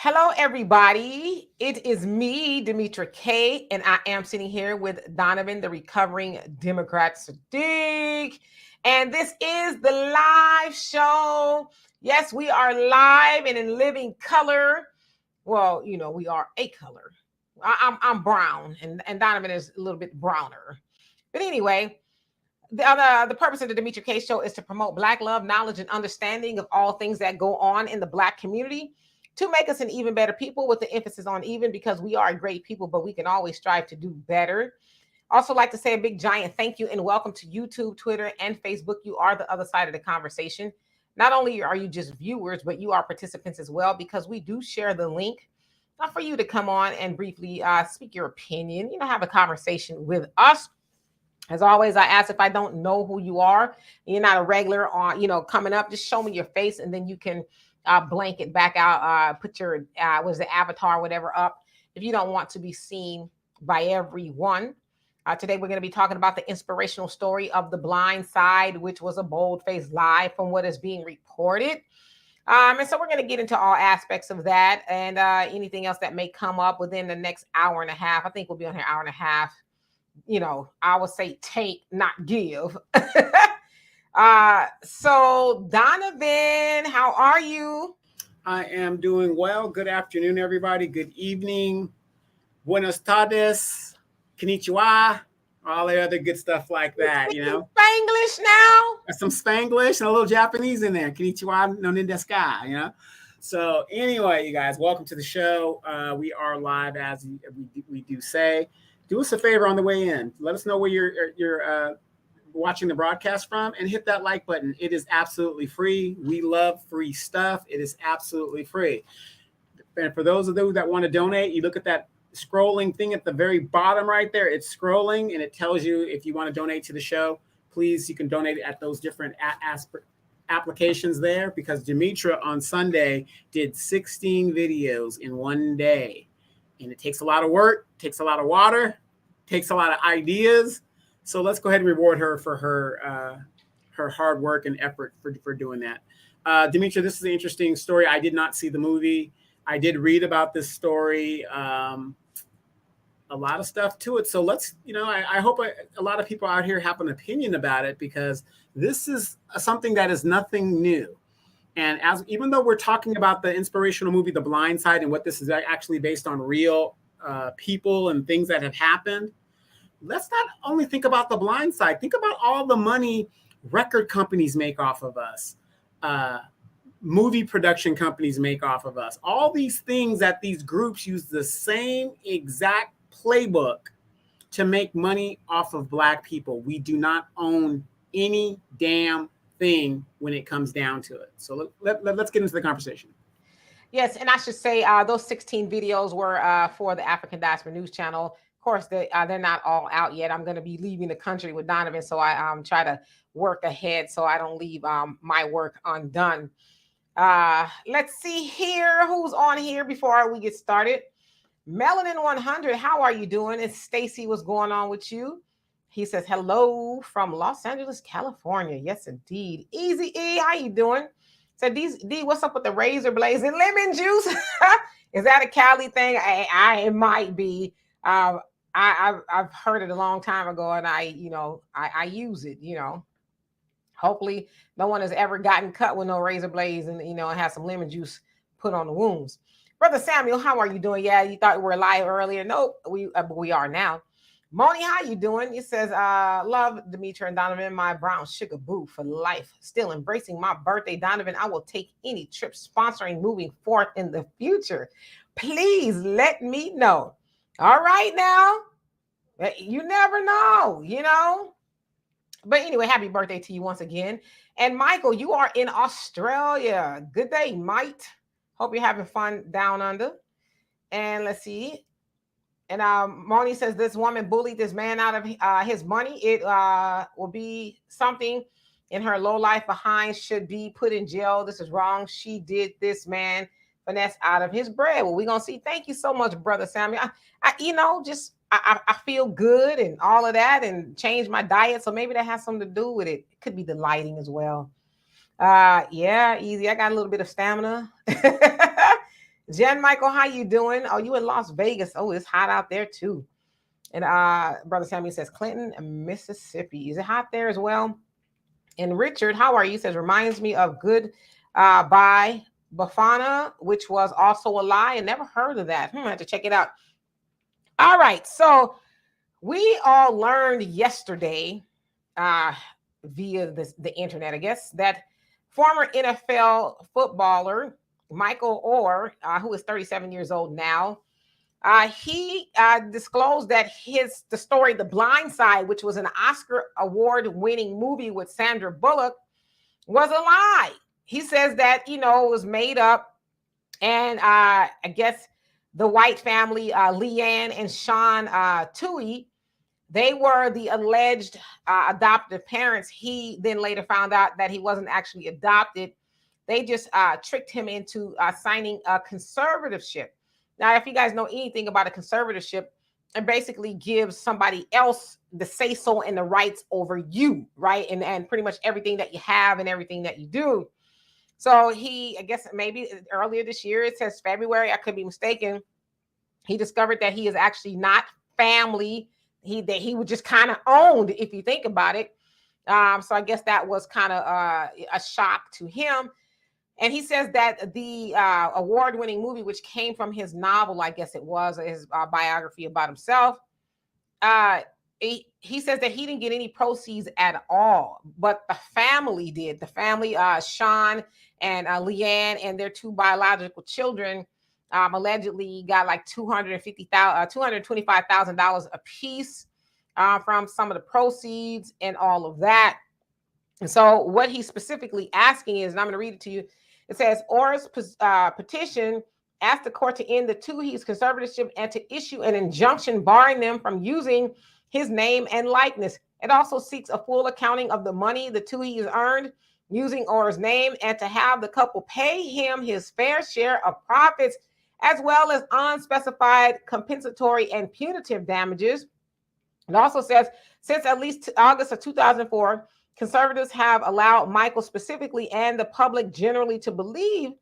Hello, everybody. It is me, Demetra K, and I am sitting here with Donovan, the recovering Democrat Sadiq. And this is the live show. Yes, we are live and in living color. Well, we are a color. I'm brown, and Donovan is a little bit browner. But anyway, the purpose of the Demetra K show is to promote Black love, knowledge, and understanding of all things that go on in the Black community to make us an even better people, with the emphasis on even, because we are great people, but we can always strive to do better. Also like to say a big giant thank you and welcome to YouTube, Twitter, and Facebook. You are the other side of the conversation. Not only are you just viewers, but you are participants as well, because we do share the link for you to come on and briefly speak your opinion, have a conversation with us. As always, I ask, if I don't know who you are, you're not a regular on, coming up, just show me your face, and then you can blank it back out, put your, was the avatar, whatever up, if you don't want to be seen by everyone. Today, we're going to be talking about the inspirational story of The Blind Side, which was a Boldface lie from what is being reported. And so we're going to get into all aspects of that and anything else that may come up within the next hour and a half. I think we'll be on here hour and a half. I would say take, not give. So Donovan, how are you? I am doing well. Good afternoon, everybody. Good evening. Buenos tardes. Konnichiwa. All the other good stuff like that, Spanglish now? Some Spanglish and a little Japanese in there. Konnichiwa no nin desu ka, So anyway, you guys, welcome to the show. We are live, as we do say. Do us a favor on the way in. Let us know where you're watching the broadcast from, and hit that like button. It is absolutely free. We love free stuff. It is absolutely free. And for those of you that want to donate, you look at that scrolling thing at the very bottom right there. It's scrolling, and it tells you if you want to donate to the show. Please, you can donate at those different applications there, because Demetra on Sunday did 16 videos in one day. And it takes a lot of work, takes a lot of water, takes a lot of ideas. So let's go ahead and reward her for her hard work and effort for doing that. Demetra, this is an interesting story. I did not see the movie. I did read about this story. A lot of stuff to it. So let's, I hope a lot of people out here have an opinion about it, because this is something that is nothing new. And even though we're talking about the inspirational movie, The Blind Side, and what this is actually based on real people and things that have happened, let's not only think about The Blind Side. Think about all the money record companies make off of us, movie production companies make off of us. All these things that these groups use the same exact playbook to make money off of Black people. We do not own any damn thing when it comes down to it. So let's get into the conversation. Yes, and I should say those 16 videos were for the African Diaspora News Channel. Of course, they're not all out yet. I'm going to be leaving the country with Donovan, so I try to work ahead so I don't leave my work undone. Let's see here who's on here before we get started. Melanin 100, how are you doing? And Stacy, what's going on with you? He says, hello from Los Angeles, California. Yes, indeed. Easy E, how you doing? So D, what's up with the razor blades and lemon juice? Is that a Cali thing? It might be. I've heard it a long time ago, and I use it. Hopefully, no one has ever gotten cut with no razor blades, and has some lemon juice put on the wounds. Brother Samuel, how are you doing? Yeah, you thought we were live earlier. Nope, we are now. Moni, how you doing? It says, love Demetra and Donovan, my brown sugar boo for life. Still embracing my birthday, Donovan. I will take any trip sponsoring moving forth in the future. Please let me know. All right now. You never know, But anyway, happy birthday to you once again. And Michael, you are in Australia. Good day, mate. Hope you're having fun down under. And let's see. And Moni says this woman bullied this man out of his money. It will be something in her low life behind, should be put in jail. This is wrong. She did this man finesse out of his bread. Well, we're going to see. Thank you so much, Brother Samuel. I feel good and all of that, and change my diet. So maybe that has something to do with it. It could be the lighting as well. Yeah, easy. I got a little bit of stamina. Jen Michael, how you doing? Oh, you in Las Vegas. Oh, it's hot out there too. And Brother Sammy says Clinton, Mississippi. Is it hot there as well? And Richard, how are you? Says reminds me of Good by Bafana, which was also a lie. I never heard of that. I have to check it out. All right. So we all learned yesterday uh, via the internet, I guess, that former NFL footballer Micheal Oher, who is 37 years old now, he disclosed that the story The Blind Side, which was an Oscar award-winning movie with Sandra Bullock, was a lie. He says that, it was made up. And I guess the White family, Leigh Ann and Sean Tuohy, they were the alleged adoptive parents. He then later found out that he wasn't actually adopted. They just tricked him into signing a conservatorship. Now, if you guys know anything about a conservatorship, it basically gives somebody else the say so and the rights over you, right? And pretty much everything that you have and everything that you do. So I guess maybe earlier this year, it says February, I could be mistaken, he discovered that he is actually not family. That he was just kind of owned, if you think about it. So I guess that was kind of a shock to him. And he says that the award-winning movie, which came from his novel, I guess it was his biography about himself, he says that he didn't get any proceeds at all, but the family did. The family, Sean and Leigh Ann and their two biological children, allegedly got like $225,000 a piece from some of the proceeds and all of that. And so what he's specifically asking is, and I'm going to read it to you. It says, Oher's petition asked the court to end the Tuohy's conservatorship and to issue an injunction barring them from using his name and likeness. It also seeks a full accounting of the money the Tuohy's earned using Oher's name and to have the couple pay him his fair share of profits, as well as unspecified compensatory and punitive damages. It also says, since at least August of 2004, conservatives have allowed Micheal specifically and the public generally to believe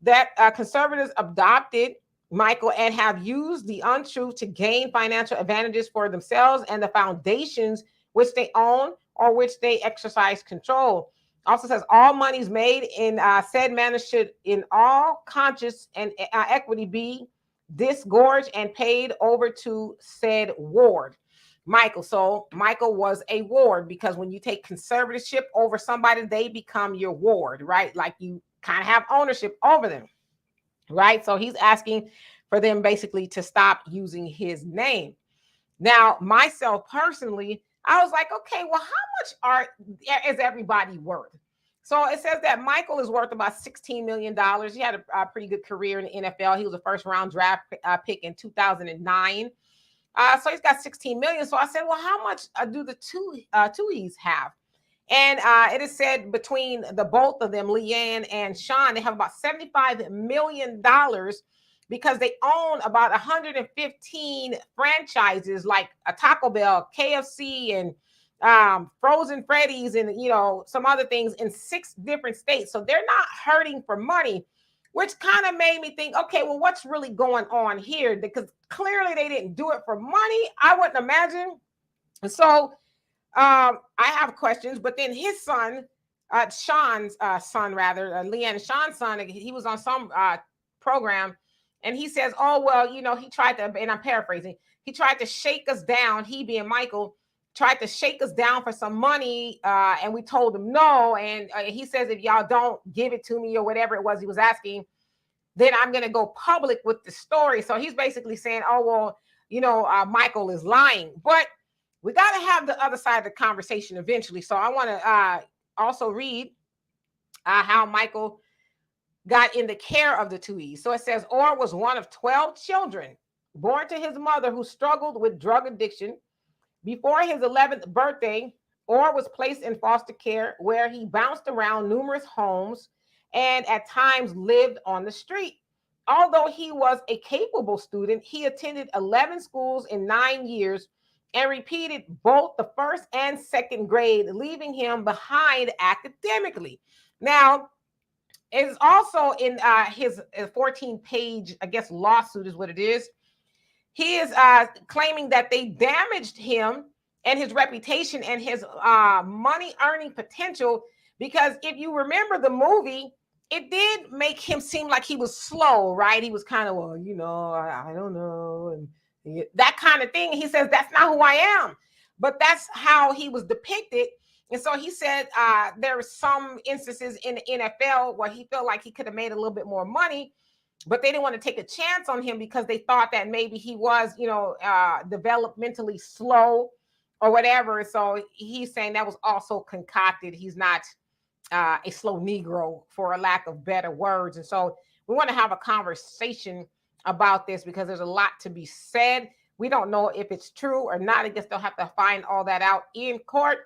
that conservatives adopted Micheal and have used the untruth to gain financial advantages for themselves and the foundations which they own or which they exercise control. Also says all monies made in said manner should in all conscience and equity be disgorged and paid over to said ward. Micheal. So Micheal was a ward because when you take conservatorship over somebody, they become your ward, right? Like you kind of have ownership over them, right? So he's asking for them basically to stop using his name. Now, myself personally, I was like, okay, well, how much is everybody worth? So it says that Micheal is worth about $16 million. He had a pretty good career in the NFL. He was a first round draft pick in 2009. So he's got 16 million. So I said, well, how much do the Tuohys have? And it is said between the both of them, Leigh Ann and Sean, they have about $75 million because they own about 115 franchises like a Taco Bell, KFC, and Frozen Freddy's, and some other things in 6 different states. So they're not hurting for money, which kind of made me think, okay, well, what's really going on here? Because clearly they didn't do it for money, I wouldn't imagine. And so I have questions, but then his son, Sean's son, rather, Leigh Ann and Sean's son, he was on some program, and he says, oh, well, he tried to, and I'm paraphrasing, he tried to shake us down, he being Micheal, tried to shake us down for some money, and we told him no, and he says, if y'all don't give it to me or whatever it was he was asking, then I'm going to go public with the story. So he's basically saying, oh, well, Micheal is lying. But we got to have the other side of the conversation eventually. So I want to also read how Micheal got in the care of the Tuohys. So it says, Oher was one of 12 children born to his mother who struggled with drug addiction. Before his 11th birthday, Oher was placed in foster care where he bounced around numerous homes and at times lived on the street. Although he was a capable student, he attended 11 schools in 9 years and repeated both the first and second grade, leaving him behind academically. Now, It's also in his 14-page, I guess, lawsuit is what it is. He is claiming that they damaged him and his reputation and his money earning potential, because if you remember the movie, it did make him seem like he was slow, right? He was kind of, well, I don't know, and that kind of thing. He says, that's not who I am, but that's how he was depicted. And so he said there were some instances in the NFL where he felt like he could have made a little bit more money, but they didn't want to take a chance on him because they thought that maybe he was, developmentally slow or whatever. So he's saying that was also concocted. He's not a slow Negro, for a lack of better words. And so we want to have a conversation about this because there's a lot to be said. We don't know if it's true or not. I guess they'll have to find all that out in court.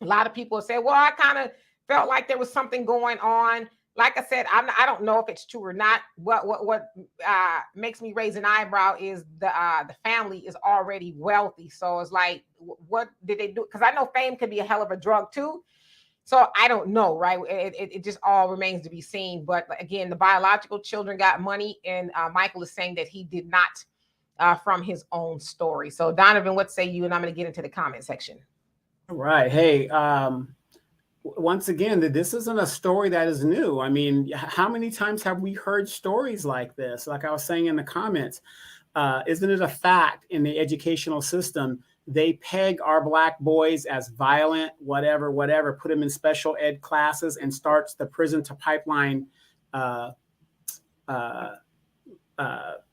A lot of people say, well, I kind of felt like there was something going on. Like I said, I don't know if it's true or not. What makes me raise an eyebrow is the family is already wealthy. So it's like, what did they do? Because I know fame can be a hell of a drug too. So I don't know, right? It just all remains to be seen. But again, the biological children got money, and Michael is saying that he did not from his own story. So Donovan, what say you? And I'm going to get into the comment section. All right. Hey, once again, this isn't a story that is new. I mean, how many times have we heard stories like this? Like I was saying in the comments, isn't it a fact in the educational system, they peg our Black boys as violent, whatever, put them in special ed classes and starts the prison to pipeline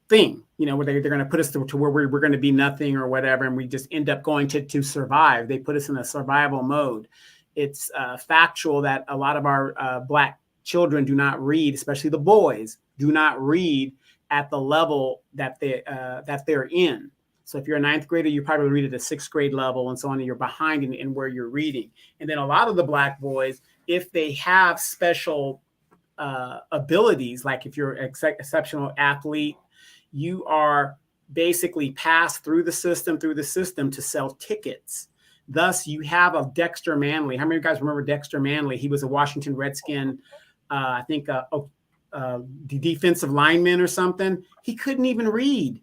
thing, where they're going to put us to where we're going to be nothing or whatever. And we just end up going to survive. They put us in a survival mode. It's factual that a lot of our Black children do not read, especially the boys do not read at the level that they're in. So if you're a ninth grader, you probably read at a sixth grade level and so on, and you're behind in where you're reading. And then a lot of the Black boys, if they have special abilities, like if you're an exceptional athlete, you are basically passed through the system to sell tickets. Thus, you have a Dexter Manley. How many of you guys remember Dexter Manley? He was a Washington Redskin, I think the defensive lineman or something. He couldn't even read.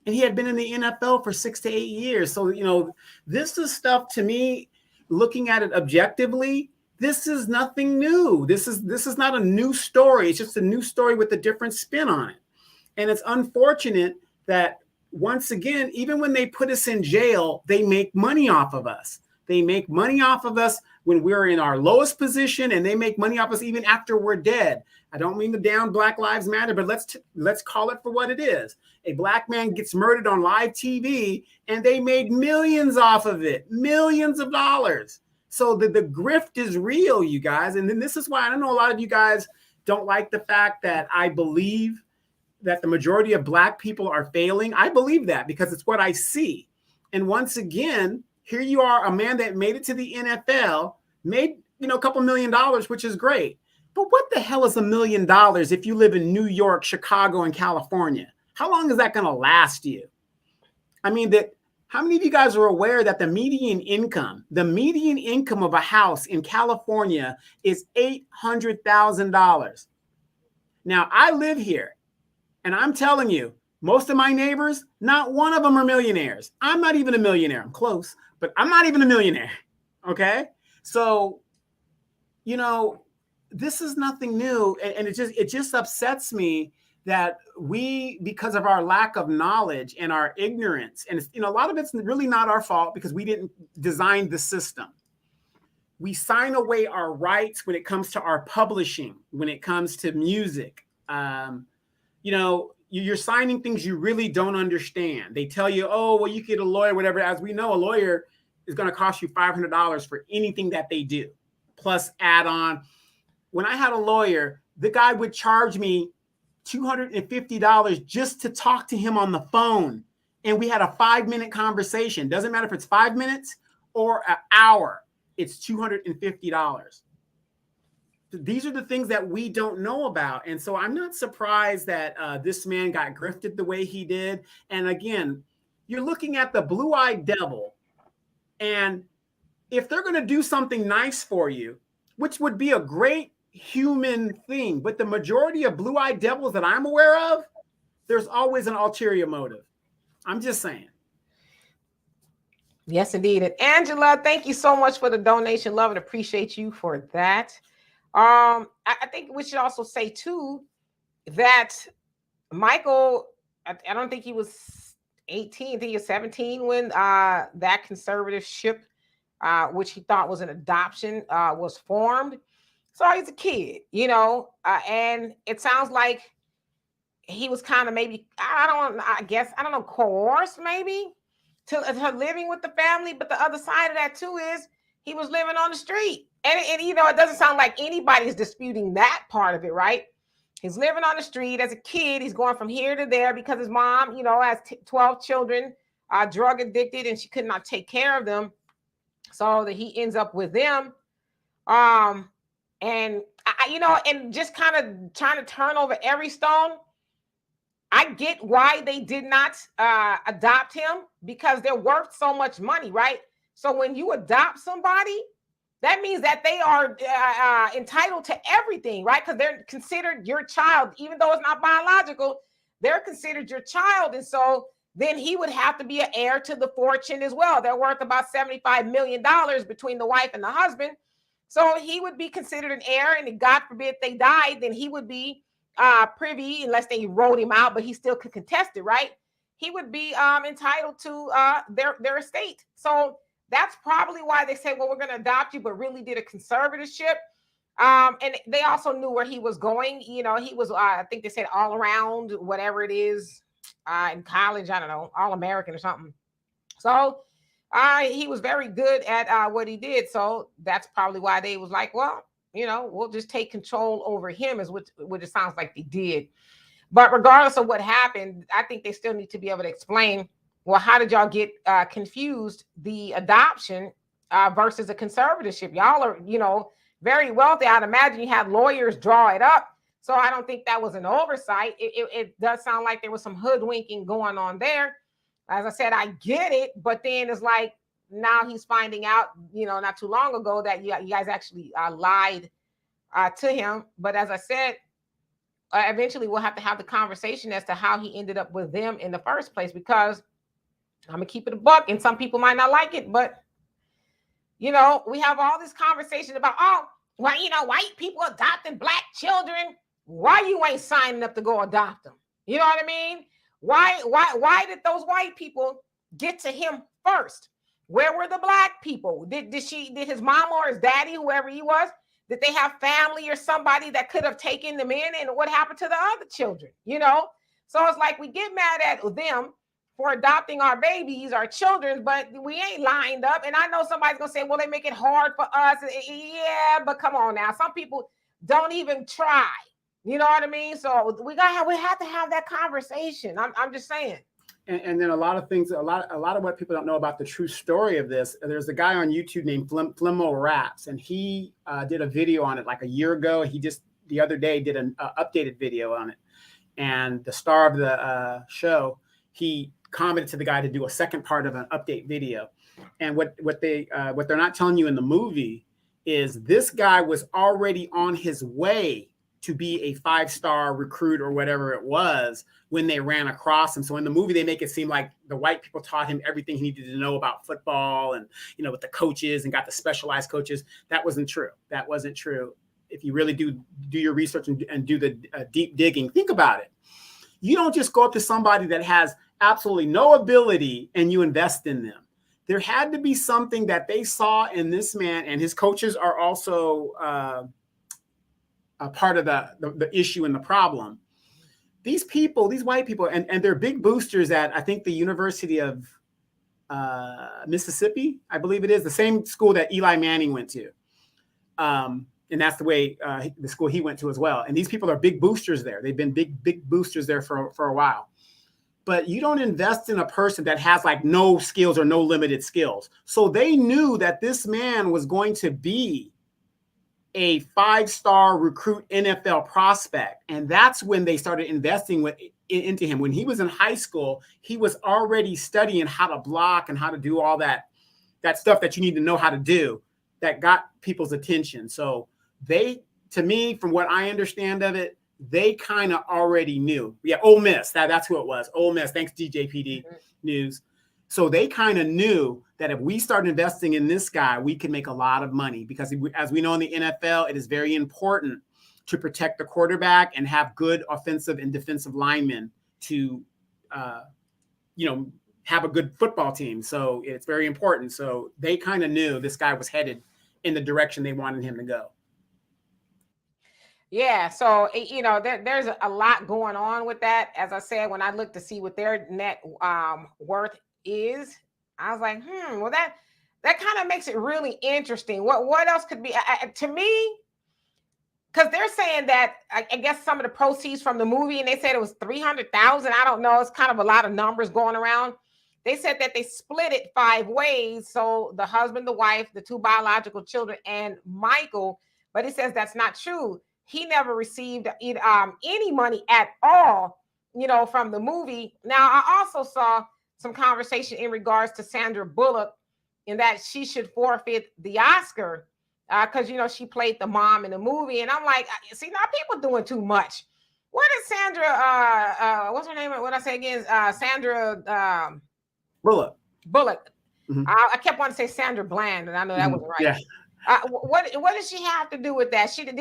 And he had been in the NFL for 6 to 8 years. So, this is stuff, to me, looking at it objectively, this is nothing new. This is not a new story. It's just a new story with a different spin on it. And it's unfortunate that, once again, even when they put us in jail, they make money off of us. They make money off of us when we're in our lowest position, and they make money off us even after we're dead. I don't mean to down Black Lives Matter, but let's call it for what it is. A Black man gets murdered on live TV, and they made millions off of it, millions of dollars. So the grift is real, you guys. And then this is why I don't know, a lot of you guys don't like the fact that I believe that the majority of Black people are failing. I believe that because it's what I see. And once again, here you are, a man that made it to the NFL, made a couple $1 million, which is great. But what the hell is $1 million if you live in New York, Chicago, and California? How long is that going to last you? I mean, how many of you guys are aware that the median income of a house in California is $800,000? Now, I live here, and I'm telling you, most of my neighbors, not one of them are millionaires. I'm not even a millionaire. I'm close, but I'm not even a millionaire. Okay? So, this is nothing new. And it just upsets me that we, because of our lack of knowledge and our ignorance, and a lot of it's really not our fault because we didn't design the system. We sign away our rights when it comes to our publishing, when it comes to music. You're signing things you really don't understand. They tell you, oh, well, you get a lawyer, whatever. As we know, a lawyer is going to cost you $500 for anything that they do, plus add on. When I had a lawyer, the guy would charge me $250 just to talk to him on the phone. And we had a 5-minute conversation. Doesn't matter if it's 5 minutes or an hour, it's $250. These are the things that we don't know about. And so I'm not surprised that this man got grifted the way he did. And again, you're looking at the blue-eyed devil. And if they're going to do something nice for you, which would be a great human thing. But the majority of blue-eyed devils that I'm aware of, there's always an ulterior motive. I'm just saying. Yes, indeed. And Angela, thank you so much for the donation. Love and appreciate you for that. I think we should also say too that Michael, I don't think he was 18, I think he was 17 when that conservatorship, which he thought was an adoption, was formed. So he's a kid, and it sounds like he was kind of maybe, I don't know, coerced maybe to living with the family. But the other side of that too is he was living on the street. And it doesn't sound like anybody's disputing that part of it, right? He's living on the street as a kid. He's going from here to there because his mom, has 12 children, drug addicted, and she could not take care of them. So that he ends up with them. And and just kind of trying to turn over every stone. I get why they did not adopt him, because they're worth so much money, right? So when you adopt somebody, that means that they are entitled to everything, right? Because they're considered your child, even though it's not biological, they're considered your child. And so then he would have to be an heir to the fortune as well. They're worth about $75 million between the wife and the husband. So he would be considered an heir, and God forbid they died, then he would be privy, unless they wrote him out, but he still could contest it, right? He would be entitled to their estate. So that's probably why they said, well, we're going to adopt you, but really did a conservatorship. And they also knew where he was going. He was, I think they said all around, whatever it is, in college, I don't know, All-American or something. So he was very good at what he did. So that's probably why they was like, well, we'll just take control over him, is what it sounds like they did. But regardless of what happened, I think they still need to be able to explain, well, how did y'all get confused the adoption versus a conservatorship? Y'all are, very wealthy. I'd imagine you had lawyers draw it up. So I don't think that was an oversight. It does sound like there was some hoodwinking going on there. As I said, I get it. But then it's like, now he's finding out, not too long ago, that you guys actually lied to him. But as I said, eventually we'll have to have the conversation as to how he ended up with them in the first place, because I'm going to keep it a buck, and some people might not like it, but, we have all this conversation about, white people adopting black children. Why you ain't signing up to go adopt them? You know what I mean? Why did those white people get to him first? Where were the black people? Did his mom or his daddy, whoever he was, did they have family or somebody that could have taken them in? And what happened to the other children? So it's like we get mad at them for adopting our babies, our children, but we ain't lined up. And I know somebody's gonna say, well, they make it hard for us. Yeah, but come on now. Some people don't even try. You know what I mean? So we have to have that conversation. I'm just saying. And then a lot of things, a lot of what people don't know about the true story of this. There's a guy on YouTube named Flimmo Raps, and he did a video on it like a year ago. He just the other day did an updated video on it. And the star of the show, he commented to the guy to do a second part of an update video. And what they're not telling you in the movie is this guy was already on his way to be a 5-star recruit or whatever it was when they ran across him. So in the movie, they make it seem like the white people taught him everything he needed to know about football and, with the coaches and got the specialized coaches. That wasn't true. That wasn't true. If you really do your research and do the deep digging, think about it. You don't just go up to somebody that has absolutely no ability and you invest in them. There had to be something that they saw in this man, and his coaches are also a part of the issue and the problem. These people, these white people, and they're big boosters at, I think, the University of Mississippi, I believe it is, the same school that Eli Manning went to. And that's the way the school he went to as well. And these people are big boosters there. They've been big boosters there for a while. But you don't invest in a person that has like no skills or no limited skills. So they knew that this man was going to be a 5-star recruit NFL prospect. And that's when they started investing into him. When he was in high school, he was already studying how to block and how to do all that stuff that you need to know how to do that got people's attention. So they to me, from what I understand of it, they kind of already knew. Yeah, Ole Miss, that's who it was. Ole Miss, thanks DJPD News. So they kind of knew that if we start investing in this guy, we can make a lot of money, because as we know in the NFL, it is very important to protect the quarterback and have good offensive and defensive linemen to, have a good football team. So it's very important. So they kind of knew this guy was headed in the direction they wanted him to go. Yeah, so there's a lot going on with that. As I said, when I looked to see what their net worth is, I was like, well, that kind of makes it really interesting. What else could be to me? Because they're saying that I guess some of the proceeds from the movie, and they said it was 300,000. I don't know. It's kind of a lot of numbers going around. They said that they split it 5 ways. So the husband, the wife, the 2 biological children, and Michael. But it says that's not true. He never received any money at all, from the movie. Now, I also saw some conversation in regards to Sandra Bullock, in that she should forfeit the Oscar because, she played the mom in the movie. And I'm like, see, now people doing too much. What is Sandra? What's her name? What I say again? Sandra Bullock. Mm-hmm. I kept wanting to say Sandra Bland, and I know that wasn't right. Yeah. What does she have to do with that? She's an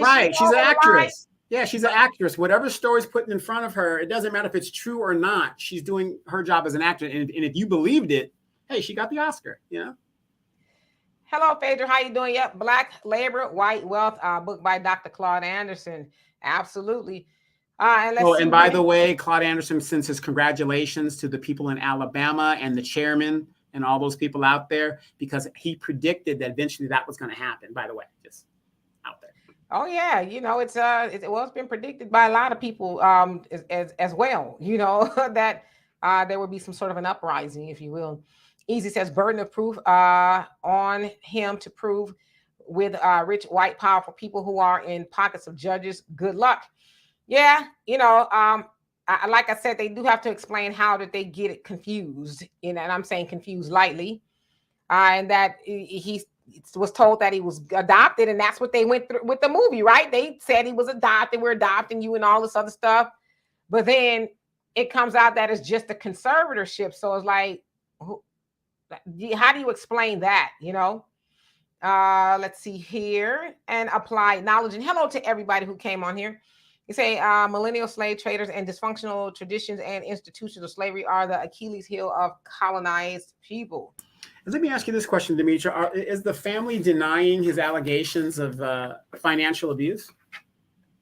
actress. Yeah, she's an actress. Whatever story's put in front of her, it doesn't matter if it's true or not. She's doing her job as an actress, and if you believed it, hey, she got the Oscar. Hello, Phaedra. How you doing? Yep, Black Labor, White Wealth, book by Dr. Claude Anderson. Absolutely. And by the way, Claude Anderson sends his congratulations to the people in Alabama and the chairman and all those people out there, because he predicted that eventually that was going to happen, by the way, just out there. Oh yeah. It's been predicted by a lot of people as well, that there would be some sort of an uprising, if you will. Easy says burden of proof on him to prove with rich, white, powerful people who are in pockets of judges. Good luck. Yeah. Like I said, they do have to explain how did they get it confused, and I'm saying confused lightly, and that he was told that he was adopted, and that's what they went through with the movie, right? They said he was adopted, we're adopting you, and all this other stuff, but then it comes out that it's just a conservatorship. So it's like, how do you explain that? Let's see here, and apply knowledge. And hello to everybody who came on here. You say millennial slave traders and dysfunctional traditions and institutions of slavery are the Achilles heel of colonized people. Let me ask you this question, Demetra. Is the family denying his allegations of financial abuse?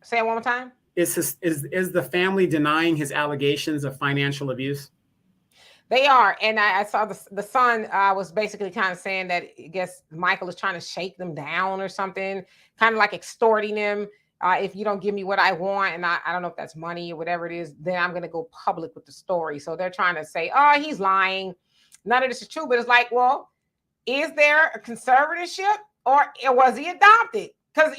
Say it one more time. Is the family denying his allegations of financial abuse? They are. And I saw the son was basically kind of saying that I guess Michael is trying to shake them down or something, kind of like extorting him. If you don't give me what I want, and I don't know if that's money or whatever it is, then I'm going to go public with the story. So they're trying to say, oh, he's lying. None of this is true. But it's like, well, is there a conservatorship or was he adopted? Because,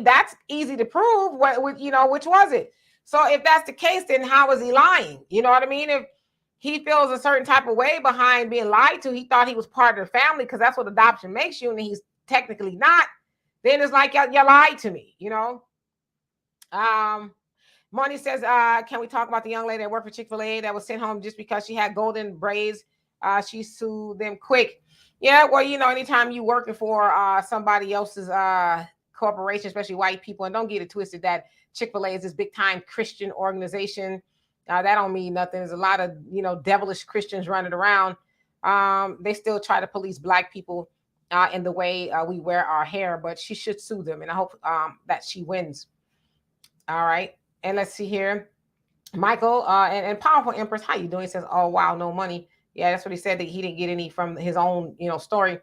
that's easy to prove. Which was it? So if that's the case, then how is he lying? You know what I mean? If he feels a certain type of way behind being lied to, he thought he was part of the family because that's what adoption makes you, and he's technically not. Then it's like, you lied to me, Money says, can we talk about the young lady that worked for Chick-fil-A that was sent home just because she had golden braids? She sued them quick. Yeah, well, anytime you working for somebody else's corporation, especially white people, and don't get it twisted that Chick-fil-A is this big time Christian organization. That don't mean nothing. There's a lot of, devilish Christians running around. They still try to police Black people in the way we wear our hair, but she should sue them, and I hope that she wins. All right, and let's see here. Michael and Powerful Empress, how you doing? He says, oh, wow, no money. Yeah, that's what he said, that he didn't get any from his own, story.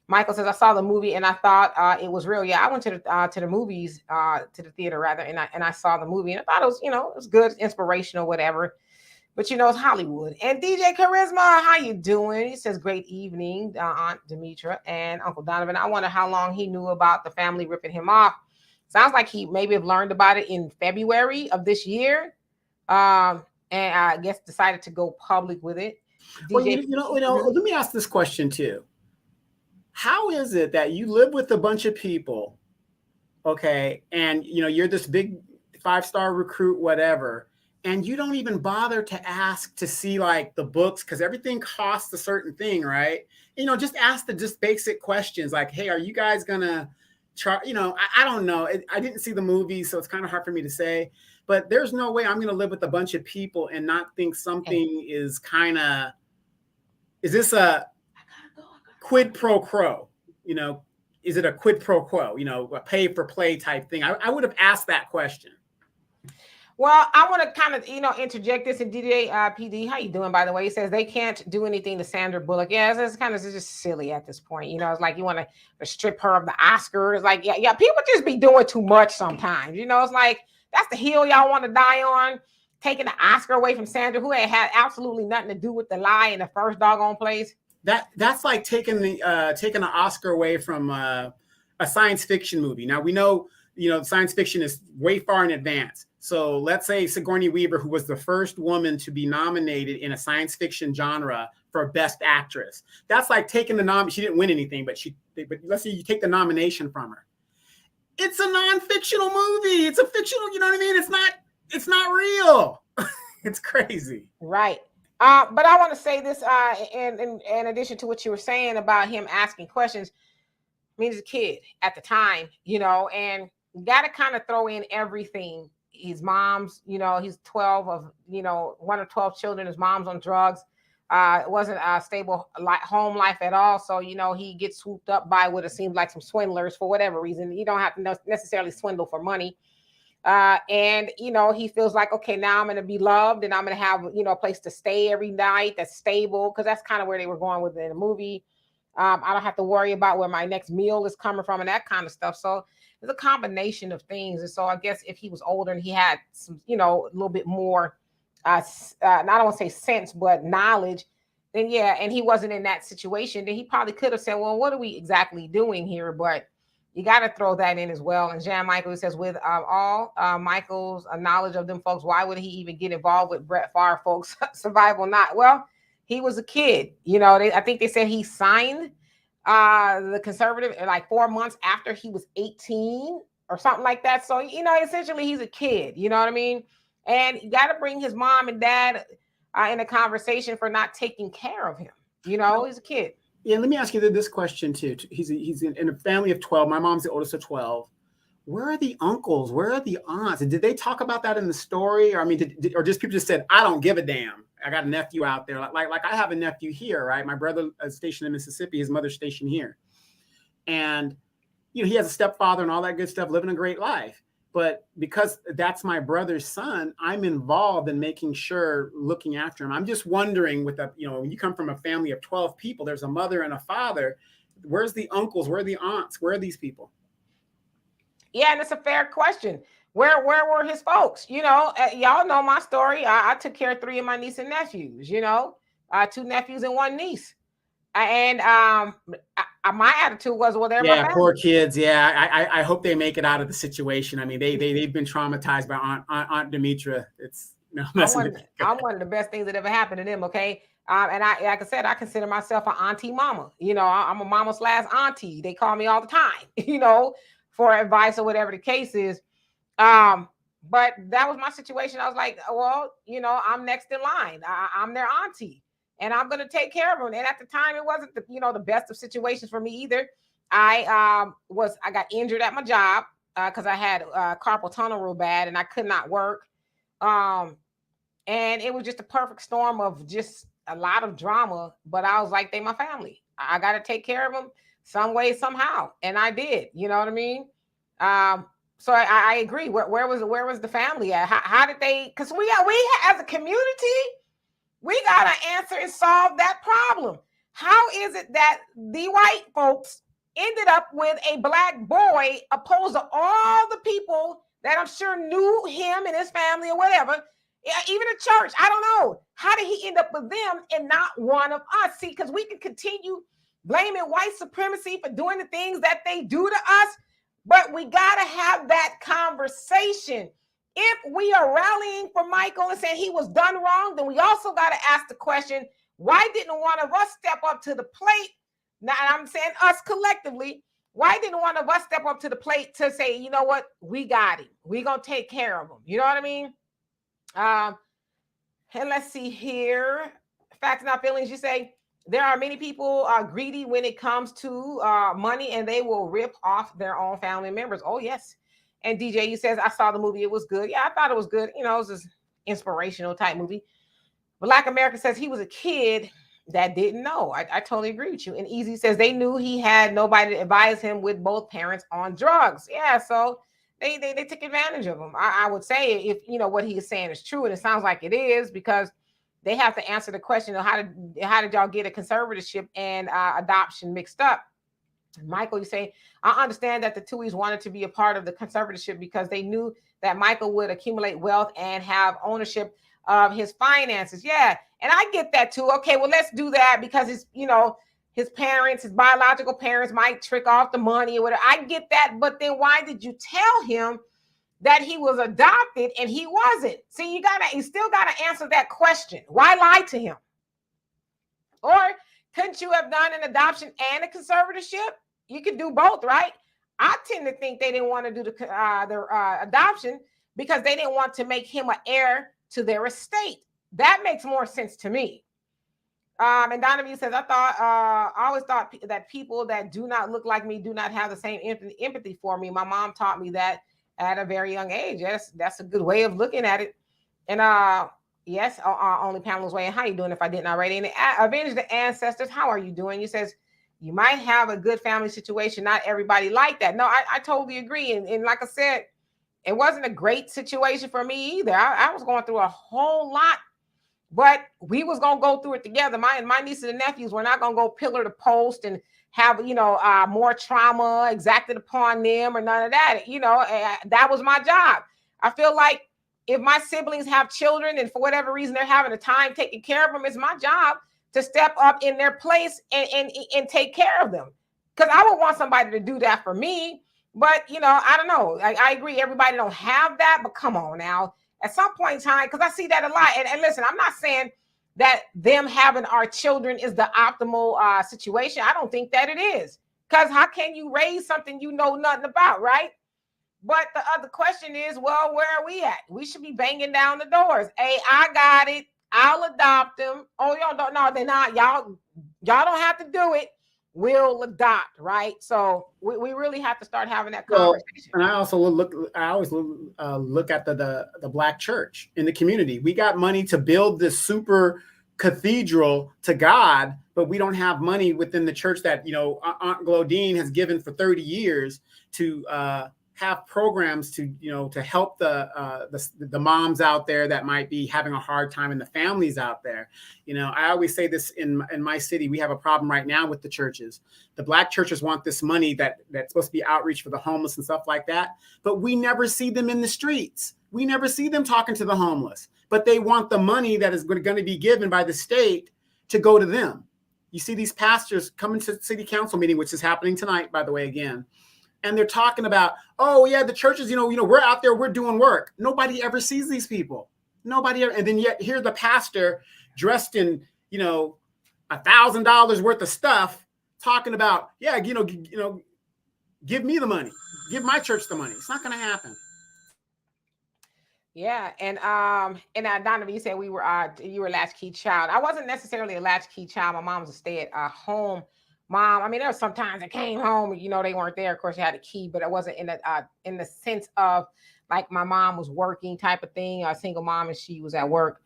Michael says, I saw the movie and I thought it was real. Yeah, I went to the movies, to the theater rather, and I saw the movie and I thought it was, it was good, inspirational, whatever. But it's Hollywood. And DJ Charisma, how you doing? He says, great evening, Aunt Demetra and Uncle Donovan. I wonder how long he knew about the family ripping him off. Sounds like he maybe have learned about it in February of this year, and I guess decided to go public with it. Well, let me ask this question too. How is it that you live with a bunch of people, okay, and you're this big 5-star recruit, whatever, and you don't even bother to ask to see like the books because everything costs a certain thing, right? Just ask the just basic questions like, hey, are you guys gonna try? I don't know. I didn't see the movie, so it's kind of hard for me to say. But there's no way I'm gonna live with a bunch of people and not think something is kind of. Is this a quid pro quo? Is it a quid pro quo? A pay for play type thing? I would have asked that question. Well, I want to kind of, interject this in DJ PD. How you doing, by the way? He says they can't do anything to Sandra Bullock. Yeah, it's kind of just silly at this point. It's like you want to strip her of the Oscars. Like, yeah, people just be doing too much sometimes. It's like that's the hill y'all want to die on, taking the Oscar away from Sandra, who had absolutely nothing to do with the lie in the first doggone place. That's like taking the Oscar away from a science fiction movie. Now we know science fiction is way far in advance. So let's say Sigourney Weaver, who was the first woman to be nominated in a science fiction genre for Best Actress. That's like taking the she didn't win anything, but let's say you take the nomination from her. It's a non-fictional movie. It's a fictional, you know what I mean? It's not real. It's crazy. Right. But I want to say this in addition to what you were saying about him asking questions. I mean, he's a kid at the time, and you got to kind of throw in everything. His mom's, he's 12 of, one of 12 children. His mom's on drugs. It wasn't a stable home life at all. So, he gets swooped up by what it seems like some swindlers for whatever reason. You don't have to necessarily swindle for money. And, he feels like, okay, now I'm going to be loved and I'm going to have, a place to stay every night that's stable. Cause that's kind of where they were going with it in the movie. I don't have to worry about where my next meal is coming from and that kind of stuff. So there's a combination of things. And so I guess if he was older and he had some, a little bit more, I don't want to say sense, but knowledge, then yeah. And he wasn't in that situation. Then he probably could have said, well, what are we exactly doing here? But you got to throw that in as well. And Jan Michael says, with all Michael's knowledge of them folks, why would he even get involved with Brett Favre folks? Survival not. Well, he was a kid. I think they said he signed the conservative like 4 months after he was 18 or something like that. So, essentially he's a kid, you know what I mean? And you got to bring his mom and dad in a conversation for not taking care of him. He's a kid. Yeah, let me ask you this question too. He's in a family of 12. My mom's the oldest of 12. Where are the uncles? Where are the aunts? And did they talk about that in the story? Or I mean, or just people just said, I don't give a damn. I got a nephew out there. Like I have a nephew here, right? My brother is stationed in Mississippi. His mother's stationed here. And, he has a stepfather and all that good stuff, living a great life. But because that's my brother's son, I'm involved in making sure, looking after him. I'm just wondering when you come from a family of 12 people, there's a mother and a father. Where's the uncles? Where are the aunts? Where are these people? Yeah, and it's a fair question. Where were his folks? Y'all know my story. I took care of 3 of my nieces and nephews, 2 nephews and 1 niece. And my attitude was, well, they're my family. Poor kids. Yeah, I hope they make it out of the situation. I mean, they've been traumatized by Aunt Demetra. It's I'm one of the best things that ever happened to them. Okay, and like I said, I consider myself an auntie mama. I'm a mama / auntie. They call me all the time. For advice or whatever the case is. But that was my situation. I was like, well, I'm next in line. I'm their auntie. And I'm going to take care of them. And at the time, it wasn't the best of situations for me either. I got injured at my job because I had carpal tunnel real bad and I could not work. And it was just a perfect storm of just a lot of drama. But I was like, they my family. I got to take care of them some way, somehow. And I did. You know what I mean? So I agree. Where was the family at? How did they? Because we as a community, we gotta answer and solve that problem. How is it that the white folks ended up with a black boy opposed to all the people that I'm sure knew him and his family or whatever, even the church? I don't know. How did he end up with them and not one of us? See, because we can continue blaming white supremacy for doing the things that they do to us, but we got to have that conversation. If we are rallying for Michael and saying he was done wrong, then we also got to ask the question, why didn't one of us step up to the plate? Now, I'm saying us collectively, Why didn't one of us step up to the plate to say, you know what, we got him. We're going to take care of him. You know what I mean? And let's see here. Facts, not feelings. You say, there are many people greedy when it comes to money, and they will rip off their own family members. Oh, yes. And DJ, you says, I saw the movie. It was good. Yeah, I thought it was good. You know, it was this inspirational type movie. Black America says he was a kid that didn't know. I totally agree with you. And Easy says they knew he had nobody to advise him with both parents on drugs. Yeah, so they took advantage of him. I would say if you know what he is saying is true, and it sounds like it is, because they have to answer the question of how did y'all get a conservatorship and adoption mixed up. Michael, you say, I understand that the Tuohys wanted to be a part of the conservatorship because they knew that Michael would accumulate wealth and have ownership of his finances. Yeah. And I get that too. Okay, well, let's do that because it's, you know, his parents, his biological parents might trick off the money or whatever. I get that. But then why did you tell him that he was adopted and he wasn't? See, you still gotta answer that question. Why lie to him? Or couldn't you have done an adoption and a conservatorship? You could do both, right? I tend to think they didn't want to do the adoption because they didn't want to make him an heir to their estate. That makes more sense to me. And Donovan says, I always thought that people that do not look like me do not have the same empathy for me. My mom taught me that at a very young age. Yes, that's a good way of looking at it. And yes, only Pamela's way. How you doing if I didn't already? And avenge the ancestors. How are you doing? You says, you might have a good family situation. Not everybody like that. No, I totally agree. And like I said, it wasn't a great situation for me either. I was going through a whole lot, but we was going to go through it together. My nieces and nephews were not going to go pillar to post and have, you know, more trauma exacted upon them or none of that. You know, that was my job. I feel like if my siblings have children and for whatever reason they're having a time taking care of them, it's my job to step up in their place and take care of them. Because I would want somebody to do that for me. But, you know, I don't know. I agree. Everybody don't have that. But come on now. At some point in time, because I see that a lot. And listen, I'm not saying that them having our children is the optimal situation. I don't think that it is. Because how can you raise something you know nothing about, right? But the other question is, well, where are we at? We should be banging down the doors. Hey, I got it. I'll adopt them. Oh, y'all don't know. They're not. Y'all don't have to do it. We'll adopt, right? So we really have to start having that conversation. And I also always look at the Black church in the community. We got money to build this super cathedral to God, but we don't have money within the church that, you know, Aunt Glodine has given for 30 years to have programs to, you know, to help the moms out there that might be having a hard time and the families out there. You know, I always say this in my city, we have a problem right now with the churches. The Black churches want this money that's supposed to be outreach for the homeless and stuff like that. But we never see them in the streets. We never see them talking to the homeless, but they want the money that is going to be given by the state to go to them. You see these pastors coming to the city council meeting, which is happening tonight, by the way, again. And they're talking about, oh yeah, the churches, you know, we're out there, we're doing work. Nobody ever sees these people. Nobody ever. And then yet here the pastor dressed in, you know, $1,000 worth of stuff talking about, yeah, you know, give me the money, give my church the money. It's not going to happen. Yeah, and Donovan, you said you were a latchkey child. I wasn't necessarily a latchkey child. My mom was a stay-at-home mom. I mean, there were some times I came home, you know, they weren't there. Of course, she had a key, but it wasn't in the sense of like my mom was working type of thing. A single mom and she was at work.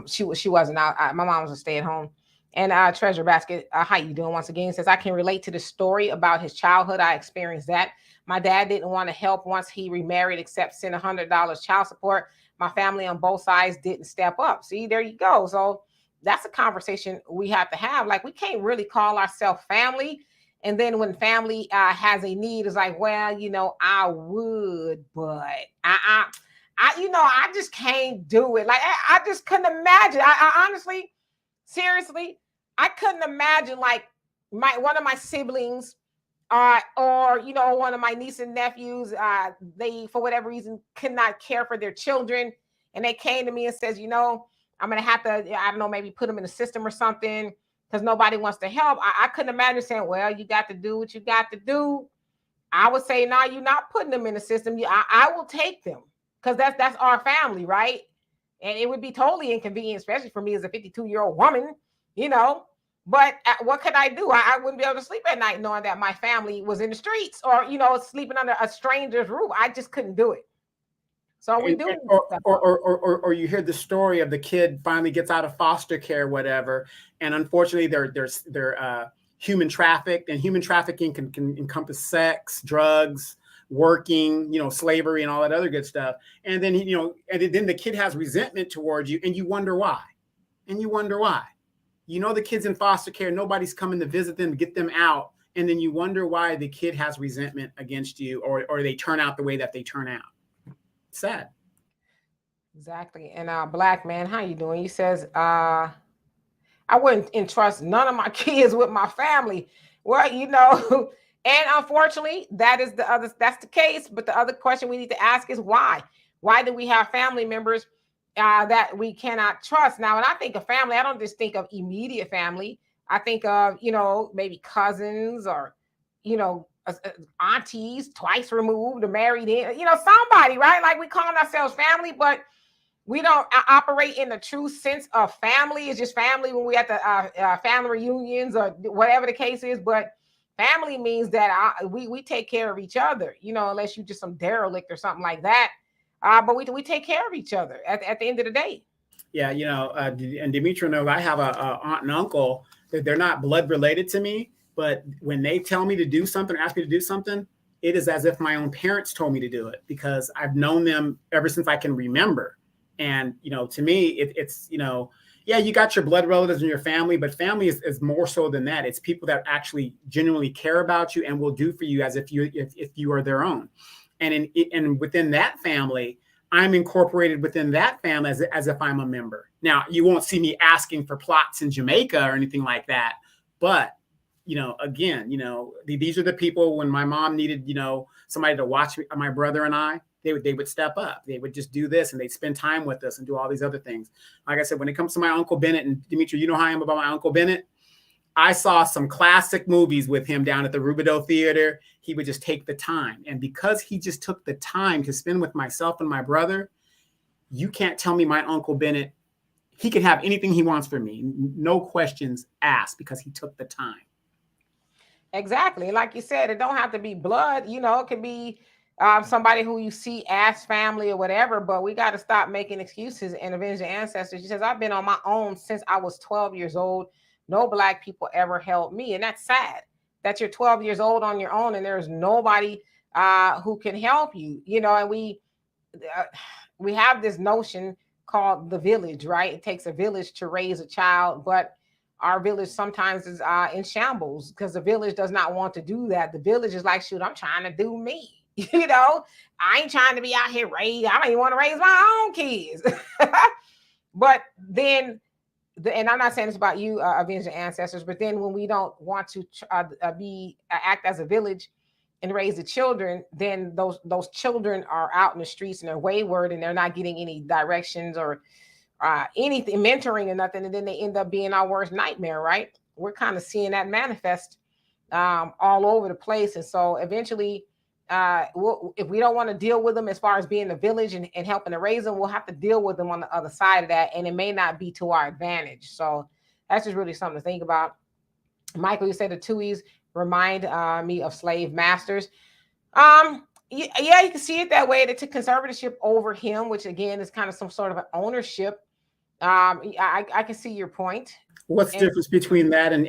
She wasn't out. My mom was a stay-at-home. And Treasure Basket, how you doing? Once again, says I can relate to the story about his childhood. I experienced that. My dad didn't want to help once he remarried, except send $100 child support. My family on both sides didn't step up. See, there you go. So that's a conversation we have to have. Like, we can't really call ourselves family. And then when family has a need, it's like, well, you know, I would, but you know, I just can't do it. Like, I just couldn't imagine. I honestly, seriously, I couldn't imagine like one of my siblings or, you know, one of my nieces and nephews, they, for whatever reason, could not care for their children. And they came to me and says, you know, I'm going to have to, I don't know, maybe put them in the system or something because nobody wants to help. I couldn't imagine saying, well, you got to do what you got to do. I would say, no, you're not putting them in the system. I will take them because that's our family, right? And it would be totally inconvenient, especially for me as a 52-year-old woman, you know. But what could I do? I wouldn't be able to sleep at night knowing that my family was in the streets or, you know, sleeping under a stranger's roof. I just couldn't do it. So we do. Or you hear the story of the kid finally gets out of foster care, whatever, and unfortunately they're human trafficked, and human trafficking can encompass sex, drugs, working, you know, slavery, and all that other good stuff. And then then the kid has resentment towards you, and you wonder why. You know, the kid's in foster care, nobody's coming to visit them, get them out, and then you wonder why the kid has resentment against you, or they turn out the way that they turn out. Sad. Exactly. And Black Man, how you doing? He says, I wouldn't entrust none of my kids with my family. Well, you know, and unfortunately, that's the case. But the other question we need to ask is why? Why do we have family members that we cannot trust? Now, when I think of family, I don't just think of immediate family. I think of, you know, maybe cousins or, you know, aunties twice removed or married in, you know, somebody, right? Like we call ourselves family, but we don't operate in the true sense of family. It's just family when we at the family reunions or whatever the case is. But family means that we take care of each other, you know, unless you just some derelict or something like that. But we take care of each other at the end of the day. Yeah, you know, and Dimitri knows I have a aunt and uncle that they're not blood related to me, but when they tell me to do something, ask me to do something, it is as if my own parents told me to do it, because I've known them ever since I can remember. And, you know, to me, it's, you know, yeah, you got your blood relatives in your family, but family is more so than that. It's people that actually genuinely care about you and will do for you as if you are their own. And within that family, I'm incorporated within that family as if I'm a member. Now, you won't see me asking for plots in Jamaica or anything like that. But, you know, again, you know, these are the people when my mom needed, you know, somebody to watch my brother and I, they would step up. They would just do this, and they'd spend time with us and do all these other things. Like I said, when it comes to my Uncle Bennett, and Dimitri, you know how I am about my Uncle Bennett. I saw some classic movies with him down at the Rubidoux Theater. He would just take the time. And because he just took the time to spend with myself and my brother, you can't tell me my Uncle Bennett, he can have anything he wants from me. No questions asked, because he took the time. Exactly. Like you said, it don't have to be blood. You know, it could be somebody who you see as family or whatever, but we got to stop making excuses and avenge the ancestors. She says, I've been on my own since I was 12 years old. No Black people ever helped me. And that's sad that you're 12 years old on your own and there's nobody who can help you, you know. And we have this notion called the village, right? It takes a village to raise a child, but our village sometimes is in shambles because the village does not want to do that. The village is like, shoot, I'm trying to do me. You know, I ain't trying to be out here raised. I don't even want to raise my own kids. But then, and I'm not saying this about you, avenge the ancestors, but then when we don't want to act as a village and raise the children, then those children are out in the streets and they're wayward and they're not getting any directions or anything, mentoring or nothing, and then they end up being our worst nightmare, right? We're kind of seeing that manifest all over the place. And so eventually, if we don't want to deal with them as far as being a village and helping to raise them, we'll have to deal with them on the other side of that, and it may not be to our advantage. So that's just really something to think about. Michael, you said the Tuohys remind me of slave masters. Yeah, you can see it that way. They took conservatorship over him, which again is kind of some sort of an ownership. I can see your point. What's the difference between that and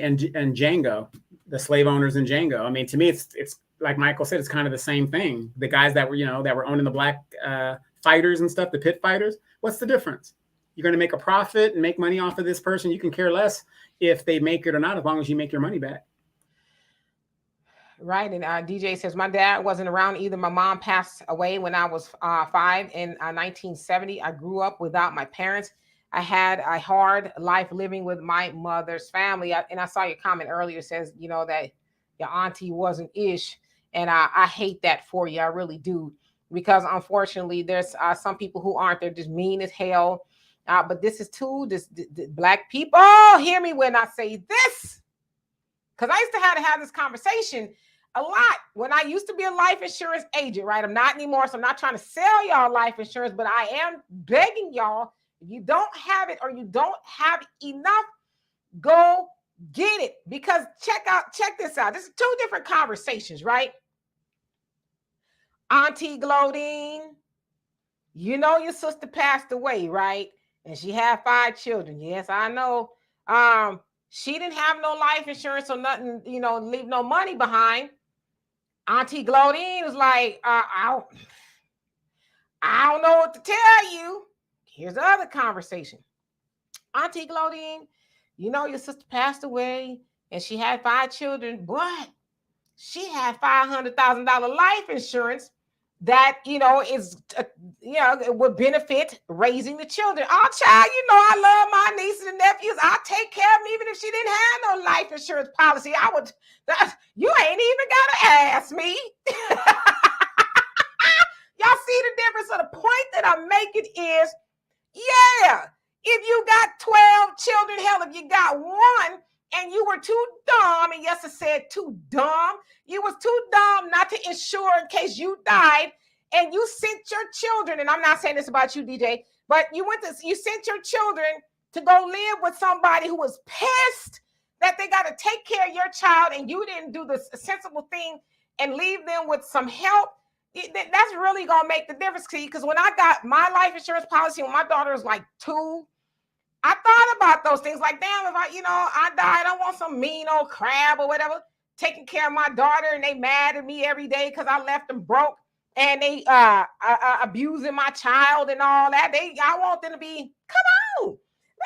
Django, the slave owners in Django? I mean, to me, it's like Michael said, it's kind of the same thing. The guys that were owning the Black fighters and stuff, the pit fighters. What's the difference? You're going to make a profit and make money off of this person. You can care less if they make it or not, as long as you make your money back. Right. And DJ says, my dad wasn't around either. My mom passed away when I was 5 in 1970. I grew up without my parents. I had a hard life living with my mother's family. And I saw your comment earlier says, you know, that your auntie wasn't ish. And I hate that for you. I really do. Because unfortunately, there's some people who aren't. They're just mean as hell. But this is too, this Black people, hear me when I say this. Because I used to have this conversation. a lot. When I used to be a life insurance agent, right? I'm not anymore. So I'm not trying to sell y'all life insurance, but I am begging y'all, if you don't have it or you don't have enough, go get it. Because check this out. This is two different conversations, right? Auntie gloating, you know your sister passed away, right? And she had 5 children. Yes, I know. She didn't have no life insurance or nothing, leave no money behind. Auntie gloating was like, I don't know what to tell you. Here's the other conversation. Auntie gloating, you know your sister passed away and she had 5 children, but she had $500,000 life insurance that is it would benefit raising the children. Oh, child, I love my nieces and nephews. I'll take care of them even if she didn't have no life insurance policy. You ain't even gotta ask me. Y'all see the difference? So the point that I'm making is, yeah, if you got 12 children, hell, if you got one and you were too dumb, and yes, I said too dumb, you was too dumb not to insure in case you died, and you sent your children, and I'm not saying this about you, DJ, but you sent your children to go live with somebody who was pissed that they got to take care of your child, and you didn't do the sensible thing and leave them with some help. That's really gonna make the difference to you. Because when I got my life insurance policy when my daughter was like 2, I thought about those things. Like, damn, if I died, I want some mean old crab or whatever taking care of my daughter, and they mad at me every day because I left them broke, and they abusing my child and all that. I want them to be, come on.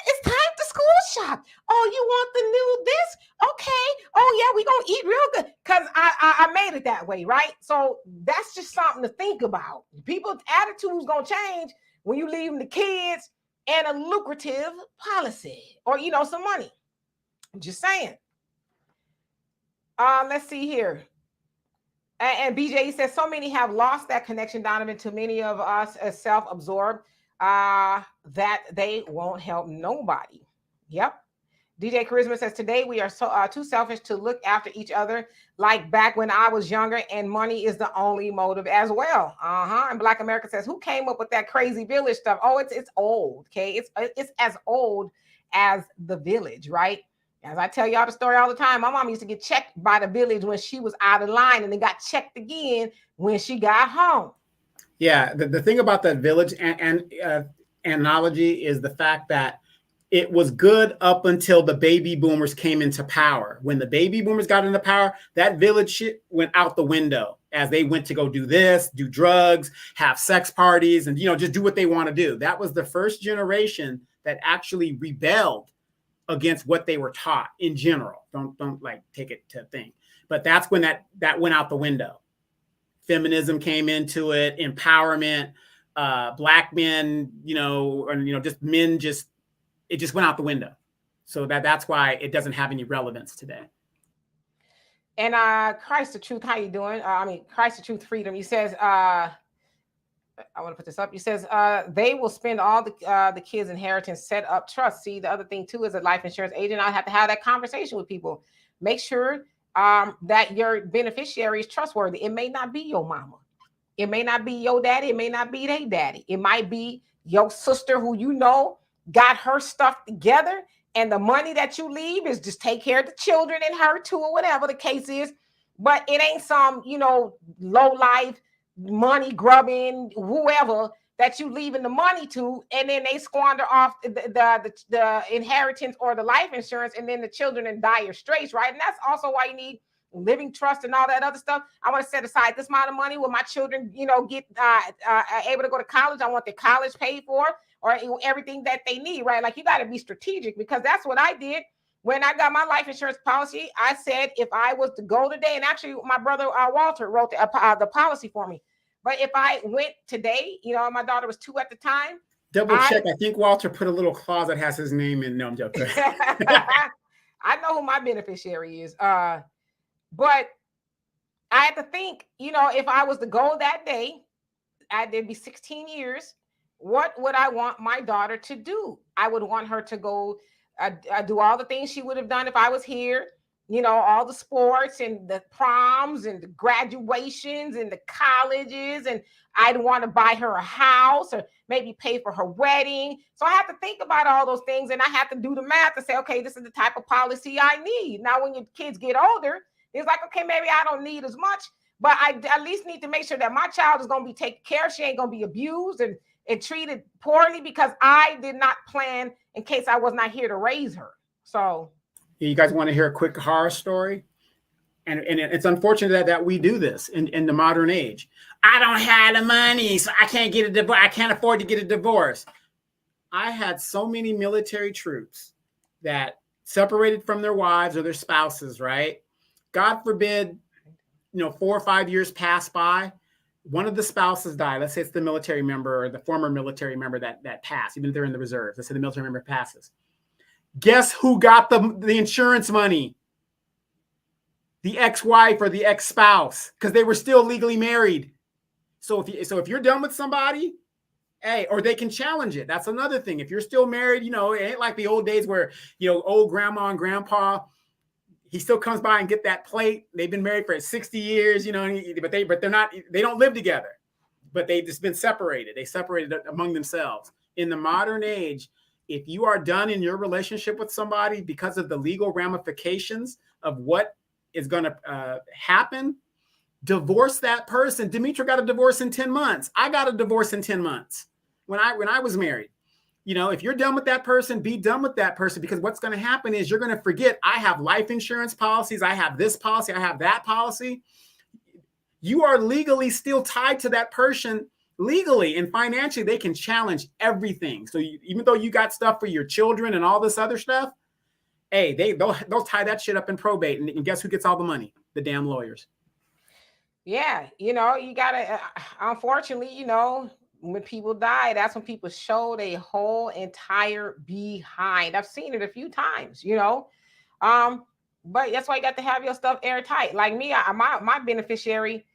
It's time to school shop. Oh, you want the new this? Okay. Oh, yeah, we gonna eat real good. Because I made it that way, right? So that's just something to think about. People's attitudes gonna change when you leave them the kids and a lucrative policy or some money. I'm just saying. Let's see here. And BJ says so many have lost that connection, Donovan. Too many of us as self-absorbed that they won't help nobody. Yep. DJ Charisma says today we are so too selfish to look after each other like back when I was younger, and money is the only motive as well. And Black America says, who came up with that crazy village stuff? Oh, it's old. Okay, it's as old as the village, right? As I tell y'all the story all the time, my mom used to get checked by the village when she was out of line, and then got checked again when she got home. Yeah, the thing about that village and analogy is the fact that it was good up until the baby boomers came into power. When the baby boomers got into power, that village shit went out the window as they went to go do this, do drugs, have sex parties, and just do what they want to do. That was the first generation that actually rebelled against what they were taught in general. Don't like take it to thing. But that's when that went out the window. Feminism came into it, empowerment, Black men, just men, it just went out the window. So that's why it doesn't have any relevance today. And Christ the Truth, how you doing? Christ the Truth Freedom. He says, I want to put this up. He says, they will spend all the kids' inheritance, set up trust. See, the other thing too is a life insurance agent, I have to have that conversation with people. Make sure that your beneficiary is trustworthy. It may not be your mama. It may not be your daddy. It may not be their daddy. It might be your sister who got her stuff together, and the money that you leave is just take care of the children and her too, or whatever the case is. But it ain't some, low life, money grubbing, whoever that you leaving the money to, and then they squander off the inheritance or the life insurance, and then the children in dire straits, right? And that's also why you need living trust and all that other stuff. I want to set aside this amount of money when my children, get able to go to college. I want their college paid for, or everything that they need, right? Like, you got to be strategic, because that's what I did when I got my life insurance policy. I said, if I was to go today, and actually my brother Walter wrote the policy for me. But if I went today, my daughter was 2 at the time. Double check. I think Walter put a little clause that has his name in. No, I'm joking. I know who my beneficiary is. But I had to think, if I was to go that day, it'd be 16 years. What would I want my daughter to do? I would want her to go do all the things she would have done if I was here. all the sports and the proms and the graduations and the colleges, and I'd want to buy her a house or maybe pay for her wedding. So I have to think about all those things, and I have to do the math to say, okay, this is the type of policy I need. Now, when your kids get older, it's like, okay, maybe I don't need as much, but I at least need to make sure that my child is going to be taken care of. She ain't going to be abused and treated poorly because I did not plan in case I was not here to raise her. So you guys want to hear a quick horror story? And it's unfortunate that we do this in the modern age. I don't have the money, so I can't get a divorce. I can't afford to get a divorce. I had so many military troops that separated from their wives or their spouses, right? God forbid, 4 or 5 years pass by. One of the spouses died. Let's say it's the military member or the former military member that passed, even if they're in the reserves. Let's say the military member passes. Guess who got the insurance money? The ex-wife or the ex-spouse, because they were still legally married. So if you're done with somebody, hey, or they can challenge it. That's another thing. If you're still married, it ain't like the old days where old grandma and grandpa, he still comes by and get that plate. They've been married for 60 years, but they're not. They don't live together, but they've just been separated. They separated among themselves. In the modern age, if you are done in your relationship with somebody because of the legal ramifications of what is going to happen, divorce that person. Demetra got a divorce in 10 months. I got a divorce in 10 months when I was married. If you're done with that person, be done with that person, because what's going to happen is you're going to forget, I have life insurance policies. I have this policy. I have that policy. You are legally still tied to that person. Legally and financially, they can challenge everything. So even though you got stuff for your children and all this other stuff, hey, they'll tie that shit up in probate, and guess who gets all the money? The damn lawyers. Yeah, you gotta. Unfortunately, when people die, that's when people show their whole entire behind. I've seen it a few times, but that's why you got to have your stuff airtight. Like me, my beneficiary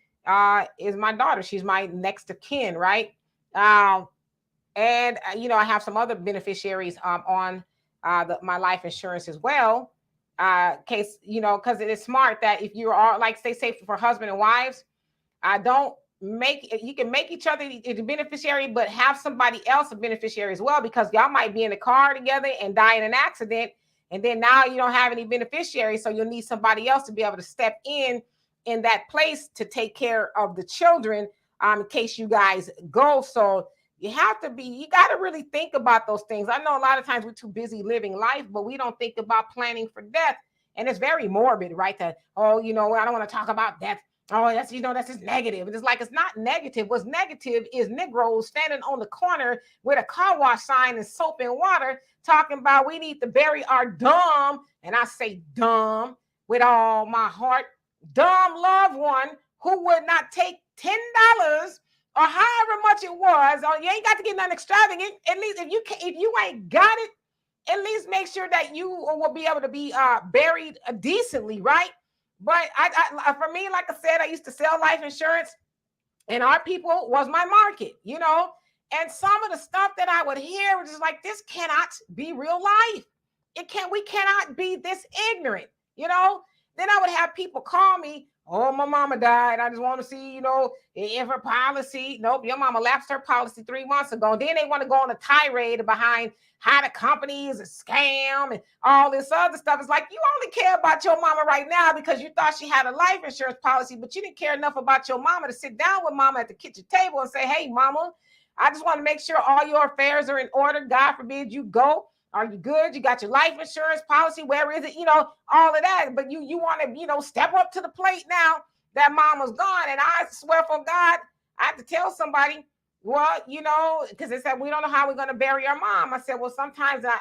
is my daughter. She's my next of kin, right? And I have some other beneficiaries on my life insurance as well. Case, because it is smart that if you are like say for husband and wives, you can make each other the beneficiary, but have somebody else a beneficiary as well, because y'all might be in the car together and die in an accident, and then now you don't have any beneficiaries, so you'll need somebody else to be able to step in that place to take care of the children in case you guys go. So you got to really think about those things. I know a lot of times we're too busy living life, but we don't think about planning for death. And it's very morbid, right? That, I don't want to talk about death. Oh, that's just negative. And it's like, it's not negative. What's negative is Negroes standing on the corner with a car wash sign and soap and water talking about we need to bury our dumb, and I say dumb with all my heart, dumb loved one who would not take $10 or however much it was. Oh, you ain't got to get nothing extravagant. At least if you ain't got it, at least make sure that you will be able to be buried decently, right? But for me, like I said, I used to sell life insurance, and our people was my market, And some of the stuff that I would hear was just like, this cannot be real life. We cannot be this ignorant, Then I would have people call me, oh, my mama died. I just want to see, if her policy. Nope, your mama lapsed her policy 3 months ago. Then they want to go on a tirade behind how the company is a scam and all this other stuff. It's like, you only care about your mama right now because you thought she had a life insurance policy, but you didn't care enough about your mama to sit down with mama at the kitchen table and say, hey, mama, I just want to make sure all your affairs are in order. God forbid you go. Are you good? You got your life insurance policy? Where is it? All of that. But you want to, step up to the plate now that mama's gone. And I swear for God, I have to tell somebody, well, because they said, we don't know how we're going to bury our mom. I said, well, sometimes I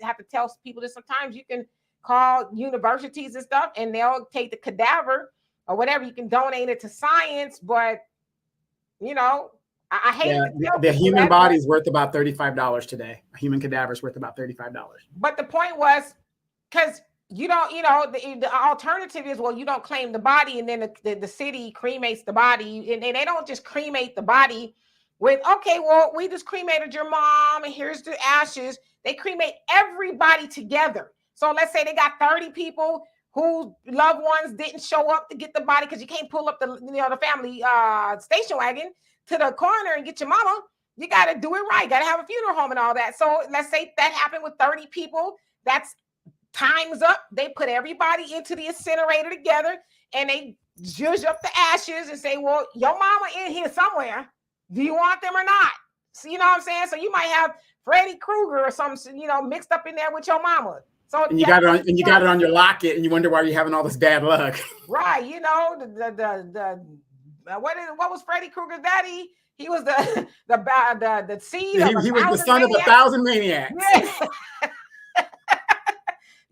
have to tell people that sometimes you can call universities and stuff, and they'll take the cadaver or whatever. You can donate it to science. But, I hate the human body is worth about $35 today. A human cadaver is worth about $35. But the point was, because you don't, the alternative is, well, you don't claim the body, and then the city cremates the body, and they don't just cremate the body with, okay, well, we just cremated your mom, and here's the ashes. They cremate everybody together. So let's say they got 30 people. whose loved ones didn't show up to get the body, because you can't pull up the family station wagon to the coroner and get your mama. You got to do it right. Got to have a funeral home and all that. So let's say that happened with 30 people. That's time's up. They put everybody into the incinerator together and they zhuzh up the ashes and say, well, your mama in here somewhere. Do you want them or not? So, you know what I'm saying? So you might have Freddy Krueger or something, mixed up in there with your mama. So and you got it on your locket, and you wonder why you're having all this bad luck. Right. What was Freddy Krueger's daddy? He was the seed. He was the son of 1,000 maniacs. Yeah.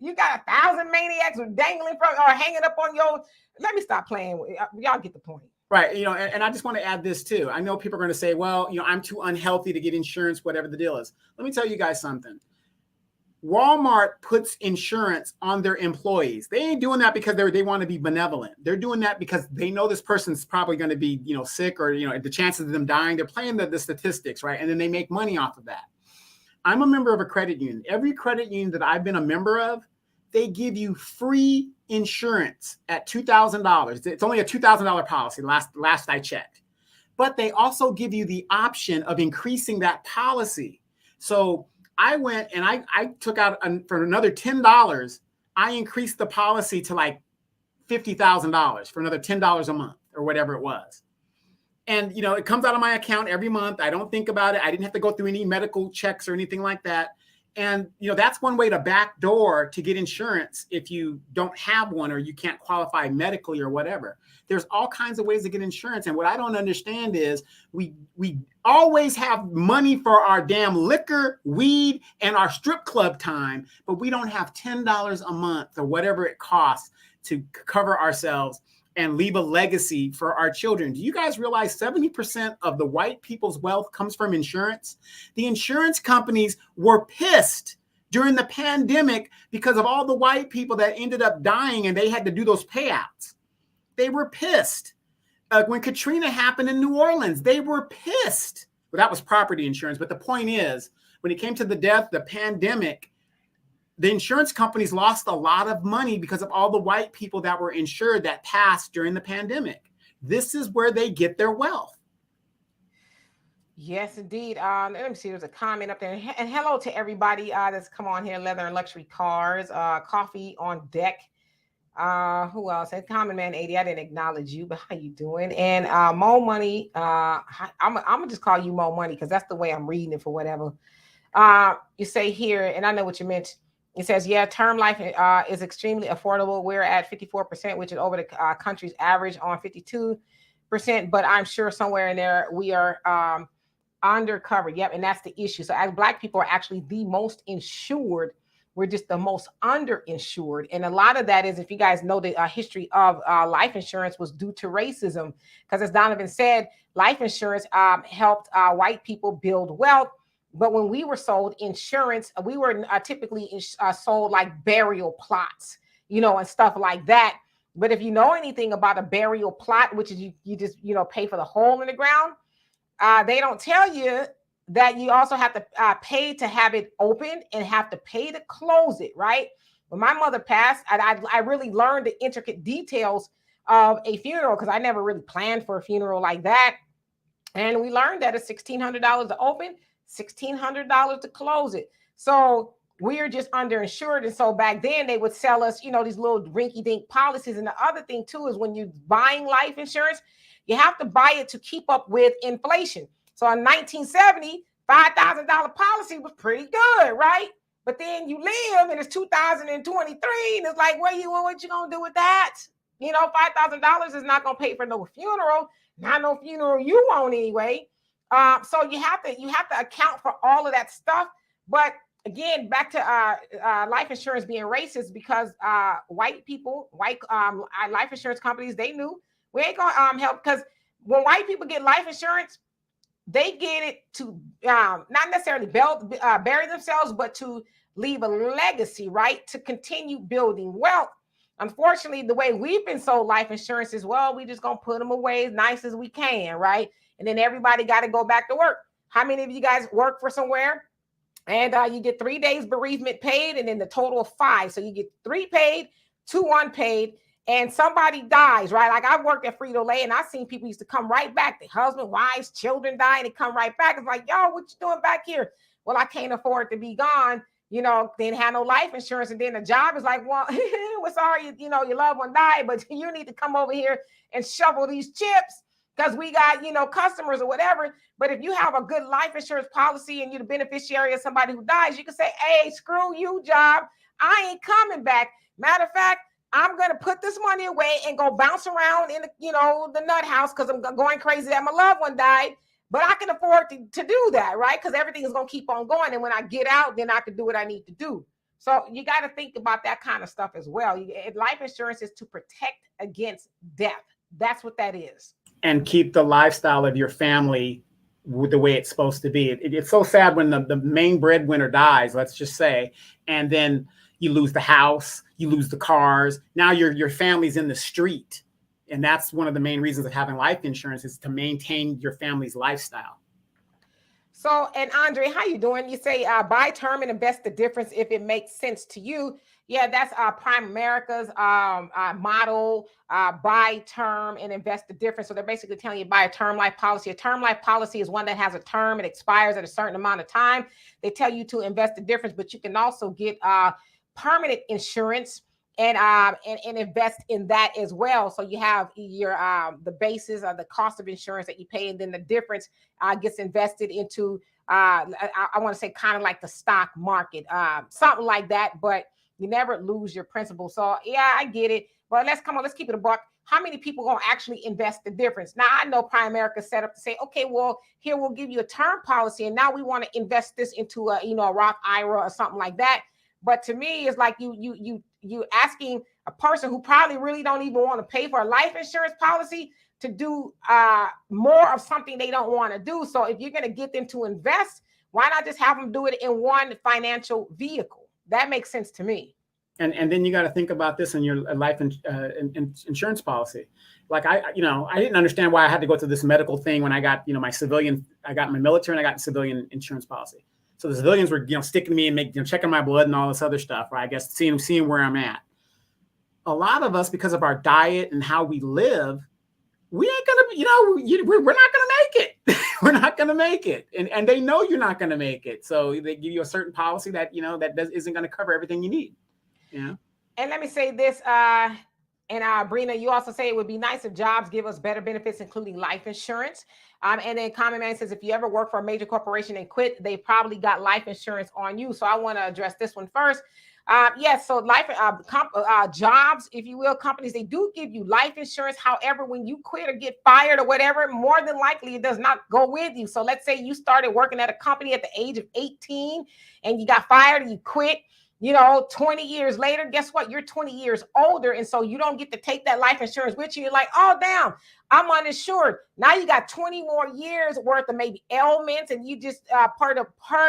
You got 1,000 maniacs dangling from or hanging up on your. Let me stop playing. Y'all get the point. Right. And I just want to add this too. I know people are going to say, well, I'm too unhealthy to get insurance, whatever the deal is. Let me tell you guys something. Walmart puts insurance on their employees. They ain't doing that because they want to be benevolent. They're doing that because they know this person's probably going to be, sick, or, the chances of them dying. They're playing the statistics, right? And then they make money off of that. I'm a member of a credit union. Every credit union that I've been a member of, they give you free insurance at $2,000. It's only a $2,000 policy, last I checked. But they also give you the option of increasing that policy. So I went and I took out for another $10. I increased the policy to like $50,000 for another $10 a month or whatever it was. And, it comes out of my account every month. I don't think about it. I didn't have to go through any medical checks or anything like that. And, that's one way to backdoor to get insurance if you don't have one or you can't qualify medically or whatever. There's all kinds of ways to get insurance. And what I don't understand is we always have money for our damn liquor, weed, and our strip club time, but we don't have $10 a month or whatever it costs to cover ourselves and leave a legacy for our children. Do you guys realize 70% of the white people's wealth comes from insurance? The insurance companies were pissed during the pandemic because of all the white people that ended up dying and they had to do those payouts. They were pissed. When Katrina happened in New Orleans, they were pissed. Well, that was property insurance. But the point is, when it came to the pandemic, the insurance companies lost a lot of money because of all the white people that were insured that passed during the pandemic. This is where they get their wealth. Yes, indeed. Let me see. There's a comment up there. And hello to everybody that's come on here. Leather and Luxury Cars. Coffee on deck. Who else? And Common Man 80. I didn't acknowledge you, but how you doing? And Mo Money. I'm gonna just call you Mo Money because that's the way I'm reading it for whatever. You say here, and I know what you meant. It says, yeah, term life is extremely affordable. We're at 54%, which is over the country's average on 52%. But I'm sure somewhere in there we are undercovered. Yep. And that's the issue. So as Black people are actually the most insured, we're just the most underinsured. And a lot of that is, if you guys know the history of life insurance was due to racism. Because as Donovan said, life insurance helped white people build wealth. But when we were sold insurance, we were typically sold like burial plots, and stuff like that. But if you know anything about a burial plot, which is you just, pay for the hole in the ground, they don't tell you that you also have to pay to have it opened and have to pay to close it, right? When my mother passed, I really learned the intricate details of a funeral because I never really planned for a funeral like that. And we learned that it's $1,600 to open, $1,600 to close it. So we're just underinsured. And so back then they would sell us, these little rinky-dink policies. And the other thing too is when you're buying life insurance, you have to buy it to keep up with inflation. So in 1970, $5,000 policy was pretty good, right? But then you live and it's 2023 and it's like, what you gonna do with that? $5,000 is not gonna pay for no funeral, not no funeral you want anyway. So you have to account for all of that stuff. But again, back to life insurance being racist because white life insurance companies, they knew we ain't gonna help, because when white people get life insurance, they get it to not necessarily bury themselves, but to leave a legacy, right? To continue building wealth. Unfortunately, the way we've been sold life insurance is, well, we just gonna put them away as nice as we can, right? And then everybody got to go back to work. How many of you guys work for somewhere and you get 3 days bereavement paid and then the total of 5? So you get 3 paid, 2 unpaid, and somebody dies, right? Like I worked at Frito-Lay and I seen people used to come right back. The husband, wives, children die and they come right back. It's like, yo, what you doing back here? Well, I can't afford to be gone. They didn't have no life insurance. And then the job is like, well, we're sorry, your loved one died, but you need to come over here and shovel these chips because we got, customers or whatever. But if you have a good life insurance policy and you're the beneficiary of somebody who dies, you can say, hey, screw you, job. I ain't coming back. Matter of fact, I'm going to put this money away and go bounce around in the nut house because I'm going crazy that my loved one died. But I can afford to do that, right? Because everything is going to keep on going. And when I get out, then I can do what I need to do. So you got to think about that kind of stuff as well. Life insurance is to protect against death. That's what that is. And keep the lifestyle of your family the way it's supposed to be. It's so sad when the main breadwinner dies, let's just say, and then you lose the house, you lose the cars. Now your family's in the street. And that's one of the main reasons of having life insurance is to maintain your family's lifestyle. So, and Andre, how you doing? You say buy term and invest the difference if it makes sense to you. Yeah, that's Prime America's model, buy term and invest the difference. So they're basically telling you buy a term life policy. A term life policy is one that has a term. It expires at a certain amount of time. They tell you to invest the difference, but you can also get permanent insurance and invest in that as well. So you have your the basis of the cost of insurance that you pay, and then the difference gets invested into I want to say kind of like the stock market, something like that. But you never lose your principal. So yeah, I get it. But let's keep it a buck. How many people gonna actually invest the difference? Now I know Prime America set up to say, okay, well here we'll give you a term policy, and now we want to invest this into a Roth IRA or something like that. But to me, it's like you asking a person who probably really don't even want to pay for a life insurance policy to do more of something they don't want to do. So if you're going to get them to invest, why not just have them do it in one financial vehicle? That makes sense to me. And then you got to think about this in your life insurance policy. Like I didn't understand why I had to go through this medical thing when I got I got my military and I got civilian insurance policy. So the civilians were, sticking to me and checking my blood and all this other stuff, right? I guess seeing where I'm at. A lot of us, because of our diet and how we live, we ain't gonna, we're not gonna make it. We're not gonna make it, and they know you're not gonna make it. So they give you a certain policy that isn't gonna cover everything you need. Yeah. And let me say this, and Brina, you also say it would be nice if jobs give us better benefits, including life insurance. And then Common Man says, if you ever work for a major corporation and quit, they probably got life insurance on you. So I want to address this one first. Yes, so jobs, if you will, companies, they do give you life insurance. However, when you quit or get fired or whatever, more than likely it does not go with you. So let's say you started working at a company at the age of 18 and you got fired and you quit. 20 years later, guess what? You're 20 years older. And so you don't get to take that life insurance with you. You're like, oh, damn, I'm uninsured. Now you got 20 more years worth of maybe ailments, and you just part of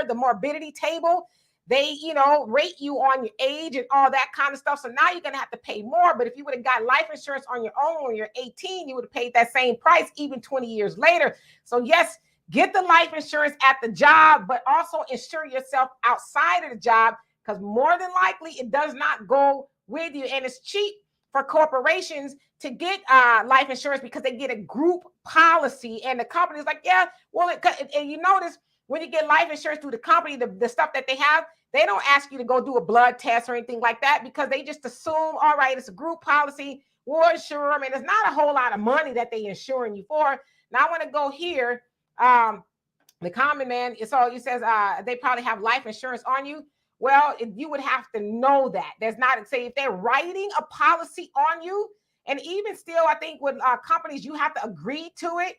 the morbidity table. They, rate you on your age and all that kind of stuff. So now you're going to have to pay more. But if you would have got life insurance on your own when you're 18, you would have paid that same price even 20 years later. So yes, get the life insurance at the job, but also insure yourself outside of the job, because more than likely it does not go with you. And it's cheap for corporations to get life insurance because they get a group policy, and the company's like, yeah, well, and you notice when you get life insurance through the company, the stuff that they have, they don't ask you to go do a blood test or anything like that, because they just assume, all right, it's a group policy, we'll insure them. And it's not a whole lot of money that they insuring you for. Now I want to go here. The Common Man, so it says they probably have life insurance on you. Well, you would have to know that. There's not, say, if they're writing a policy on you, and even still, I think with companies, you have to agree to it,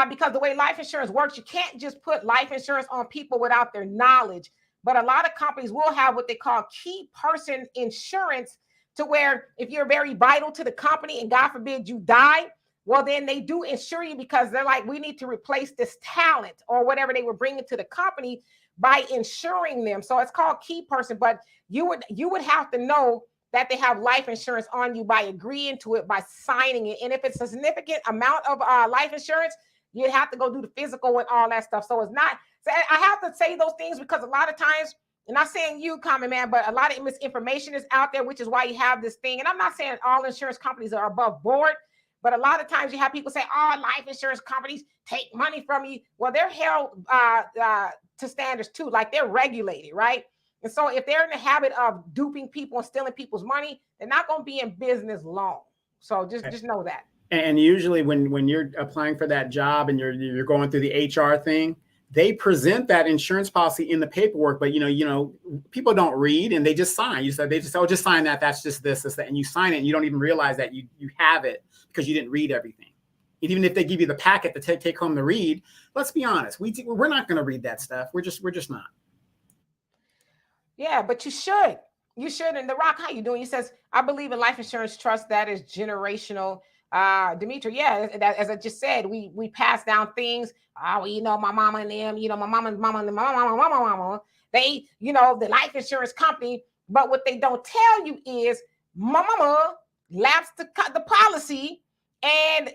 because the way life insurance works, you can't just put life insurance on people without their knowledge. But a lot of companies will have what they call key person insurance, to where if you're very vital to the company and God forbid you die, well, then they do insure you, because they're like, we need to replace this talent or whatever they were bringing to the company by insuring them. So it's called key person, but you would have to know that they have life insurance on you by agreeing to it, by signing it. And if it's a significant amount of life insurance, you'd have to go do the physical and all that stuff. So it's not, so I have to say those things because a lot of times I'm not saying you, common man, but a lot of misinformation is out there, which is why you have this thing. And I'm not saying all insurance companies are above board, but a lot of times you have people say, "Oh, life insurance companies take money from you." Well, they're held to standards too, like they're regulated, right? And so if they're in the habit of duping people and stealing people's money, they're not going to be in business long. So just know that. And usually when you're applying for that job and you're going through the HR thing, they present that insurance policy in the paperwork, but people don't read and they just sign. They just, oh, just sign that. That's just this, that, and you sign it and you don't even realize that you have it because you didn't read everything. And even if they give you the packet to take home to read, let's be honest, we're not going to read that stuff. We're just not. Yeah, but you should. You should. And The Rock, how you doing? He says, I believe in life insurance trust that is generational. Dimitri, yeah, as I just said, we pass down things. My mama and them, my mama and mama, they, the life insurance company. But what they don't tell you is my mama lapsed the policy, and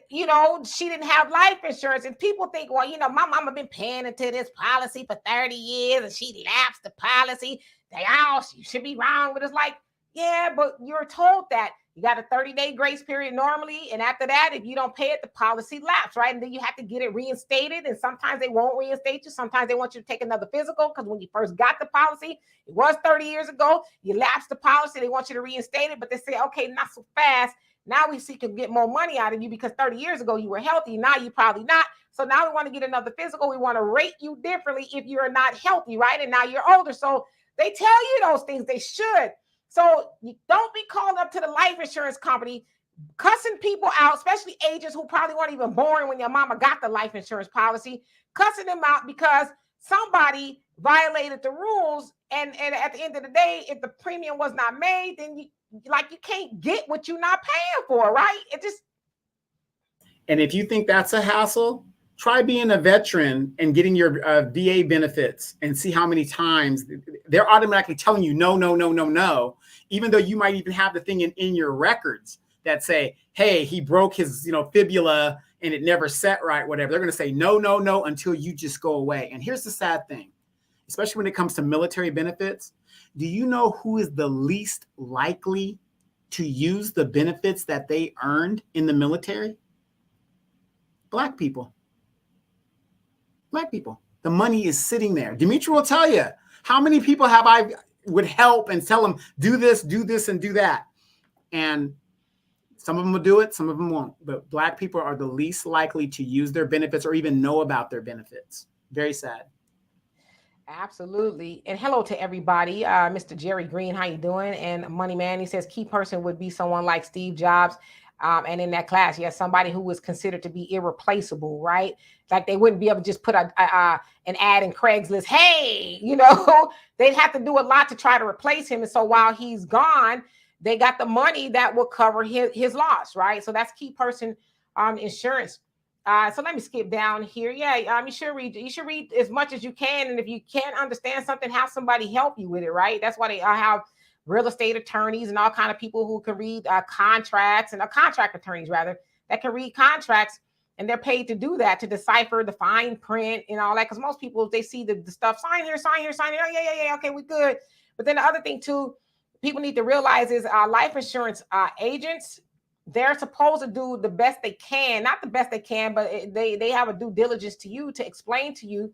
she didn't have life insurance. And people think, well, my mama been paying into this policy for 30 years, and she lapsed the policy. She should be wrong. But it's like, yeah, but you're told that you got a 30-day grace period normally. And after that, if you don't pay it, the policy lapses, right? And then you have to get it reinstated. And sometimes they won't reinstate you. Sometimes they want you to take another physical because when you first got the policy, it was 30 years ago. You lapsed the policy. They want you to reinstate it. But they say, okay, not so fast. Now we see can get more money out of you because 30 years ago you were healthy. Now you probably not. So now we want to get another physical. We want to rate you differently if you're not healthy, right? And now you're older. So they tell you those things. They should. So you don't be called up to the life insurance company, cussing people out, especially agents who probably weren't even born when your mama got the life insurance policy, cussing them out because somebody violated the rules. And at the end of the day, if the premium was not made, then you can't get what you're not paying for, right? And if you think that's a hassle, try being a veteran and getting your VA benefits and see how many times they're automatically telling you no, even though you might even have the thing in your records that say, hey, he broke his fibula and it never set right, whatever. They're going to say no until you just go away. And here's the sad thing, especially when it comes to military benefits. Do you know who is the least likely to use the benefits that they earned in the military? Black people. Black people. The money is sitting there. Dimitri will tell you how many people I would help and tell them, do this, and do that. And some of them will do it, some of them won't. But Black people are the least likely to use their benefits or even know about their benefits. Very sad. Absolutely. And hello to everybody. Mr. Jerry Green, how you doing? And Money Man, he says key person would be someone like Steve Jobs. And in that class, yes, somebody who was considered to be irreplaceable, right? Like they wouldn't be able to just put an ad in Craigslist. Hey, they'd have to do a lot to try to replace him. And so while he's gone, they got the money that will cover his loss, right? So that's key person insurance. So let me skip down here. Yeah, you should read as much as you can. And if you can't understand something, have somebody help you with it, right? That's why they have real estate attorneys and all kind of people who can read contracts and contract attorneys rather that can read contracts, and they're paid to do that, to decipher the fine print and all that. Because most people, they see the stuff, sign here. Oh, yeah. Okay, we're good. But then the other thing too, people need to realize is life insurance agents, they're supposed to do the best they can, not the best they can, but they have a due diligence to you to explain to you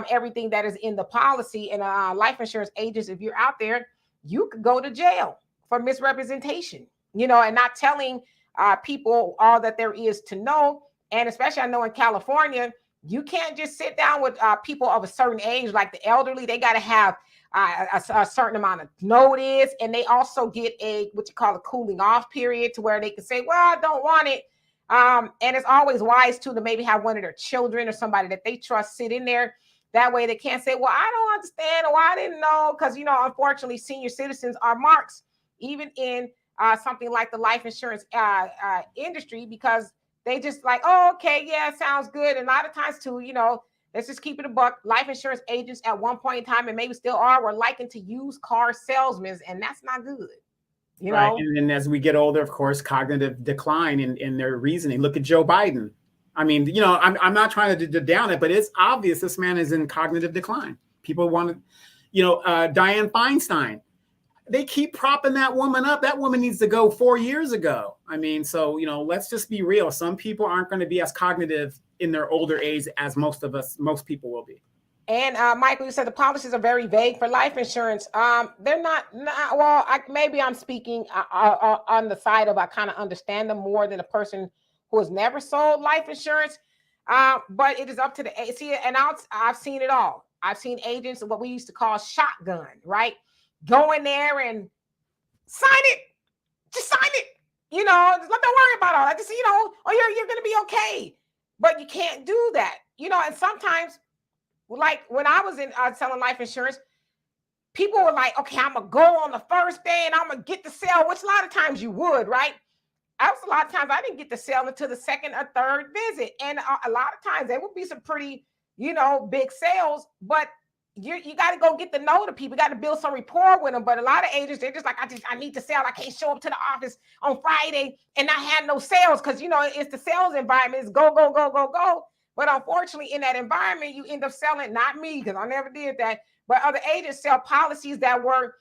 everything that is in the policy. And life insurance agents, if you're out there, you could go to jail for misrepresentation, and not telling people all that there is to know. And especially I know in California, you can't just sit down with people of a certain age, like the elderly. They got to have a certain amount of notice. And they also get what you call a cooling off period to where they can say, well, I don't want it. And it's always wise too to maybe have one of their children or somebody that they trust sit in there. That way they can't say, well, I don't understand or I didn't know. Because, unfortunately, senior citizens are marks, even in something like the life insurance industry, because they just like, oh, okay, yeah, sounds good. And a lot of times too, let's just keep it a buck. Life insurance agents at one point in time, and maybe still are, were likened to used car salesmen. And that's not good. Right. And then as we get older, of course, cognitive decline in their reasoning. Look at Joe Biden. I mean, I'm not trying to down it, but it's obvious this man is in cognitive decline. People want to, Dianne Feinstein. They keep propping that woman up. That woman needs to go 4 years ago. I mean, so, let's just be real. Some people aren't going to be as cognitive in their older age as most people will be. And Michael, you said the policies are very vague for life insurance. They're not well, maybe I'm speaking on the side of I kind of understand them more than a person who has never sold life insurance. But it is up to the see, and I've seen it all. I've seen agents of what we used to call shotgun, right? Go in there and sign it. Just sign it. Don't worry about all that. Just you're gonna be okay. But you can't do that. And sometimes, like when I was in selling life insurance, people were like, okay, I'm gonna go on the first day and I'm gonna get the sale, which a lot of times you would, right? A lot of times I didn't get the sale until the second or third visit. And a lot of times there would be some pretty, big sales, but you got to go get to know the people. You got to build some rapport with them. But a lot of agents, they're just like, I need to sell. I can't show up to the office on Friday and not have no sales because, it's the sales environment. It's go, go, go, go, go. But unfortunately, in that environment, you end up selling, not me, because I never did that, but other agents sell policies that were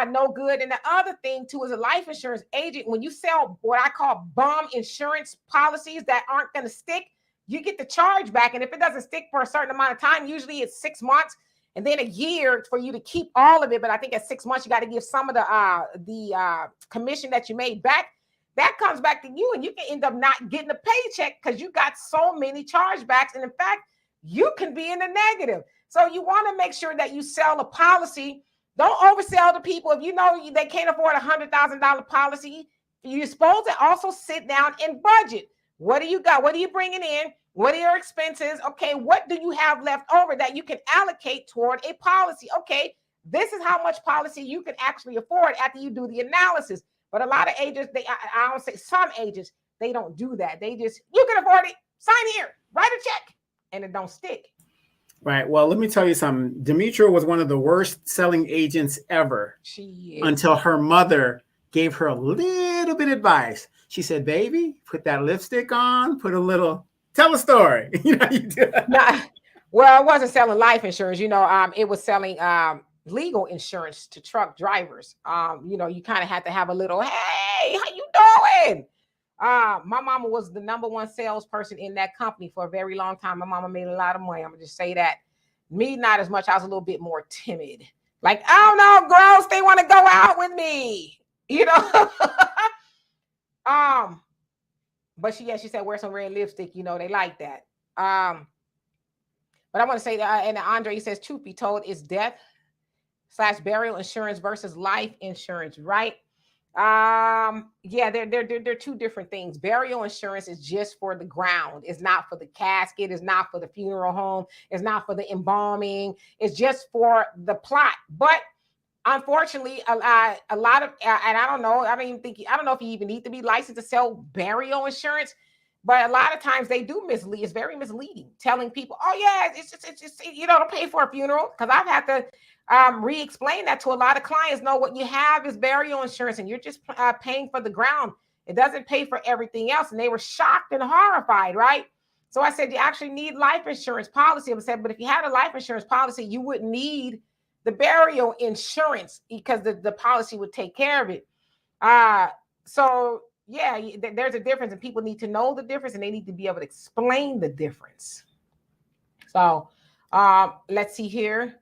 no good. And the other thing, too, is a life insurance agent, when you sell what I call bum insurance policies that aren't going to stick, you get the charge back. And if it doesn't stick for a certain amount of time, usually it's 6 months. And then a year for you to keep all of it. But I think at 6 months, you got to give some of the commission that you made back. That comes back to you, and you can end up not getting a paycheck because you got so many chargebacks. And in fact, you can be in the negative. So you want to make sure that you sell a policy. Don't oversell to people. If you know they can't afford a $100,000 policy, you're supposed to also sit down and budget. What do you got? What are you bringing in? What are your expenses? Okay, what do you have left over that you can allocate toward a policy? Okay, this is how much policy you can actually afford after you do the analysis. But a lot of agents, I don't say some agents, they don't do that. They just, you can afford it, sign here, write a check, and it don't stick. Right. Well, let me tell you something. Demetra was one of the worst selling agents ever. She is. Until her mother gave her a little bit of advice. She said, baby, put that lipstick on, tell a story. You do. Well, it wasn't selling life insurance. It was selling legal insurance to truck drivers. You kind of had to have a little, hey, how you doing? My mama was the number one salesperson in that company for a very long time. My mama made a lot of money. I'm gonna just say that. Me, not as much. I was a little bit more timid. Like, I don't know, girls, they want to go out with me, But she said, wear some red lipstick. They like that. But I want to say that, and Andre says, truth be told, it's death/burial insurance versus life insurance, right? Yeah, they're two different things. Burial insurance is just for the ground. It's not for the casket. It's not for the funeral home. It's not for the embalming. It's just for the plot. But unfortunately, a lot of, and I don't know if you even need to be licensed to sell burial insurance. But a lot of times they do mislead. It's very misleading, telling people, "Oh yeah, it's just don't pay for a funeral." Because I've had to re-explain that to a lot of clients. No, what you have is burial insurance, and you're just paying for the ground. It doesn't pay for everything else. And they were shocked and horrified, right? So I said, you actually need life insurance policy. I said, but if you had a life insurance policy, you wouldn't need the burial insurance because the policy would take care of it. So. Yeah, there's a difference, and people need to know the difference, and they need to be able to explain the difference. So let's see here.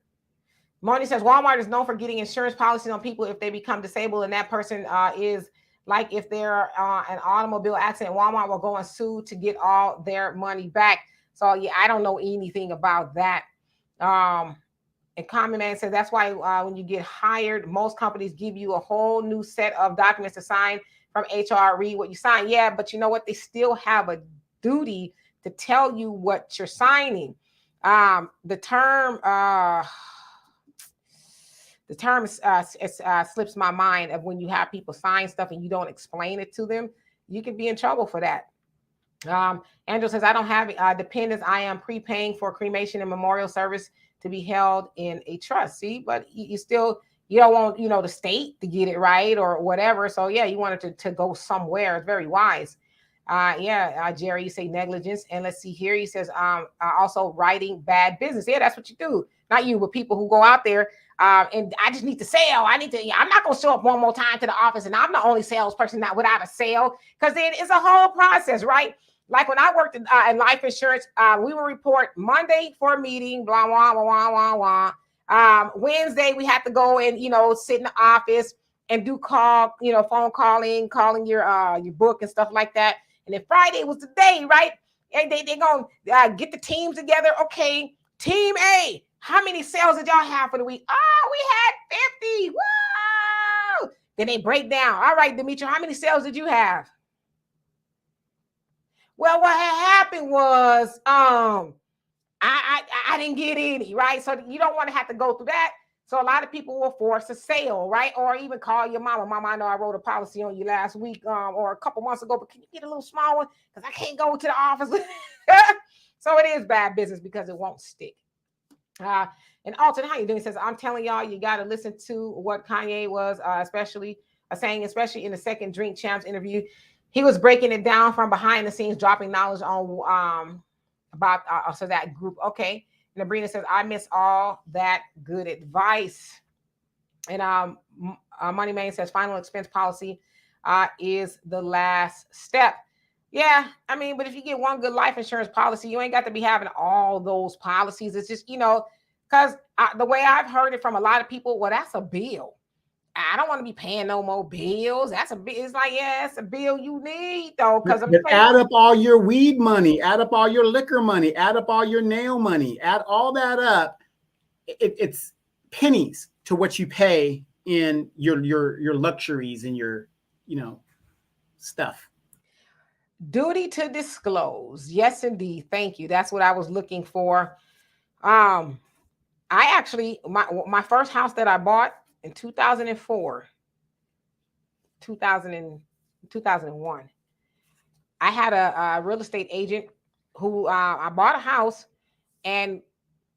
Moni says, Walmart is known for getting insurance policies on people if they become disabled, and that person is like if they're an automobile accident, Walmart will go and sue to get all their money back. So yeah, I don't know anything about that. And Common Man says, that's why when you get hired, most companies give you a whole new set of documents to sign from HR, read what you sign. Yeah, but you know what? They still have a duty to tell you what you're signing. The term slips my mind of when you have people sign stuff and you don't explain it to them, you can be in trouble for that. Angela says, I don't have dependents. I am prepaying for cremation and memorial service to be held in a trust. See, but you still, you don't want, the state to get it right or whatever. So yeah, you want it to go somewhere. It's very wise. Jerry, you say negligence. And let's see here. He says, also writing bad business. Yeah, that's what you do. Not you, but people who go out there. And I just need to sell. I'm not going to show up one more time to the office and I'm the only salesperson not without a sale, because then it's a whole process, right? Like when I worked in life insurance, we would report Monday for a meeting, blah, blah, blah, blah, blah, blah. Wednesday, we have to go and, sit in the office and do phone calling your book and stuff like that. And then Friday was the day, right? And they're going to get the teams together. Okay, team A, how many sales did y'all have for the week? Oh, we had 50. Whoa! Then they break down. All right, Demetri, how many sales did you have? Well, what had happened was I didn't get any, right? So you don't want to have to go through that. So a lot of people will force a sale, right? Or even call your mama. Mama, I know I wrote a policy on you last week or a couple months ago, but can you get a little small one? Because I can't go to the office. So it is bad business because it won't stick. And Alton, how you doing? He says, I'm telling y'all, you got to listen to what Kanye was especially in the second Drink Champs interview. He was breaking it down from behind the scenes, dropping knowledge on about so that group. Okay. And Abrina says, I miss all that good advice. And Money Man says, final expense policy is the last step. Yeah, I mean, but if you get one good life insurance policy, you ain't got to be having all those policies. It's just, because the way I've heard it from a lot of people, well, that's a bill. I don't want to be paying no more bills. That's a bill. It's like, yeah, it's a bill you need though. Because add up all your weed money, add up all your liquor money, add up all your nail money, add all that up. It's pennies to what you pay in your luxuries and your, stuff. Duty to disclose. Yes, indeed. Thank you. That's what I was looking for. I actually, my first house that I bought in 2004, 2001, I had a real estate agent who I bought a house, and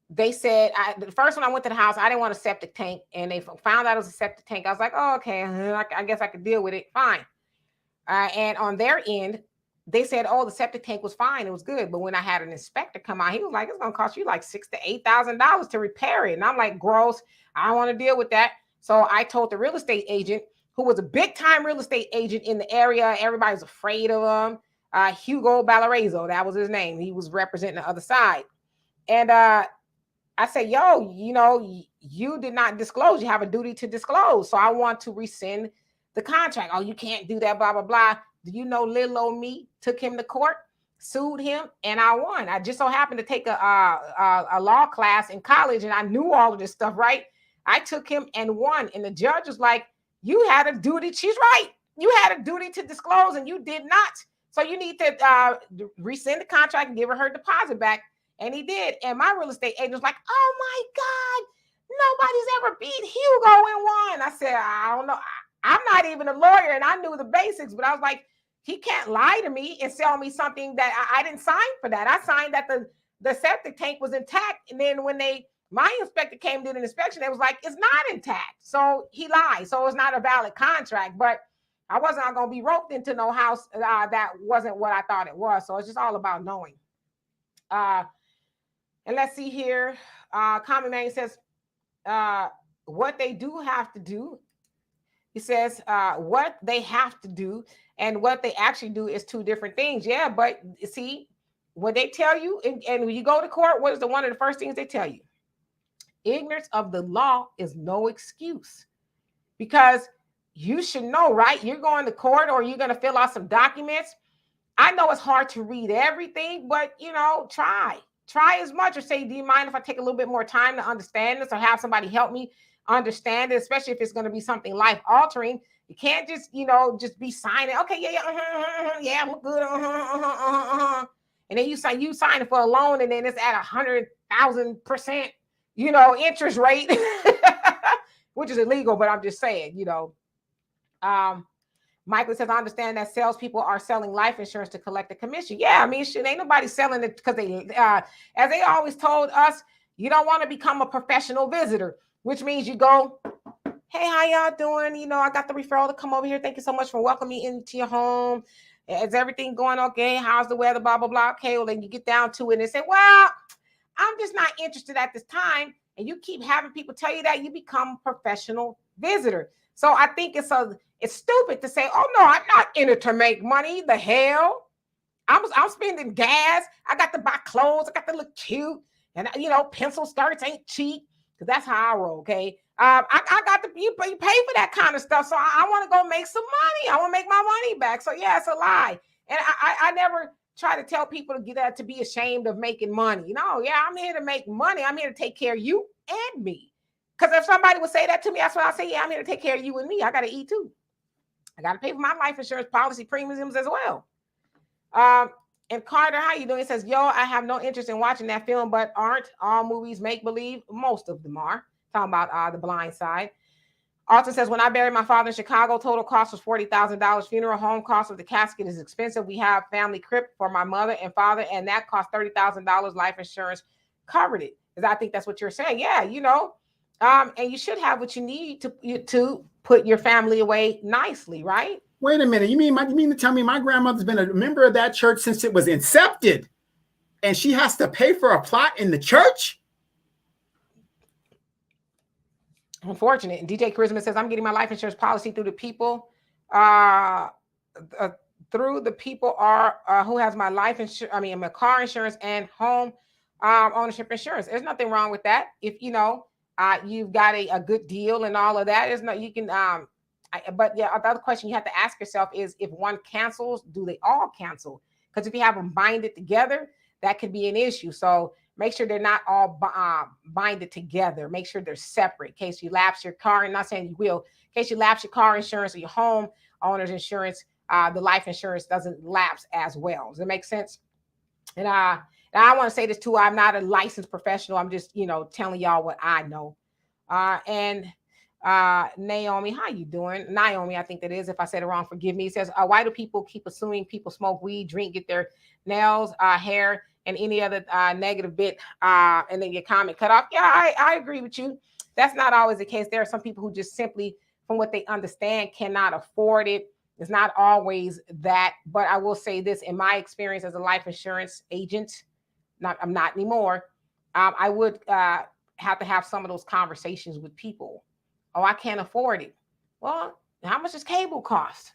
they said, the first one I went to the house, I didn't want a septic tank, and they found out it was a septic tank. I was like, oh, okay, I guess I could deal with it. Fine. And on their end, they said, oh, the septic tank was fine. It was good. But when I had an inspector come out, he was like, it's going to cost you like $6,000 to $8,000 to repair it. And I'm like, gross. I don't want to deal with that. So I told the real estate agent, who was a big time real estate agent in the area. Everybody's afraid of him. Hugo Balarezo, that was his name. He was representing the other side. And I said, yo, you did not disclose. You have a duty to disclose. So I want to rescind the contract. Oh, you can't do that, blah, blah, blah. Do you know little old me took him to court, sued him, and I won. I just so happened to take a law class in college, and I knew all of this stuff, right? I took him and won. And the judge was like, you had a duty. She's right. You had a duty to disclose, and you did not. So you need to rescind the contract and give her deposit back. And he did. And my real estate agent was like, oh, my God, nobody's ever beat Hugo in one. I said, I don't know. I'm not even a lawyer, and I knew the basics, but I was like, he can't lie to me and sell me something that I didn't sign for that. I signed that the septic tank was intact. And then when my inspector came to the inspection, it was like, it's not intact. So he lied. So it's not a valid contract, but I wasn't going to be roped into no house that wasn't what I thought it was. So it's just all about knowing. And let's see here. Common Man says, what they do have to do. He says, what they have to do and what they actually do is two different things. Yeah, but see, when they tell you, and when you go to court, what is one of the first things they tell you? Ignorance of the law is no excuse. Because you should know, right? You're going to court or you're going to fill out some documents. I know it's hard to read everything, but, try as much, or say, do you mind if I take a little bit more time to understand this, or have somebody help me understand it, especially if it's going to be something life altering. You can't just, just be signing. Okay, yeah, look good. And then you sign it for a loan, and then it's at 100,000%, interest rate, which is illegal. But I'm just saying, Michael says, I understand that salespeople are selling life insurance to collect a commission. Yeah, I mean, ain't nobody selling it because they, as they always told us, you don't want to become a professional visitor, which means you go, hey, how y'all doing? I got the referral to come over here. Thank you so much for welcoming me into your home. Is everything going okay? How's the weather? Blah, blah, blah. Okay, well, then you get down to it and say, well, I'm just not interested at this time. and you keep having people tell you that, you become a professional visitor. So I think it's stupid to say, oh no, I'm not in it to make money. The hell? I'm spending gas. I got to buy clothes. I got to look cute. And pencil skirts ain't cheap, because that's how I roll. Okay. I got to you pay for that kind of stuff. So I want to go make some money. I want to make my money back. So yeah, it's a lie. And I never try to tell people to get that, to be ashamed of making money. No, yeah, I'm here to make money. I'm here to take care of you and me. Because if somebody would say that to me, that's what I say. Yeah, I'm here to take care of you and me. I got to eat too. I got to pay for my life insurance policy premiums as well. And Carter, how you doing? It says, yo, I have no interest in watching that film, but aren't all movies make believe? Most of them are. Talking about The Blind Side. Alton says, when I buried my father in Chicago, total cost was $40,000. Funeral home cost of the casket is expensive. We have family crypt for my mother and father, and that cost $30,000. Life insurance covered it. Because I think that's what you're saying. Yeah, and you should have what you need to put your family away nicely, right? Wait a minute. You mean to tell me my grandmother's been a member of that church since it was incepted, and she has to pay for a plot in the church? Unfortunate. And DJ Charisma says, I'm getting my life insurance policy through the people who has my life insurance, my car insurance and home ownership insurance. There's nothing wrong with that. If you've got a good deal and all of that, but yeah, the other question you have to ask yourself is, if one cancels, do they all cancel? Because if you have them binded together, that could be an issue. So make sure they're not all binded together. Make sure they're separate in case you lapse your car. I'm not saying you will. In case you lapse your car insurance or your home owner's insurance, the life insurance doesn't lapse as well. Does that make sense? And I want to say this too. I'm not a licensed professional. I'm just, telling y'all what I know. Naomi, how you doing? Naomi, I think that is. If I said it wrong, forgive me. It says, why do people keep assuming people smoke weed, drink, get their nails, hair, and any other negative bit, and then your comment cut off? Yeah, I agree with you. That's not always the case. There are some people who just simply, from what they understand, cannot afford it. It's not always that. But I will say this, in my experience as a life insurance agent, I'm not anymore. I would have to have some of those conversations with people. Oh, I can't afford it. Well, how much does cable cost?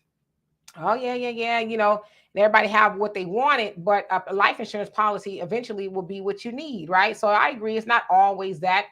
Oh, yeah. Everybody have what they wanted, but a life insurance policy eventually will be what you need, right? So I agree. It's not always that.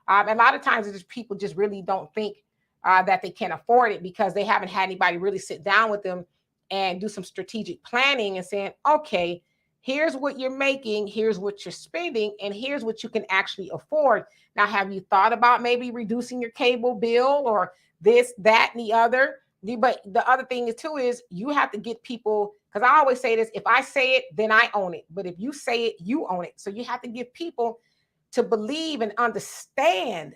A lot of times it's just people just really don't think that they can afford it, because they haven't had anybody really sit down with them and do some strategic planning and saying, okay, here's what you're making, here's what you're spending, and here's what you can actually afford. Now, have you thought about maybe reducing your cable bill or this, that, and the other? But the other thing is too is you have to get people, because I always say this, if I say it, then I own it. But if you say it, you own it. So you have to get people to believe and understand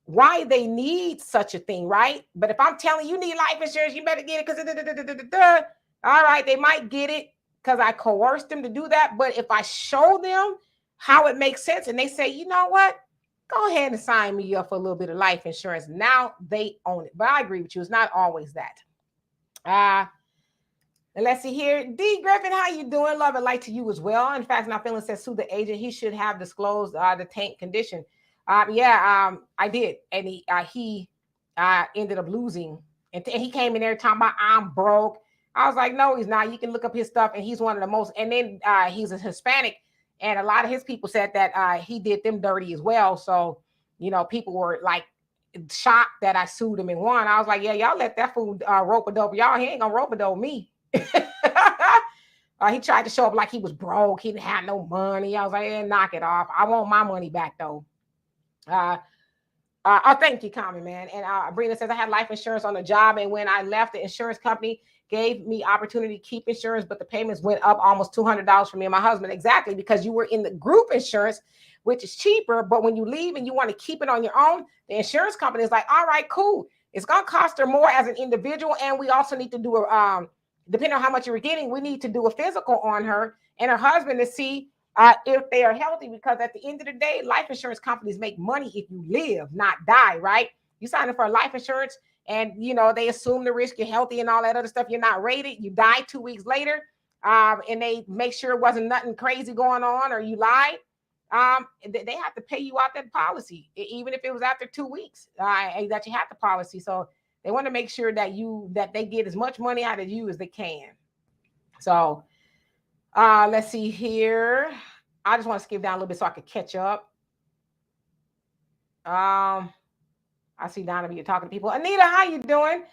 why they need such a thing, right? But if I'm telling you need life insurance, you better get it because all right, they might get it because I coerced them to do that. But if I show them how it makes sense and they say, you know what, go ahead and sign me up for a little bit of life insurance, now they own it. But I agree with you. It's not always that. And let's see here. D. Griffin, how you doing? Love and light to you as well. In fact, not feeling says, sue the agent. He should have disclosed the tank condition. I did. And he ended up losing. And he came in there talking about, I'm broke. I was like, no, he's not. You can look up his stuff, and he's one of the most. And then he's a Hispanic, and a lot of his people said that he did them dirty as well. So, people were like shocked that I sued him and won. I was like, yeah, y'all let that fool rope-a-dope y'all. He ain't gonna rope-a-dope me. He tried to show up like he was broke. He didn't have no money. I was like, yeah, knock it off. I want my money back though. Thank you, Common Man. And Brina says, I had life insurance on the job, and when I left, the insurance company gave me opportunity to keep insurance, but the payments went up almost $200 for me and my husband. Exactly, because you were in the group insurance, which is cheaper. But when you leave and you want to keep it on your own, the insurance company is like, all right, cool. It's going to cost her more as an individual. And we also need to do depending on how much you were getting, we need to do a physical on her and her husband to see if they are healthy, because at the end of the day, life insurance companies make money if you live, not die, right? You sign up for a life insurance and, they assume the risk, you're healthy and all that other stuff. You're not rated. You die 2 weeks later and they make sure it wasn't nothing crazy going on or you lied. they have to pay you out that policy, even if it was after 2 weeks that you had the policy. So they want to make sure that they get as much money out of you as they can. So let's see here. I just want to skip down a little bit so I could catch up. I see Donovan, you're talking to people. Anita, how you doing?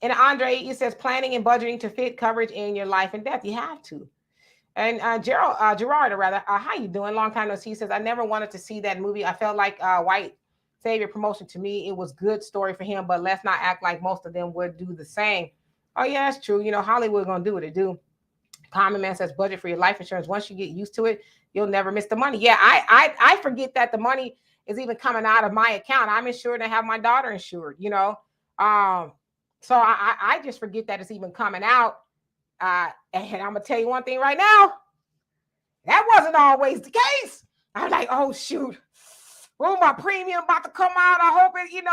And Andre, it says planning and budgeting to fit coverage in your life and death. You have to. And Gerard, how you doing? Long time no see. He says, I never wanted to see that movie. I felt like White Savior promotion to me. It was good story for him, but let's not act like most of them would do the same. Oh, yeah, that's true. You know, Hollywood going to do what it do. Common Man says, budget for your life insurance. Once you get used to it, you'll never miss the money. Yeah, I forget that the money is even coming out of my account. I'm insured and have my daughter insured, you know. So I just forget that it's even coming out. And I'm gonna tell you one thing right now. That wasn't always the case. I'm like, oh shoot, oh, my premium about to come out. I hope it,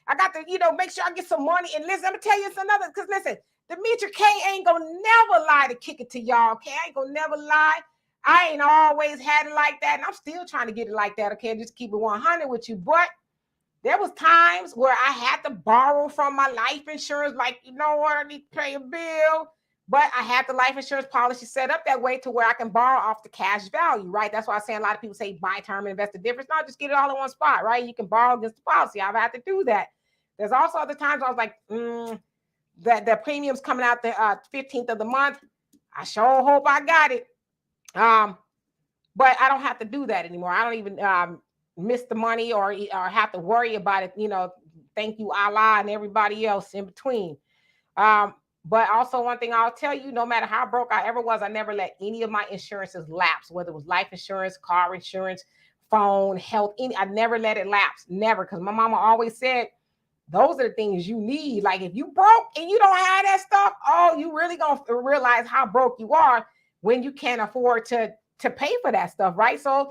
I got to, make sure I get some money. And listen, I'm gonna tell you it's another, because listen, Demetri K ain't gonna never lie to kick it to y'all. Okay, I ain't gonna never lie. I ain't always had it like that, and I'm still trying to get it like that. Okay, just keep it 100 with you. But there was times where I had to borrow from my life insurance, like, you know what, I need to pay a bill. But I had the life insurance policy set up that way to where I can borrow off the cash value, right? That's why I'm saying a lot of people say buy term and invest the difference. No, just get it all in one spot, right? You can borrow against the policy. I've had to do that. There's also other times I was like, that the premium's coming out the 15th of the month. I sure hope I got it. But I don't have to do that anymore. I don't even miss the money or have to worry about it. Thank you, Allah, and everybody else in between. But also one thing I'll tell you, no matter how broke I ever was, I never let any of my insurances lapse, whether it was life insurance, car insurance, phone, health, I never let it lapse, never. Because my mama always said, those are the things you need. Like if you broke and you don't have that stuff, oh, you really gonna realize how broke you are when you can't afford to pay for that stuff, right? So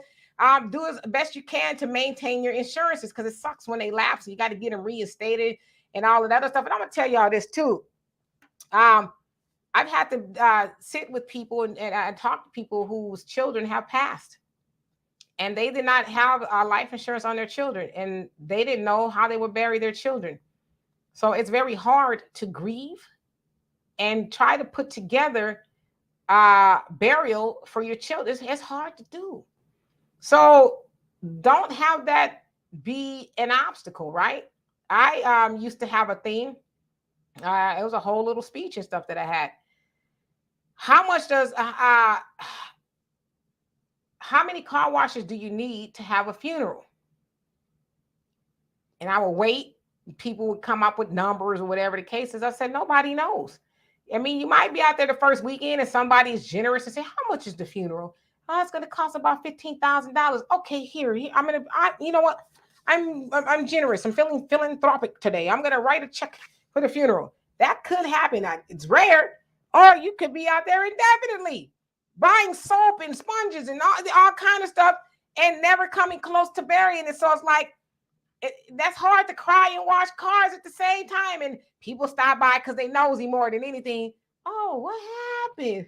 do as best you can to maintain your insurances, because it sucks when they lapse. You got to get them reinstated and all of that other stuff. And I'm gonna tell y'all this too. I've had to sit with people and talk to people whose children have passed, and they did not have life insurance on their children, and they didn't know how they would bury their children. So it's very hard to grieve and try to put together burial for your children. It's hard to do. So don't have that be an obstacle, right? I used to have a thing. It was a whole little speech and stuff that I had. How much does how many car washes do you need to have a funeral? And I would wait. People would come up with numbers or whatever the case is. I said, nobody knows. I mean, you might be out there the first weekend and somebody's generous and say, how much is the funeral? Oh, it's going to cost about $15,000. Okay, here. You know what? I'm generous. I'm feeling philanthropic today. I'm going to write a check for the funeral. That could happen. It's rare. Or you could be out there indefinitely buying soap and sponges and all kind of stuff and never coming close to burying it. So it's like, that's hard to cry and wash cars at the same time. And people stop by because they nosy more than anything. Oh, what happened?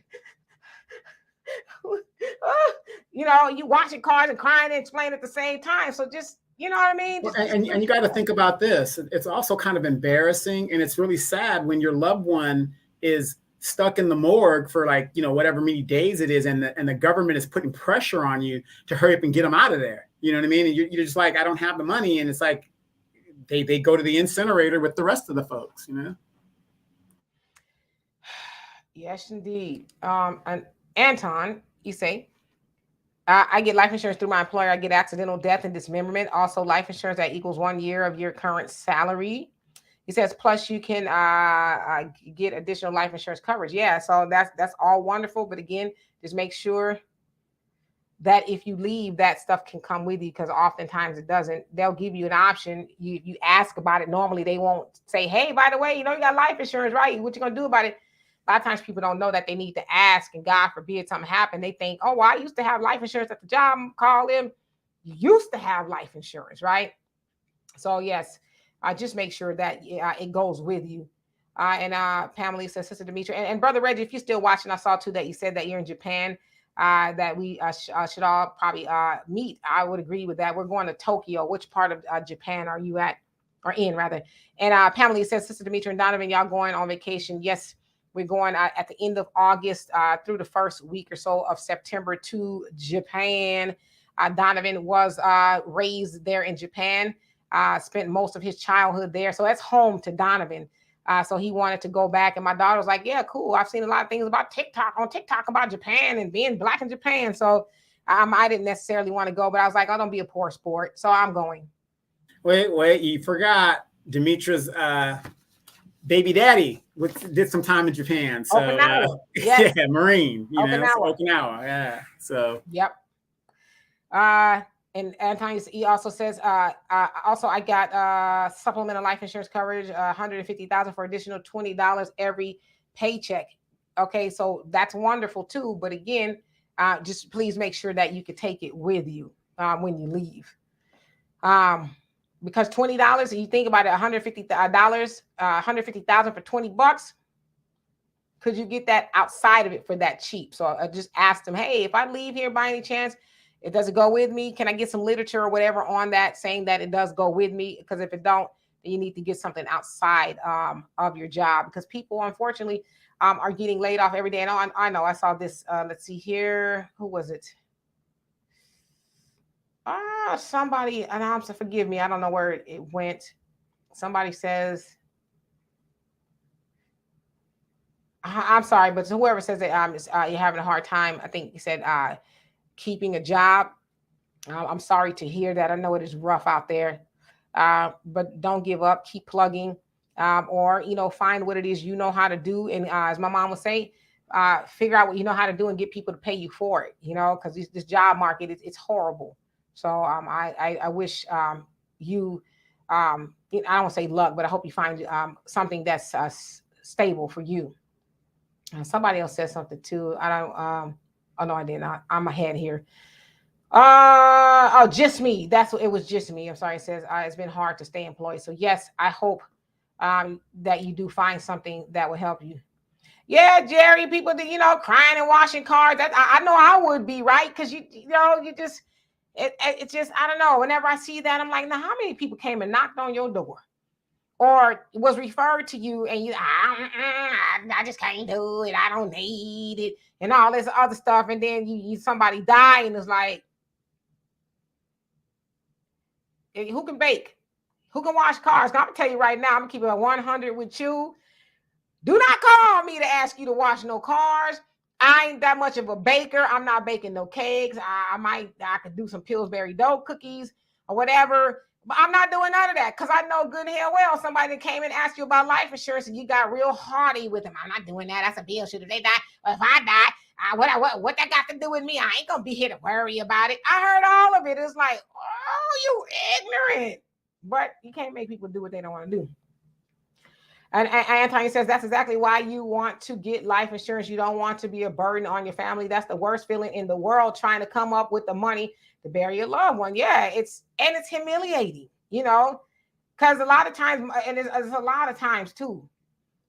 You washing cars and crying and explaining at the same time. So just, you know what I mean? And you got to think about this. It's also kind of embarrassing, and it's really sad when your loved one is stuck in the morgue for whatever many days it is, and the government is putting pressure on you to hurry up and get them out of there. You know what I mean? And you're just like, I don't have the money, and it's like they go to the incinerator with the rest of the folks. Yes, indeed. And Anton, you say, I get life insurance through my employer. I get accidental death and dismemberment. Also, life insurance that equals 1 year of your current salary. He says, plus you can get additional life insurance coverage. Yeah, so that's all wonderful. But again, just make sure that if you leave, that stuff can come with you, because oftentimes it doesn't. They'll give you an option. You ask about it. Normally, they won't say, hey, by the way, you got life insurance, right? What you going to do about it? A lot of times people don't know that they need to ask, and God forbid something happen. They think, oh, well, I used to have life insurance at the job. Call them. You used to have life insurance, right? So, yes, just make sure that it goes with you. And Pamela says, Sister Demetri, and Brother Reggie, if you're still watching, I saw too that you said that you're in Japan. that we should all probably meet. I would agree with that. We're going to Tokyo. Which part of Japan are you at, or in rather? And Pamela says, Sister Demetra and Donovan, y'all going on vacation? Yes, we're going at the end of August through the first week or so of September to Japan. Donovan was raised there in Japan, spent most of his childhood there. So that's home to Donovan. So he wanted to go back. And my daughter was like, yeah, cool. I've seen a lot of things about TikTok about Japan and being Black in Japan. So I didn't necessarily want to go, but I was like, oh, don't be a poor sport. So I'm going. Wait, you forgot Demetra's baby daddy did some time in Japan. So Okinawa. Yes. Yeah, Marine, Okinawa. Okinawa. Yeah. So yep. And Anthony, he also says, also I got supplemental life insurance coverage, $150,000 for additional $20 every paycheck. Okay, so that's wonderful too. But again, just please make sure that you can take it with you when you leave. Because $20, you think about it, $150,000, $150,000 for $20. Could you get that outside of it for that cheap? So I just asked them, hey, if I leave here by any chance, it doesn't go with me. Can I get some literature or whatever on that saying that it does go with me? Because if it don't, then you need to get something outside of your job, because people, unfortunately, are getting laid off every day. And I know I saw this. Let's see here. Who was it? Somebody, and I'm so forgive me. I don't know where it went. Somebody says, I'm sorry, but whoever says that you're having a hard time, I think he said keeping a job. I'm sorry to hear that. I know it is rough out there, but don't give up. Keep plugging, or find what it is you know how to do. And as my mom would say, figure out what you know how to do and get people to pay you for it. Because this job market, it's horrible. So I wish you, I don't want to say luck, but I hope you find something that's stable for you. Somebody else said something too. I don't. Oh no, I did not. I'm ahead here. Just me. That's what it was. Just me. I'm sorry. It says it's been hard to stay employed. So yes, I hope that you do find something that will help you. Yeah, Jerry. People that crying and washing cars. That I know I would be, right, because you just it's just, I don't know. Whenever I see that, I'm like, now how many people came and knocked on your door, or was referred to you, and I just can't do it. I don't need it, and all this other stuff, and then you somebody die, and it's like, who can bake? Who can wash cars? I'm gonna tell you right now, I'm gonna keep it 100 with you. Do not call me to ask you to wash no cars. I ain't that much of a baker. I'm not baking no cakes. I could do some Pillsbury dough cookies or whatever, but I'm not doing none of that, because I know good and hell well somebody that came and asked you about life insurance and you got real haughty with them. I'm not doing that. That's a bill. Should if they die, or if I die, what that got to do with me? I ain't gonna be here to worry about it. I heard all of it. It's like, oh, you ignorant. But you can't make people do what they don't want to do. And Antonio says that's exactly why you want to get life insurance. You don't want to be a burden on your family. That's the worst feeling in the world, trying to come up with the money to bury your loved one. Yeah, it's humiliating, because a lot of times, and it's a lot of times too,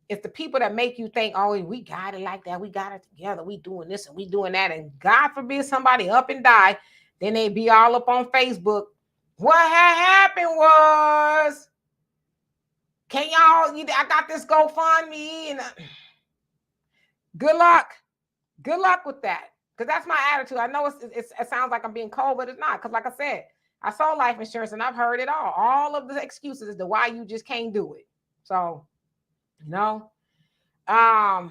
it's the people that make you think, oh, we got it like that. We got it together. We doing this and we doing that. And God forbid somebody up and die. Then they be all up on Facebook. What had happened was, can y'all, I got this GoFundMe, and good luck with that, because that's my attitude. I know it sounds like I'm being cold, but it's not, because like I said, I sold life insurance and I've heard it all of the excuses as to why you just can't do it. So, y'all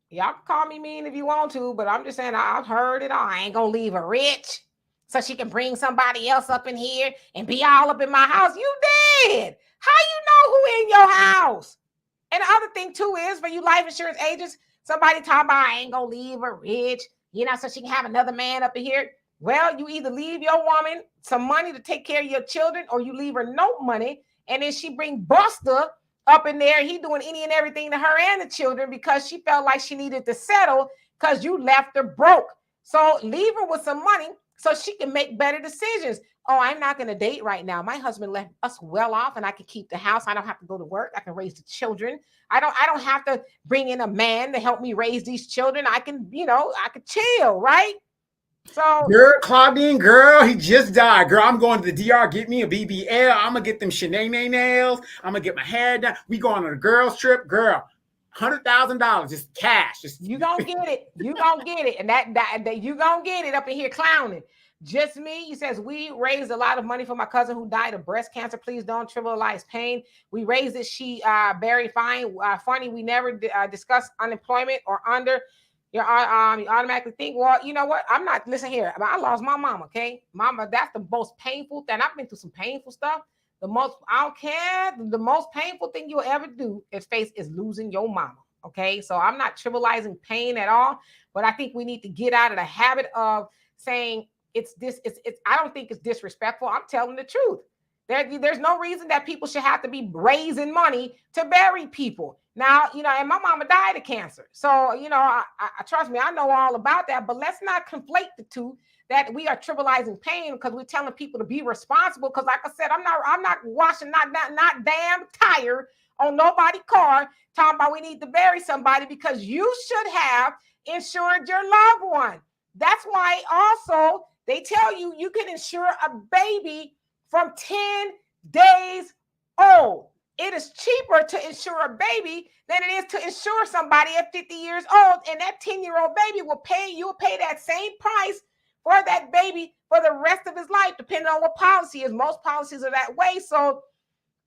can call me mean if you want to, but I'm just saying I've heard it all. I ain't gonna leave her rich so she can bring somebody else up in here and be all up in my house. You did. How you know who in your house? And the other thing too is, for you life insurance agents, somebody talking about, I ain't gonna leave her rich, so she can have another man up in here. Well, you either leave your woman some money to take care of your children, or you leave her no money, and then she bring Buster up in there. He doing any and everything to her and the children because she felt like she needed to settle because you left her broke. So leave her with some money so she can make better decisions. Oh, I'm not going to date right now. My husband left us well off, and I can keep the house. I don't have to go to work. I can raise the children. I don't have to bring in a man to help me raise these children. I can, I could chill, right? So, girl, Claudine, girl, he just died. Girl, I'm going to the DR, get me a BBL. I'm gonna get them Shanae nails. I'm gonna get my hair done. We going on a girls trip, girl. $100,000, just cash. Just you gonna get it. You gonna get it, and that you gonna get it up in here clowning. Just me. He says, we raised a lot of money for my cousin who died of breast cancer. Please don't trivialize pain. We raised it. She very fine. Funny. We never discussed unemployment or under. You automatically think, well, you know what? I'm not. Listen here. I lost my mama. Okay, mama. That's the most painful thing. I've been through some painful stuff. I don't care. The most painful thing you'll ever do is losing your mama. Okay, so I'm not trivializing pain at all, but I think we need to get out of the habit of saying it's I don't think it's disrespectful. I'm telling the truth. There's no reason that people should have to be raising money to bury people. Now, and my mama died of cancer. So, I trust me, I know all about that, but let's not conflate the two, that we are trivializing pain because we're telling people to be responsible. Because like I said, I'm not washing not damn tire on nobody's car talking about we need to bury somebody, because you should have insured your loved one. That's why also they tell you you can insure a baby from 10 days old. It is cheaper to insure a baby than it is to insure somebody at 50 years old. And that 10-year-old baby will pay that same price for that baby for the rest of his life, depending on what policy is. Most policies are that way. So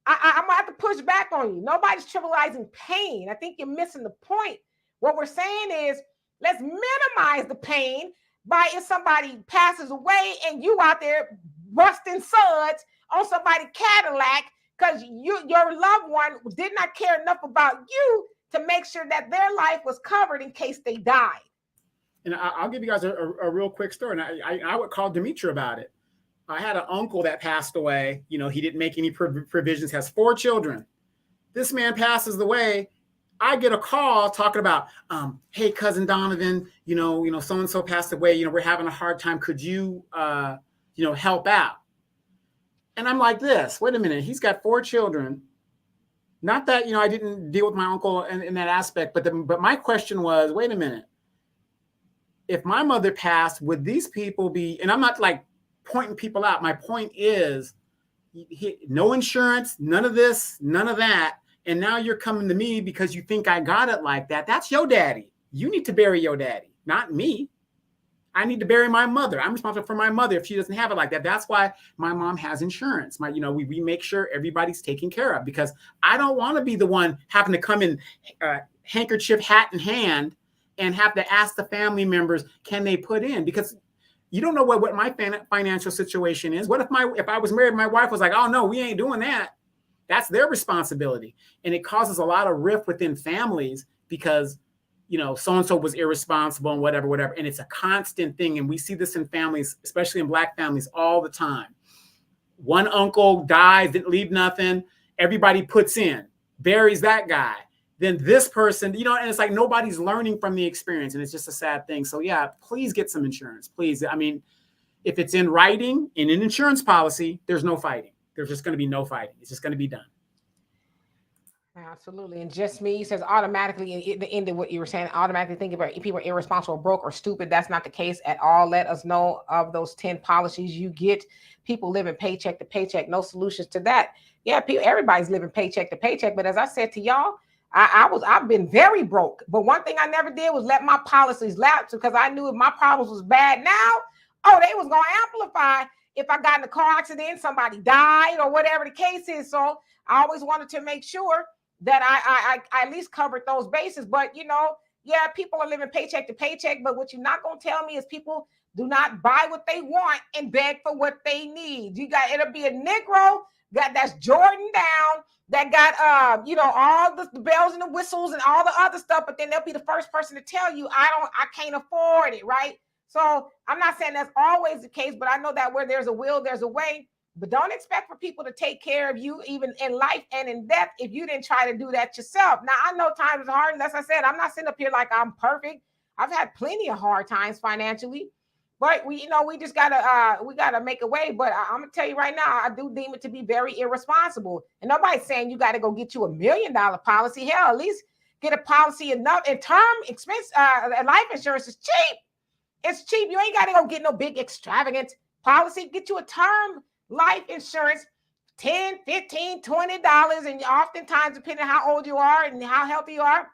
I'm gonna have to push back on you. Nobody's trivializing pain. I think you're missing the point. What we're saying is, let's minimize the pain by if somebody passes away and you out there busting suds on somebody's Cadillac because your loved one did not care enough about you to make sure that their life was covered in case they died. And I'll give you guys a real quick story. And I would call Demetra about it. I had an uncle that passed away. He didn't make any provisions, has 4 children. This man passes away. I get a call talking about, hey, cousin Donovan, so-and-so passed away. We're having a hard time. Could you, help out? And I'm like this, wait a minute. He's got 4 children. Not that, I didn't deal with my uncle in that aspect, but my question was, wait a minute. If my mother passed, would these people be, and I'm not like pointing people out. My point is, no insurance, none of this, none of that. And now you're coming to me because you think I got it like that. That's your daddy. You need to bury your daddy, not me. I need to bury my mother. I'm responsible for my mother if she doesn't have it like that. That's why my mom has insurance. We make sure everybody's taken care of, because I don't want to be the one having to come in handkerchief, hat in hand, and have to ask the family members, can they put in? Because you don't know what my financial situation is. What if I was married, my wife was like, oh no, we ain't doing that. That's their responsibility. And it causes a lot of rift within families because, so-and-so was irresponsible and whatever. And it's a constant thing. And we see this in families, especially in Black families, all the time. One uncle dies, didn't leave nothing. Everybody puts in, buries that guy. Then this person, and it's like nobody's learning from the experience. And it's just a sad thing. So yeah, please get some insurance. Please. I mean, if it's in writing in an insurance policy, there's no fighting. There's just going to be no fighting. It's just going to be done. Absolutely. And just me says automatically at the end of what you were saying, automatically think about people are irresponsible, broke, or stupid. That's not the case at all. Let us know of those 10 policies you get. People living paycheck to paycheck. No solutions to that. Yeah, everybody's living paycheck to paycheck. But as I said to y'all, I've been very broke. But one thing I never did was let my policies lapse, because I knew if my problems was bad now, they was gonna amplify if I got in a car accident, somebody died, or whatever the case is. So I always wanted to make sure that I at least covered those bases. But yeah, people are living paycheck to paycheck. But what you're not gonna tell me is people do not buy what they want and beg for what they need. It'll be a Negro that's Jordan down, that got all the bells and the whistles and all the other stuff, but then they'll be the first person to tell you I can't afford it, right? So I'm not saying that's always the case, but I know that where there's a will, there's a way. But don't expect for people to take care of you even in life and in death if you didn't try to do that yourself. Now, I know times are hard, and as I said, I'm not sitting up here like I'm perfect. I've had plenty of hard times financially, But we just gotta make a way. But I'm gonna tell you right now, I do deem it to be very irresponsible. And nobody's saying you got to go get you $1 million policy. Hell, at least get a policy enough. And term expense, life insurance is cheap. It's cheap. You ain't got to go get no big extravagant policy. Get you a term life insurance, $10, $15, $20, and oftentimes, depending on how old you are and how healthy you are,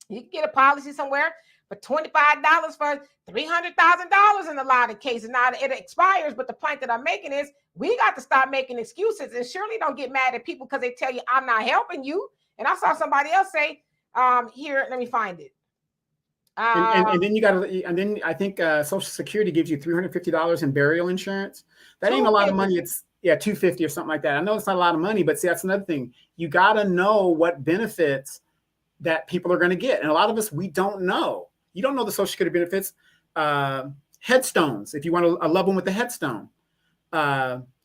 you can get a policy somewhere for $25 for $300,000 in a lot of cases. Now it expires, but the point that I'm making is we got to stop making excuses, and surely don't get mad at people because they tell you I'm not helping you. And I saw somebody else say, here, let me find it. And then you got to, and then I think Social Security gives you $350 in burial insurance. That ain't a lot of money. It's $250 or something like that. I know it's not a lot of money, but see, that's another thing. You got to know what benefits that people are going to get, and a lot of us, we don't know. You don't know the Social Security benefits. Headstones, if you want a loved one with a headstone,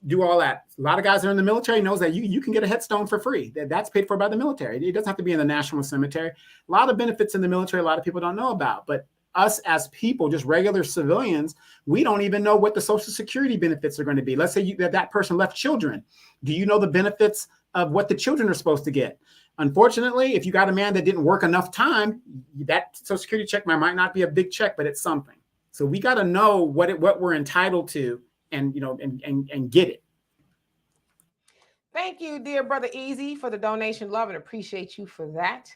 do all that. A lot of guys that are in the military knows that you can get a headstone for free. That's paid for by the military. It doesn't have to be in the national cemetery. A lot of benefits in the military, a lot of people don't know about. But us as people, just regular civilians, we don't even know what the Social Security benefits are going to be. Let's say that person left children. Do you know the benefits of what the children are supposed to get? Unfortunately, if you got a man that didn't work enough time, that Social Security check might not be a big check, but it's something. So we got to know what we're entitled to, and get it. Thank you, dear brother Easy, for the donation. Love and appreciate you for that.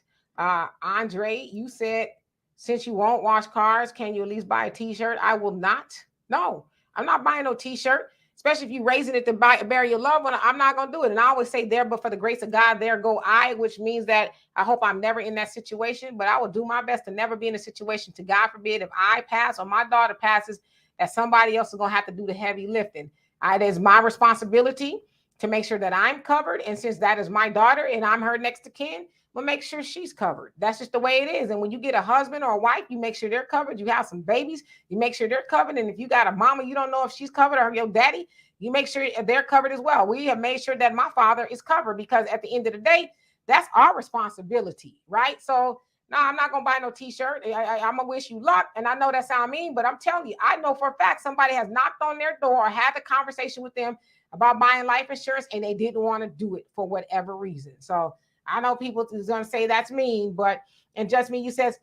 Andre, you said, since you won't wash cars, can you at least buy a t-shirt? I will not. No, I'm not buying no t-shirt, especially if you're raising it to bury your loved one. I'm not going to do it. And I always say, there, but for the grace of God, there go I, which means that I hope I'm never in that situation, but I will do my best to never be in a situation, to God forbid, if I pass or my daughter passes, that somebody else is going to have to do the heavy lifting. It is my responsibility to make sure that I'm covered. And since that is my daughter and I'm her next of kin, we'll make sure she's covered. That's just the way it is. And when you get a husband or a wife, you make sure they're covered. You have some babies, you make sure they're covered. And if you got a mama, you don't know if she's covered, or your daddy, you make sure they're covered as well. We have made sure that my father is covered, because at the end of the day, that's our responsibility, right? So no, I'm not going to buy no t-shirt. I'm going to wish you luck. And I know that sounds mean, but I'm telling you, I know for a fact somebody has knocked on their door or had a conversation with them about buying life insurance, and they didn't want to do it for whatever reason. So I know people is going to say that's mean, but, and just me, you says,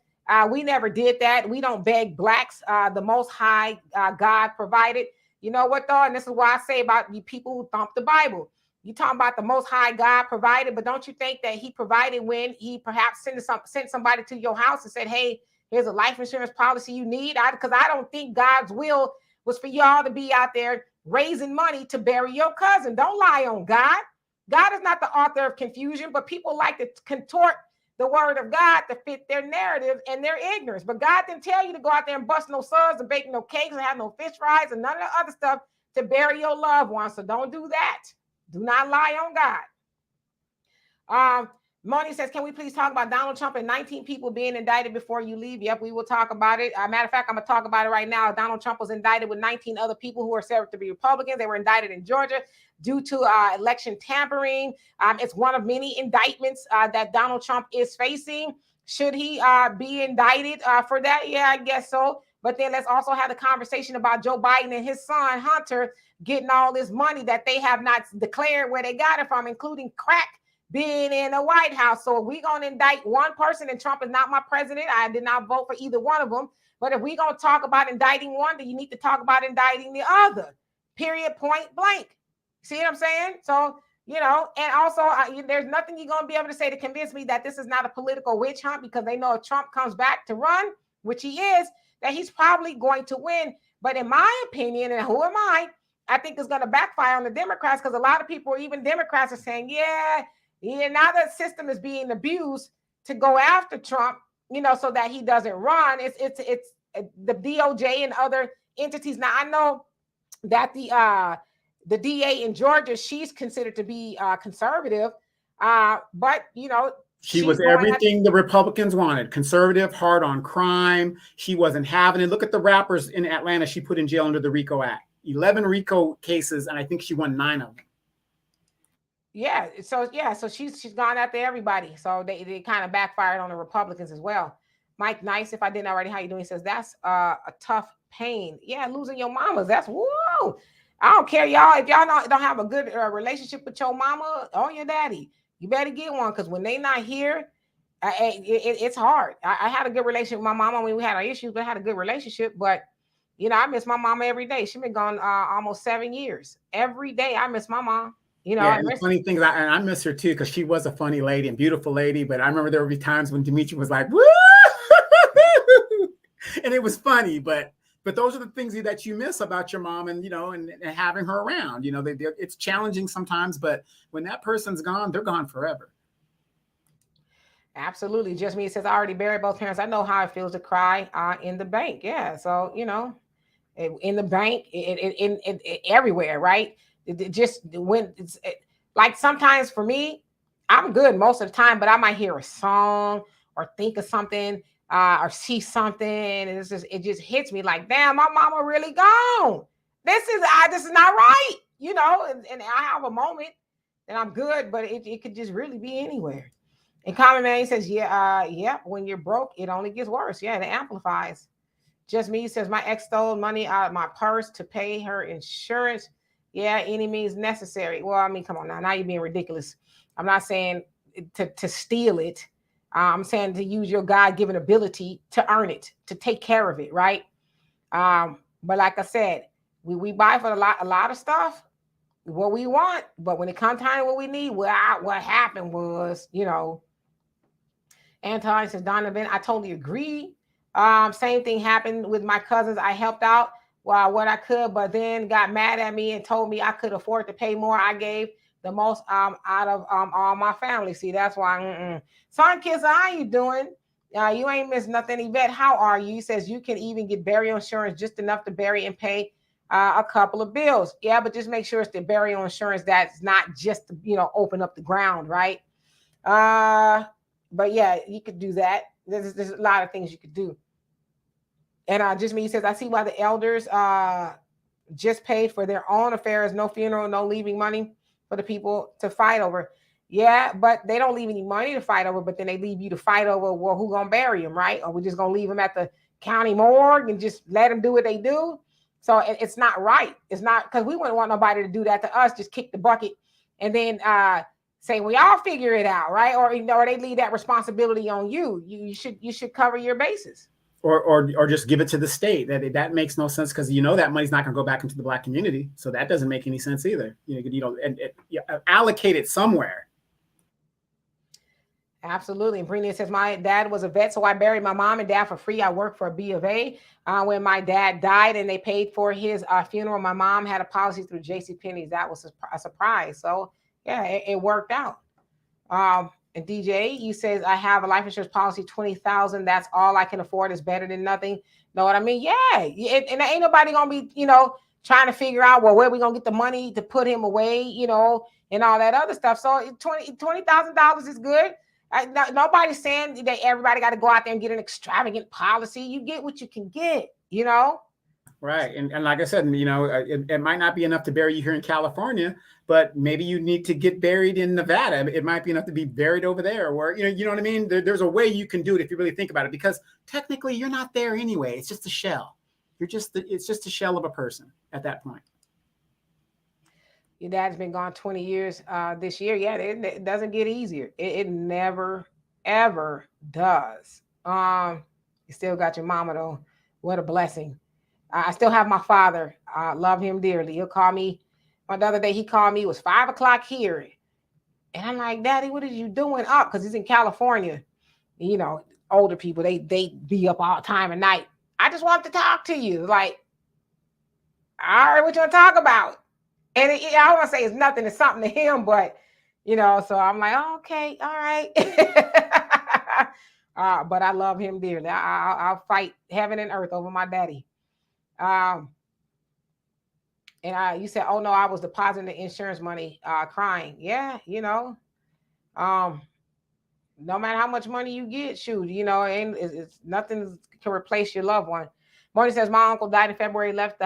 we never did that. We don't beg blacks. The Most High God provided. You know what, though? And this is why I say about the people who thump the Bible. You talking about the Most High God provided, but don't you think that he provided when he perhaps sent somebody to your house and said, hey, here's a life insurance policy you need? Because I don't think God's will was for y'all to be out there raising money to bury your cousin. Don't lie on God. God is not the author of confusion, but people like to contort the word of God to fit their narrative and their ignorance. But God didn't tell you to go out there and bust no suds and bake no cakes and have no fish fries and none of the other stuff to bury your loved ones. So don't do that. Do not lie on God. Moni says, can we please talk about Donald Trump and 19 people being indicted before you leave? Yep, we will talk about it. Matter of fact, I'm going to talk about it right now. Donald Trump was indicted with 19 other people who are said to be Republicans. They were indicted in Georgia due to election tampering. It's one of many indictments that Donald Trump is facing. Should he be indicted for that? Yeah, I guess so. But then let's also have the conversation about Joe Biden and his son, Hunter, getting all this money that they have not declared where they got it from, including crack being in the White House. So if we're going to indict one person, and Trump is not my president, I did not vote for either one of them. But if we're going to talk about indicting one, then you need to talk about indicting the other. Period, point blank. See what I'm saying? So, and also there's nothing you're going to be able to say to convince me that this is not a political witch hunt, because they know if Trump comes back to run, which he is, that he's probably going to win. But in my opinion, and who am I think it's going to backfire on the Democrats, because a lot of people, even Democrats, are saying, yeah, now the system is being abused to go after Trump, so that he doesn't run. It's the DOJ and other entities. Now I know that the DA in Georgia, she's considered to be conservative, but she was everything the Republicans wanted. Conservative, hard on crime. She wasn't having it. Look at the rappers in Atlanta she put in jail under the RICO Act. 11 RICO cases, and I think she won 9 of them. Yeah, so she's gone after everybody. So they kind of backfired on the Republicans as well. Mike Nice, if I didn't already, how you doing? He says that's a tough pain. Yeah, losing your mamas. That's whoa. I don't care, y'all. If y'all don't have a good relationship with your mama or your daddy, you better get one, because when they not here, it's hard. I had a good relationship with my mama when we had our issues, but I had a good relationship. But I miss my mama every day. She been gone almost 7 years. Every day I miss my mom. Yeah, and the funny thing is, I miss her too, because she was a funny lady and beautiful lady. But I remember there would be times when Dimitri was like, "Woo!" and it was funny. But those are the things that you miss about your mom, and and having her around. It's challenging sometimes, but when that person's gone, they're gone forever. Absolutely. Just me. It says I already buried both parents. I know how it feels to cry in the bank. Yeah. So in the bank, everywhere, right? Just when like sometimes for me, I'm good most of the time, but I might hear a song or think of something or see something, and it just hits me like, damn, my mama really gone. This is not right, and I have a moment and I'm good, but it could just really be anywhere. And Common Man, he says, yeah, when you're broke, it only gets worse. Yeah, it amplifies. Just Me says, my ex stole money out of my purse to pay her insurance. Yeah, any means necessary. Well, I mean, come on now you're being ridiculous. I'm not saying to steal it. I'm saying to use your God-given ability to earn it, to take care of it, right? But like I said, we buy for a lot of stuff, what we want, but when it comes time what we need, what happened was, Anton says, Donovan, I totally agree. Same thing happened with my cousins. I helped out what I could, but then got mad at me and told me I could afford to pay more. I gave the most out of all my family. See, that's why. Son Kiss, how you doing? You ain't missed nothing. Yvette, how are you? He says you can even get burial insurance just enough to bury and pay a couple of bills. Yeah, but just make sure it's the burial insurance that's not just to, open up the ground, right? But yeah, you could do that. There's a lot of things you could do. And Just Me says, I see why the elders just paid for their own affairs, no funeral, no leaving money for the people to fight over. Yeah, but they don't leave any money to fight over, but then they leave you to fight over, well, who gonna bury them, right? Or we're just gonna leave them at the county morgue and just let them do what they do. So it's not right. It's not, because we wouldn't want nobody to do that to us, just kick the bucket and then say, we all figure it out, right? Or they leave that responsibility on you. You should cover your bases. Or just give it to the state. That makes no sense, because that money's not going to go back into the Black community, so that doesn't make any sense either. Allocate it somewhere. Absolutely. And Brina says, my dad was a vet, so I buried my mom and dad for free. I worked for a B of A. When my dad died and they paid for his funeral, my mom had a policy through JCPenney's. That was a surprise. So yeah, it worked out. And DJ, you says, I have a life insurance policy, 20,000. That's all I can afford. Is better than nothing. Know what I mean? Yeah. And ain't nobody gonna be, trying to figure out, well, where we gonna get the money to put him away, and all that other stuff. So $20,000 is good. Nobody's saying that everybody got to go out there and get an extravagant policy. You get what you can get, Right. And like I said, it might not be enough to bury you here in California, but maybe you need to get buried in Nevada. It might be enough to be buried over there, or, you know what I mean? There's a way you can do it if you really think about it, because technically you're not there anyway. It's just a shell. It's just a shell of a person at that point. Your dad's been gone 20 years this year. Yeah, it doesn't get easier. It never, ever does. You still got your mama, though. What a blessing. I still have my father. I love him dearly. He'll call me. The other day he called me. It was 5 o'clock here. And I'm like, Daddy, what are you doing up? Because he's in California. Older people, they be up all time of night. I just want to talk to you. Like, all right, what you want to talk about? And I don't want to say it's nothing, it's something to him, but, so I'm like, oh, okay, all right. But I love him dearly. I'll fight heaven and earth over my daddy. And you said, oh, no, I was depositing the insurance money, crying. Yeah, no matter how much money you get, shoot, and it's nothing can replace your loved one. Morning says, my uncle died in February, left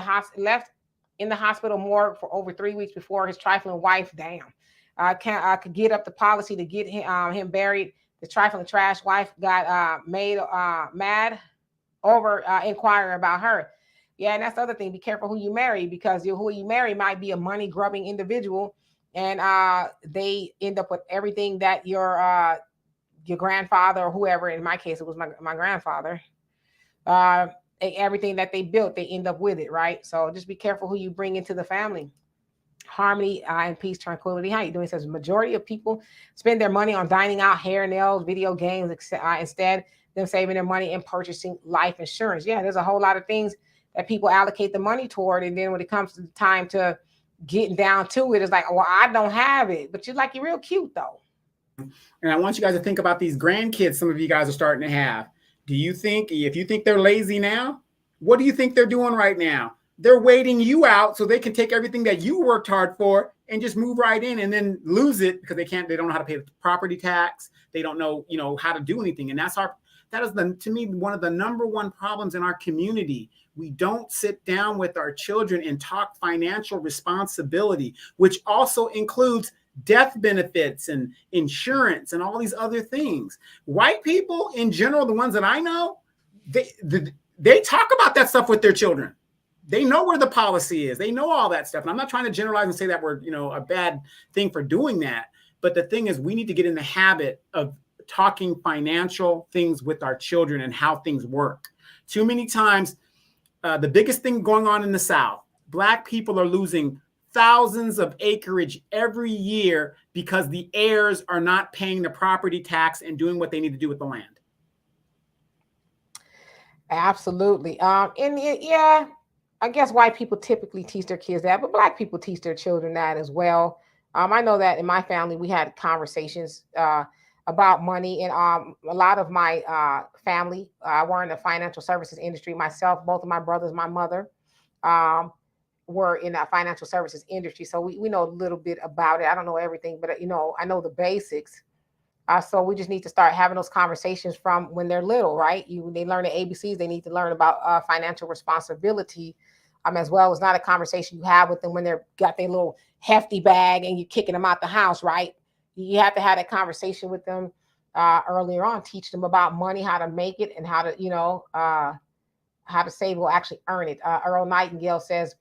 in the hospital morgue for over 3 weeks before his trifling wife. Damn. I could get up the policy to get him buried. The trifling trash wife got made mad over inquiring about her. Yeah, and that's the other thing. Be careful who you marry, because who you marry might be a money grubbing individual, and they end up with everything that your grandfather or whoever. In my case, it was my grandfather. Uh, everything that they built, they end up with it, right? So just be careful who you bring into the family. Harmony and peace, tranquility. How you doing? It says majority of people spend their money on dining out, hair, nails, video games, instead them saving their money and purchasing life insurance. Yeah, there's a whole lot of things that people allocate the money toward, and then when it comes to the time to getting down to it, it's like, well, I don't have it, but you're real cute though. And I want you guys to think about these grandkids some of you guys are starting to have. Do you think, if you think they're lazy now, what do you think they're doing right now? They're waiting you out so they can take everything that you worked hard for and just move right in and then lose it because they don't know how to pay the property tax. They don't know, how to do anything. And that is to me, one of the number one problems in our community. We don't sit down with our children and talk financial responsibility, which also includes death benefits and insurance and all these other things. White people in general, the ones that I know, they talk about that stuff with their children. They know where the policy is. They know all that stuff. And I'm not trying to generalize and say that we're, a bad thing for doing that. But the thing is, we need to get in the habit of talking financial things with our children and how things work. Too many times, the biggest thing going on in the South, Black people are losing thousands of acreage every year because the heirs are not paying the property tax and doing what they need to do with the land. Absolutely. I guess white people typically teach their kids that, but Black people teach their children that as well. I know that in my family, we had conversations about money, and a lot of my family were in the financial services industry. Myself, both of my brothers, my mother, were in the financial services industry. So we know a little bit about it. I don't know everything, but I know the basics. So we just need to start having those conversations from when they're little, right? They learn the ABCs. They need to learn about financial responsibility, as well. It's not a conversation you have with them when they're got their little hefty bag and you're kicking them out the house, right? You have to have that conversation with them earlier on. Teach them about money, how to make it, and how to save or actually earn it. Earl Nightingale says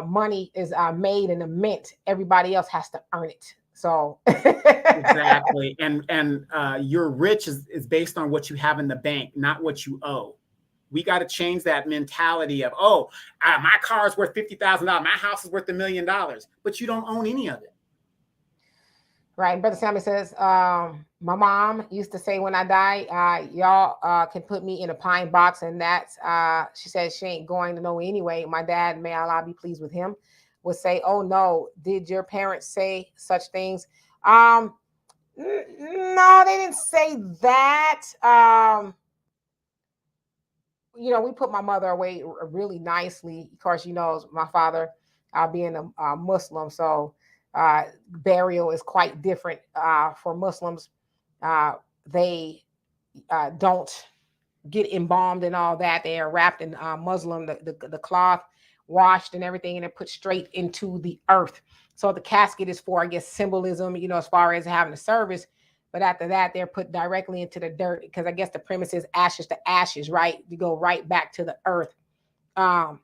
money is made in a mint. Everybody else has to earn it. So exactly. And your rich is based on what you have in the bank, not what you owe. We got to change that mentality of, my car is worth $50,000. My house is worth $1 million, but you don't own any of it. Right. And Brother Sammy says, my mom used to say when I die, y'all can put me in a pine box. And that's, she says she ain't going to know anyway. My dad, may Allah be pleased with him, would say, oh no, did your parents say such things? No, they didn't say that. We put my mother away really nicely. Of course, my father being a Muslim, so burial is quite different for Muslims. They don't get embalmed and all that. They are wrapped in Muslim, the cloth, washed and everything, and they're put straight into the earth. So the casket is for, I guess, symbolism, as far as having a service. But after that, they're put directly into the dirt, because I guess the premise is ashes to ashes, right? You go right back to the earth. I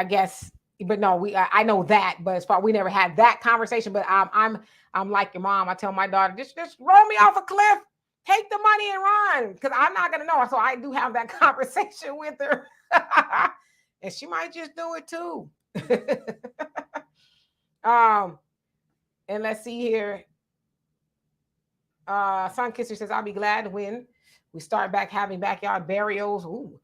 guess, but no, I know that, but as far, we never had that conversation. But I'm like your mom. I tell my daughter, just roll me off a cliff, take the money and run, because I'm not gonna know. So I do have that conversation with her, and she might just do it too. And let's see here. Sun Kisser says, I'll be glad when we start back having backyard burials. Ooh,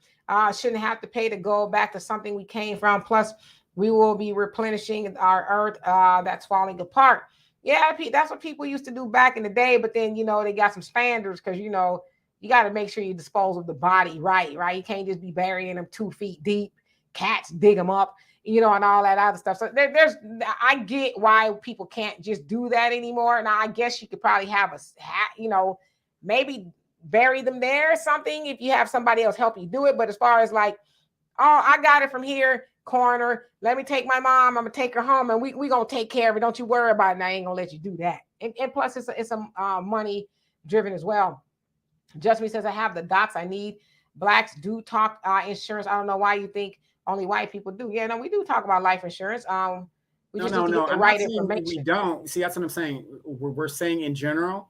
shouldn't have to pay to go back to something we came from. Plus, we will be replenishing our earth that's falling apart. Yeah, that's what people used to do back in the day. But then, they got some standards, because, you got to make sure you dispose of the body right? You can't just be burying them 2 feet deep. Cats dig them up, and all that other stuff. So I get why people can't just do that anymore. Now, I guess you could probably have maybe bury them there or something if you have somebody else help you do it. But as far as like, I got it from here, corner, let me take my mom, I'm gonna take her home, and we gonna take care of it. Don't you worry about it. And I ain't gonna let you do that. And plus, it's a money driven as well. Just me says, I have the dots I need, blacks do talk insurance. I don't know why you think only white people do. Yeah, no, we do talk about life insurance. We just need to get the I'm not right saying we information. don't. See, that's what I'm saying. We're saying in general,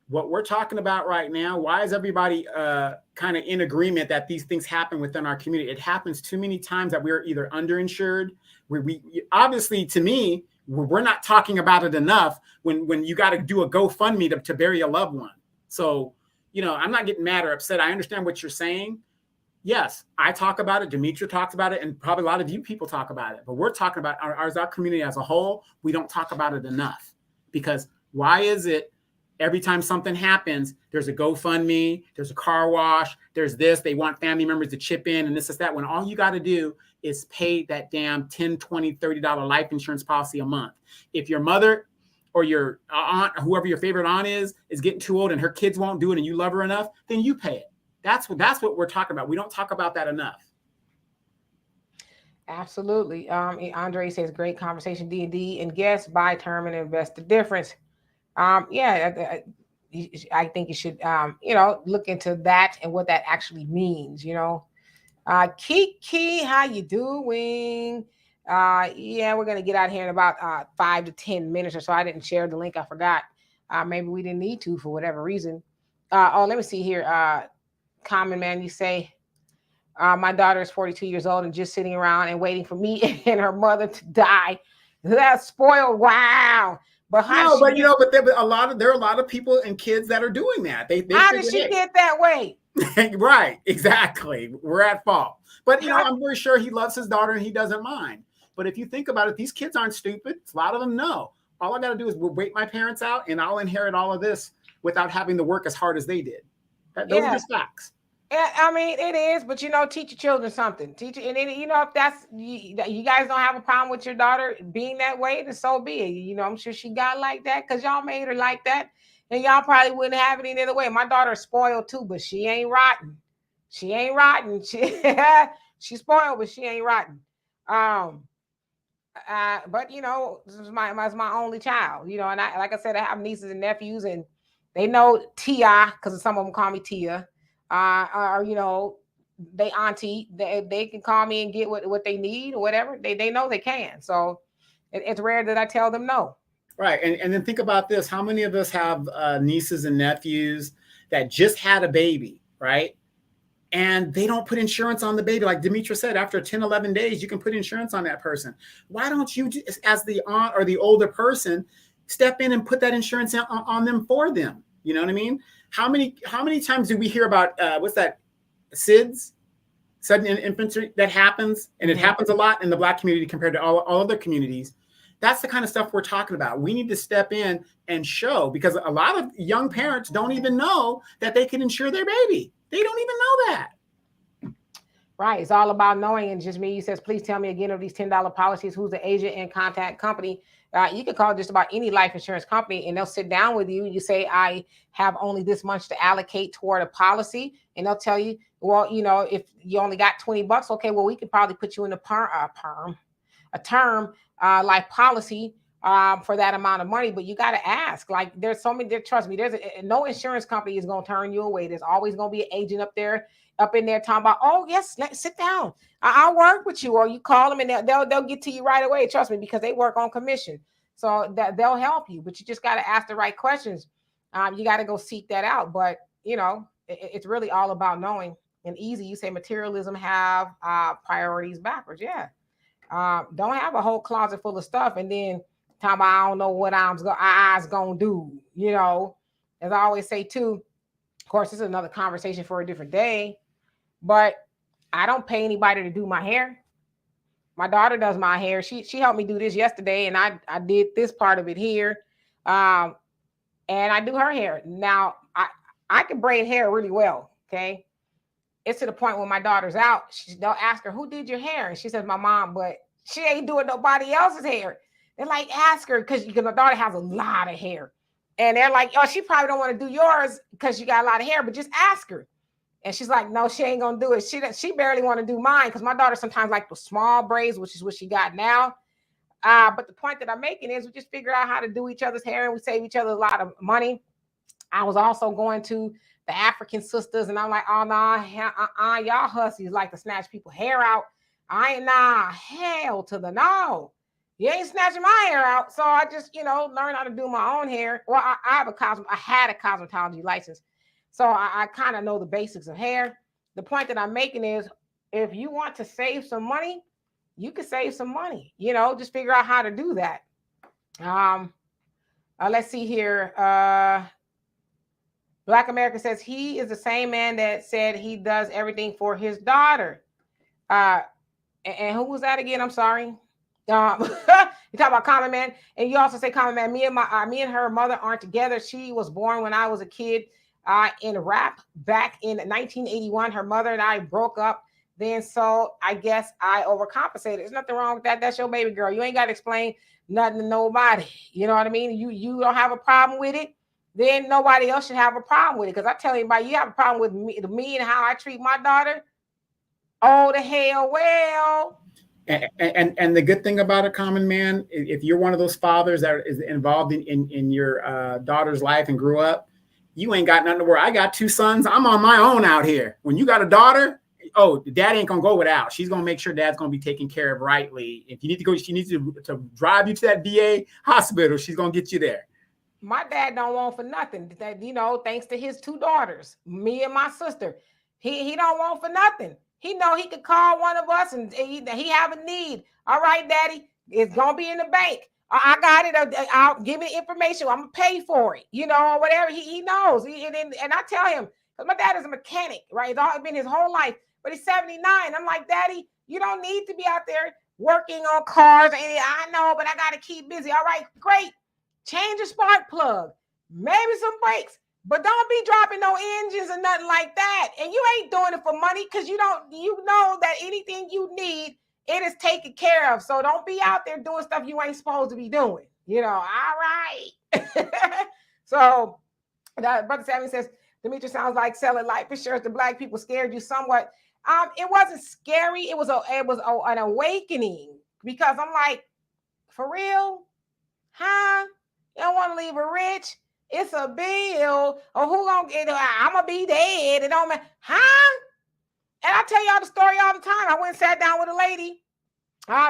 what we're talking about right now, why is everybody kind of in agreement that these things happen within our community? It happens too many times that we're either underinsured. We obviously, to me, we're not talking about it enough when you got to do a GoFundMe to bury a loved one. So, I'm not getting mad or upset. I understand what you're saying. Yes, I talk about it. Demetria talks about it, and probably a lot of you people talk about it. But we're talking about our community as a whole. We don't talk about it enough, because why is it every time something happens, there's a GoFundMe, there's a car wash, there's this, they want family members to chip in, and this is that, when all you got to do is pay that damn $10, $20, $30 life insurance policy a month. If your mother or your aunt, whoever your favorite aunt is getting too old and her kids won't do it and you love her enough, then you pay it. That's what we're talking about. We don't talk about that enough. Absolutely. Andre says great conversation, D&D, and guess buy term and invest the difference. Yeah, I think you should look into that and what that actually means. Kiki, how you doing? Yeah, we're gonna get out here in about 5 to 10 minutes or so. I didn't share the link. I forgot. Maybe we didn't need to for whatever reason. Let me see here. Common Man, you say, my daughter is 42 years old and just sitting around and waiting for me and her mother to die. That's spoiled. Wow. But how but there are a lot of people and kids that are doing that. How did she get that way? Right, exactly. We're at fault. But I'm very sure he loves his daughter and he doesn't mind. But if you think about it, these kids aren't stupid. A lot of them know. All I got to do is wait my parents out, and I'll inherit all of this without having to work as hard as they did. Those are just facts. Yeah, I mean, it is, but teach your children something. Teach it, and then, if that's you guys don't have a problem with your daughter being that way, then so be it. I'm sure she got like that because y'all made her like that, and y'all probably wouldn't have it any other way. My daughter's spoiled too, but she ain't rotten. She ain't rotten. She's spoiled, but she ain't rotten. But this is my only child. And I, like I said, I have nieces and nephews, and they know Tia because some of them call me Tia. Or they auntie, they can call me and get what they need or whatever. They know they can. So it's rare that I tell them no. Right. And then think about this. How many of us have nieces and nephews that just had a baby, right? And they don't put insurance on the baby. Like Demetria said, after 10, 11 days, you can put insurance on that person. Why don't you, as the aunt or the older person, step in and put that insurance on them for them? You know what I mean? How many times do we hear about what's that, SIDS, sudden infantry, that happens, and it happens a lot in the Black community compared to all other communities. That's the kind of stuff we're talking about. We need to step in and show, because a lot of young parents don't even know that they can insure their baby. They don't even know that. Right. It's all about knowing. And just me, he says, please tell me again of these $10 policies, who's the agent and contact company. You can call just about any life insurance company and they'll sit down with you. You say, I have only this much to allocate toward a policy. And they'll tell you, well, if you only got $20, okay, well, we could probably put you in a term life policy for that amount of money. But you got to ask. Like, there's so many, trust me, no insurance company is going to turn you away. There's always going to be an agent up in there talking about, oh yes, let's sit down. I'll work with you. Or you call them and they'll get to you right away. Trust me, because they work on commission. So that they'll help you, but you just got to ask the right questions. You got to go seek that out. But it's really all about knowing. And easy, you say materialism have priorities backwards. Yeah. Don't have a whole closet full of stuff and then talk about, I don't know what eyes gonna do. As I always say too, of course, this is another conversation for a different day, but I don't pay anybody to do my hair. My daughter does my hair. She helped me do this yesterday, and I did this part of it here. And I do her hair. Now, I can braid hair really well, okay? It's to the point when my daughter's out, they'll ask her, who did your hair? And she says, my mom, but she ain't doing nobody else's hair. They're like, ask her, because my daughter has a lot of hair. And they're like, oh, she probably don't want to do yours because you got a lot of hair, but just ask her. And she's like, no, she ain't going to do it. She barely want to do mine because my daughter sometimes like the small braids, which is what she got now. But the point that I'm making is we just figure out how to do each other's hair and we save each other a lot of money. I was also going to the African sisters, and I'm like, oh no, y'all hussies like to snatch people hair out. I ain't hell to the no. You ain't snatching my hair out. So I just, learned how to do my own hair. Well, I had a cosmetology license. So I kind of know the basics of hair. The point that I'm making is if you want to save some money, you can save some money, just figure out how to do that. Let's see here. Black America says he is the same man that said he does everything for his daughter. And who was that again? I'm sorry. You talk about Common Man, and you also say Common Man. Me and her mother aren't together. She was born when I was a kid in rap back in 1981. Her mother and I broke up then, so I guess I overcompensated. There's nothing wrong with that. That's your baby girl. You ain't got to explain nothing to nobody. You know what I mean? You don't have a problem with it, then nobody else should have a problem with it. Because I tell anybody, you have a problem with me and how I treat my daughter, oh, the hell, well. And the good thing about a Common Man, if you're one of those fathers that is involved in your daughter's life and grew up, you ain't got nothing to worry. I got 2 sons. I'm on my own out here. When you got a daughter, dad ain't gonna go without. She's gonna make sure dad's gonna be taken care of rightly. If you need to go, she needs to drive you to that VA hospital. She's gonna get you there. My dad don't want for nothing. That thanks to his 2 daughters, me and my sister, he don't want for nothing. He know he could call one of us and he have a need. All right, daddy, it's gonna be in the bank. I got it. I'll give me information. I'm gonna pay for it. Or whatever. He knows. And I tell him, because my dad is a mechanic, right? It's been his whole life, but he's 79. I'm like, Daddy, you don't need to be out there working on cars. And I know, but I gotta keep busy. All right, great. Change a spark plug, maybe some brakes, but don't be dropping no engines or nothing like that. And you ain't doing it for money because you know that anything you need, it is taken care of. So don't be out there doing stuff you ain't supposed to be doing. All right. So Brother Sammy says, Demetri sounds like selling life insurance to Black people scared you somewhat. It wasn't scary. It was an awakening, because I'm like, for real? Huh? You don't want to leave her rich? It's a bill. Or who gonna get it? I'm gonna be dead. It don't matter. Huh? And I tell y'all the story all the time. I went and sat down with a lady.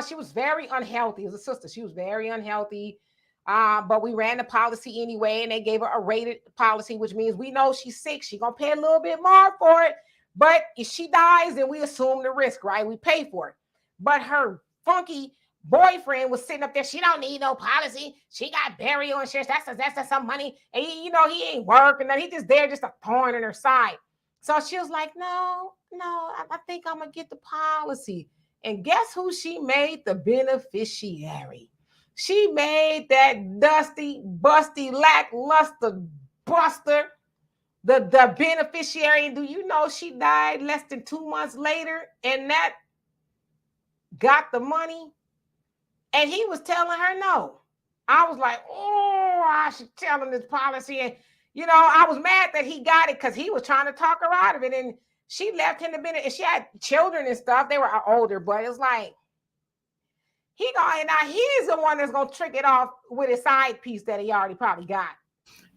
She was very unhealthy. As a sister, she was very unhealthy. But we ran the policy anyway, and they gave her a rated policy, which means we know she's sick. She's gonna pay a little bit more for it. But if she dies, then we assume the risk, right? We pay for it. But her funky boyfriend was sitting up there. She don't need no policy. She got burial insurance. That's some money. And he ain't working. And he just there, just a thorn in her side. So she was like, no, I think I'm gonna get the policy. And guess who she made the beneficiary? She made that dusty, busty, lackluster buster the beneficiary. And do you know she died less than 2 months later? And that got the money. And he was telling her no. I was like, oh, I should tell him this policy. And, I was mad that he got it because he was trying to talk her out of it. And she left him to be, and she had children and stuff. They were older, but it's like, now he's the one that's going to trick it off with his side piece that he already probably got.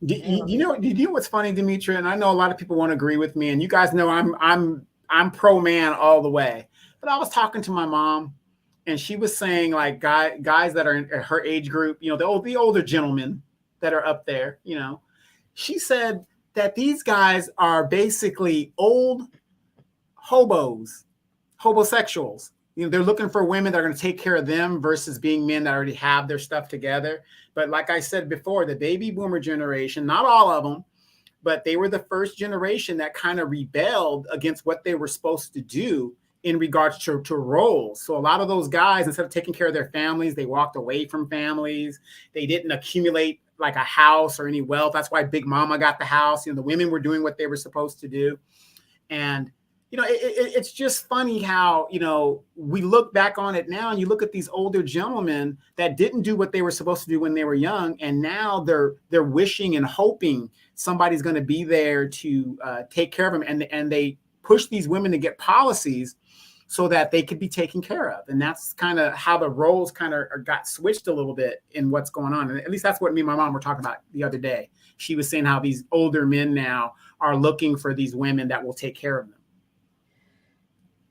You know what's funny, Demetri? And I know a lot of people won't agree with me. And you guys know I'm pro man all the way. But I was talking to my mom, and she was saying, like, guys that are in her age group, the older gentlemen that are up there, she said that these guys are basically old hobosexuals. They're looking for women that are going to take care of them versus being men that already have their stuff together. But like I said before, the baby boomer generation, not all of them, but they were the first generation that kind of rebelled against what they were supposed to do in regards to roles. So a lot of those guys, instead of taking care of their families, they walked away from families. They didn't accumulate like a house or any wealth. That's why Big Mama got the house. The women were doing what they were supposed to do. And, it's just funny how, we look back on it now and you look at these older gentlemen that didn't do what they were supposed to do when they were young. And now they're wishing and hoping somebody's going to be there to take care of them. And they push these women to get policies so that they could be taken care of. And that's kind of how the roles kind of got switched a little bit in what's going on. And at least that's what me and my mom were talking about the other day. She was saying how these older men now are looking for these women that will take care of them.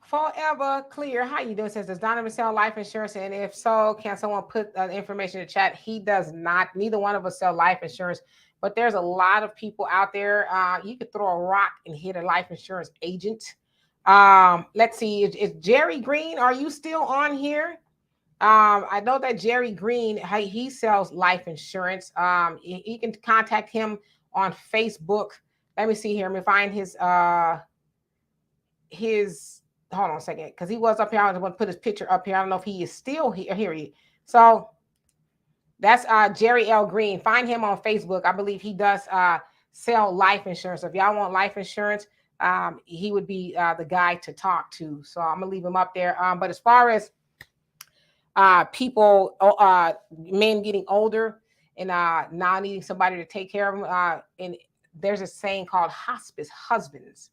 Forever Clear, how you doing? Says, does Donovan sell life insurance? And if so, can someone put the information in the chat? He does not. Neither one of us sell life insurance, but there's a lot of people out there. You could throw a rock and hit a life insurance agent. Let's see. Is Jerry Green? Are you still on here? I know that Jerry Green, he sells life insurance. You can contact him on Facebook. Let me see here. Let me find his hold on a second, because he was up here. I want to put his picture up here. I don't know if he is still here. Here he is. So that's Jerry L. Green. Find him on Facebook. I believe he does sell life insurance. So if y'all want life insurance, he would be the guy to talk to. So I'm gonna leave him up there. But as far as people, men getting older and now needing somebody to take care of them, and there's a saying called hospice husbands.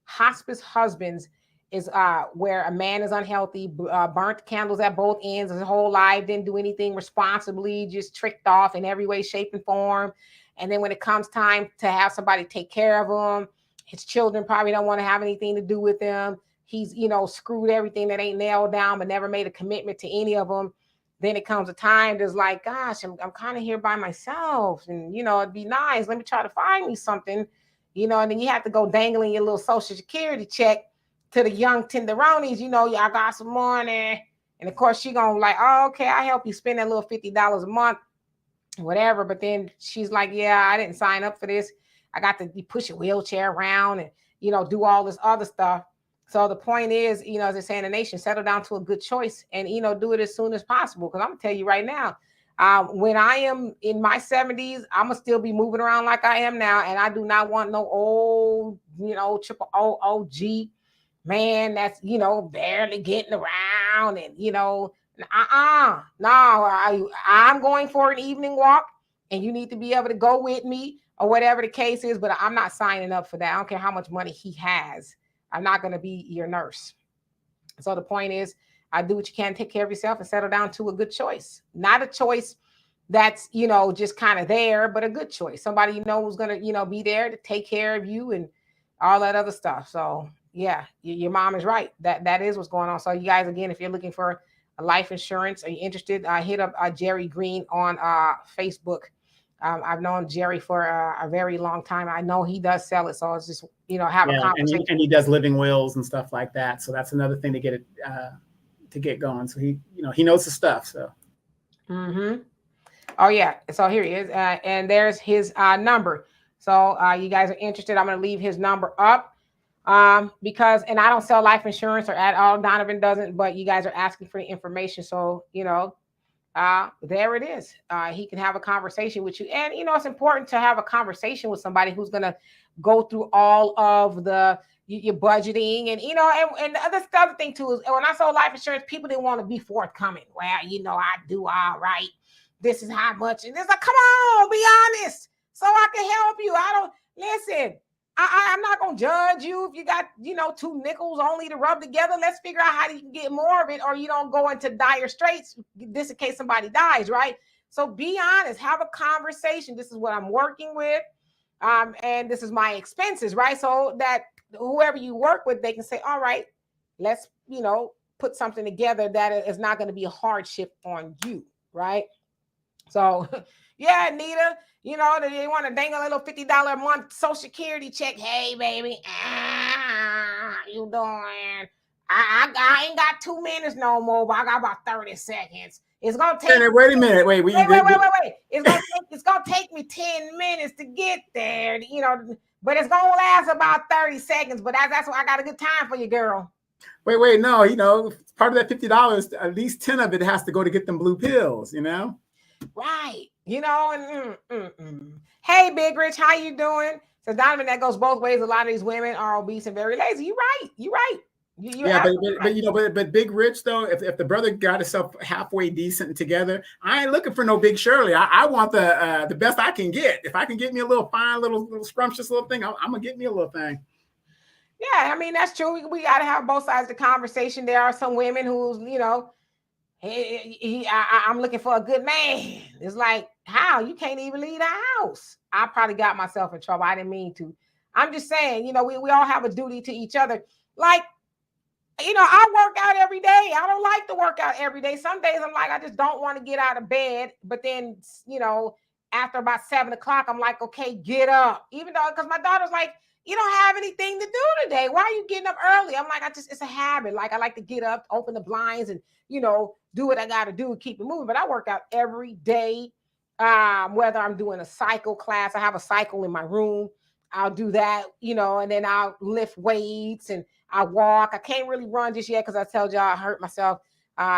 Hospice husbands is where a man is unhealthy, burnt candles at both ends his whole life, didn't do anything responsibly, just tricked off in every way, shape, and form. And then when it comes time to have somebody take care of him, his children probably don't want to have anything to do with them. He's, screwed everything that ain't nailed down, but never made a commitment to any of them. Then it comes a time that's like, gosh, I'm kind of here by myself. And, it'd be nice. Let me try to find me something, and then you have to go dangling your little Social Security check to the young tenderonis, y'all got some money. And of course, she gonna like, oh, okay, I help you spend that little $50 a month, whatever. But then she's like, yeah, I didn't sign up for this. I got to push a wheelchair around and, do all this other stuff. So the point is, as they say in the nation, settle down to a good choice and, do it as soon as possible. Because I'm going to tell you right now, when I am in my 70s, I'm going to still be moving around like I am now. And I do not want no old, triple OG man that's, barely getting around and, no, I'm going for an evening walk and you need to be able to go with me or whatever the case is, but I'm not signing up for that. I don't care how much money he has. I'm not going to be your nurse. So the point is, do what you can, take care of yourself and settle down to a good choice. Not a choice that's, just kind of there, but a good choice. Somebody who's going to, be there to take care of you and all that other stuff. So yeah, your mom is right. That is what's going on. So you guys, again, if you're looking for a life insurance, are you interested? Hit up Jerry Green on Facebook. I've known Jerry for a very long time. I know he does sell it. So it's just, have a conversation. And he does living wills and stuff like that. So that's another thing to get it, to get going. So he knows the stuff. So. Mm-hmm. Oh yeah. So here he is. And there's his number. So you guys are interested. I'm going to leave his number up. Because, and I don't sell life insurance or at all. Donovan doesn't, but you guys are asking for the information. So, there it is. He can have a conversation with you. And, it's important to have a conversation with somebody who's going to go through all of your budgeting and, and the other thing too is when I sold life insurance, people didn't want to be forthcoming. Well, I do all right. This is how much. And it's like, come on, be honest so I can help you. Listen. I'm not going to judge you if you got, 2 nickels only to rub together. Let's figure out how you can get more of it or you don't go into dire straits this in case somebody dies, right? So be honest, have a conversation. This is what I'm working with. And this is my expenses, right? So that whoever you work with, they can say, all right, let's, put something together that is not going to be a hardship on you, right? So, yeah, Anita, they want to dangle a little $50 a month Social Security check. Hey, baby, you doing? I ain't got 2 minutes no more, but I got about 30 seconds. It's gonna take. Wait a minute. Wait. It's gonna take me 10 minutes to get there. But it's gonna last about 30 seconds. But that's why I got a good time for you, girl. Wait. No, part of that $50, at least 10 of it has to go to get them blue pills. Right. Hey, Big Rich, how you doing? So Donovan, that goes both ways. A lot of these women are obese and very lazy. You're right. But Big Rich though, if the brother got himself halfway decent and together, I ain't looking for no Big Shirley. I want the best I can get. If I can get me a little fine, little scrumptious little thing, I'm gonna get me a little thing. Yeah, I mean, that's true. We got to have both sides of the conversation. There are some women who's, I'm looking for a good man. It's like, how? You can't even leave the house. I probably got myself in trouble. I didn't mean to. I'm just saying, we all have a duty to each other. Like, I work out every day. I don't like to work out every day. Some days I'm like, I just don't want to get out of bed. But then, after about 7 o'clock, I'm like, okay, get up. Even though, because my daughter's like, you don't have anything to do today. Why are you getting up early? I'm like, it's a habit. Like, I like to get up, open the blinds, and, do what I got to do and keep it moving. But I work out every day. Whether I'm doing a cycle class, I have a cycle in my room. I'll do that, and then I'll lift weights and I walk. I can't really run just yet because I told y'all I hurt myself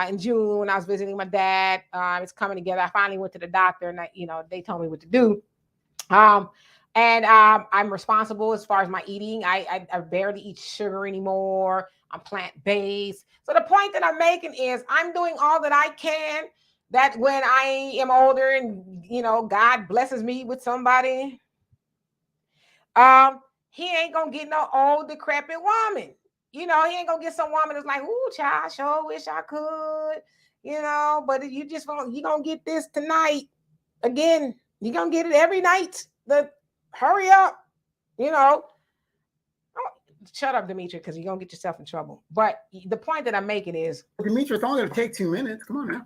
in June when I was visiting my dad. It's coming together. I finally went to the doctor and they told me what to do. I'm responsible as far as my eating. I barely eat sugar anymore. I'm plant-based. So the point that I'm making is I'm doing all that I can, that when I am older and, God blesses me with somebody, he ain't going to get no old, decrepit woman. He ain't going to get some woman that's like, ooh, child, I sure wish I could, but you going to get this tonight. Again, you're going to get it every night. Hurry up, Oh, shut up, Demetri, because you're going to get yourself in trouble. But the point that I'm making is, Demetri, it's only going to take 2 minutes. Come on now.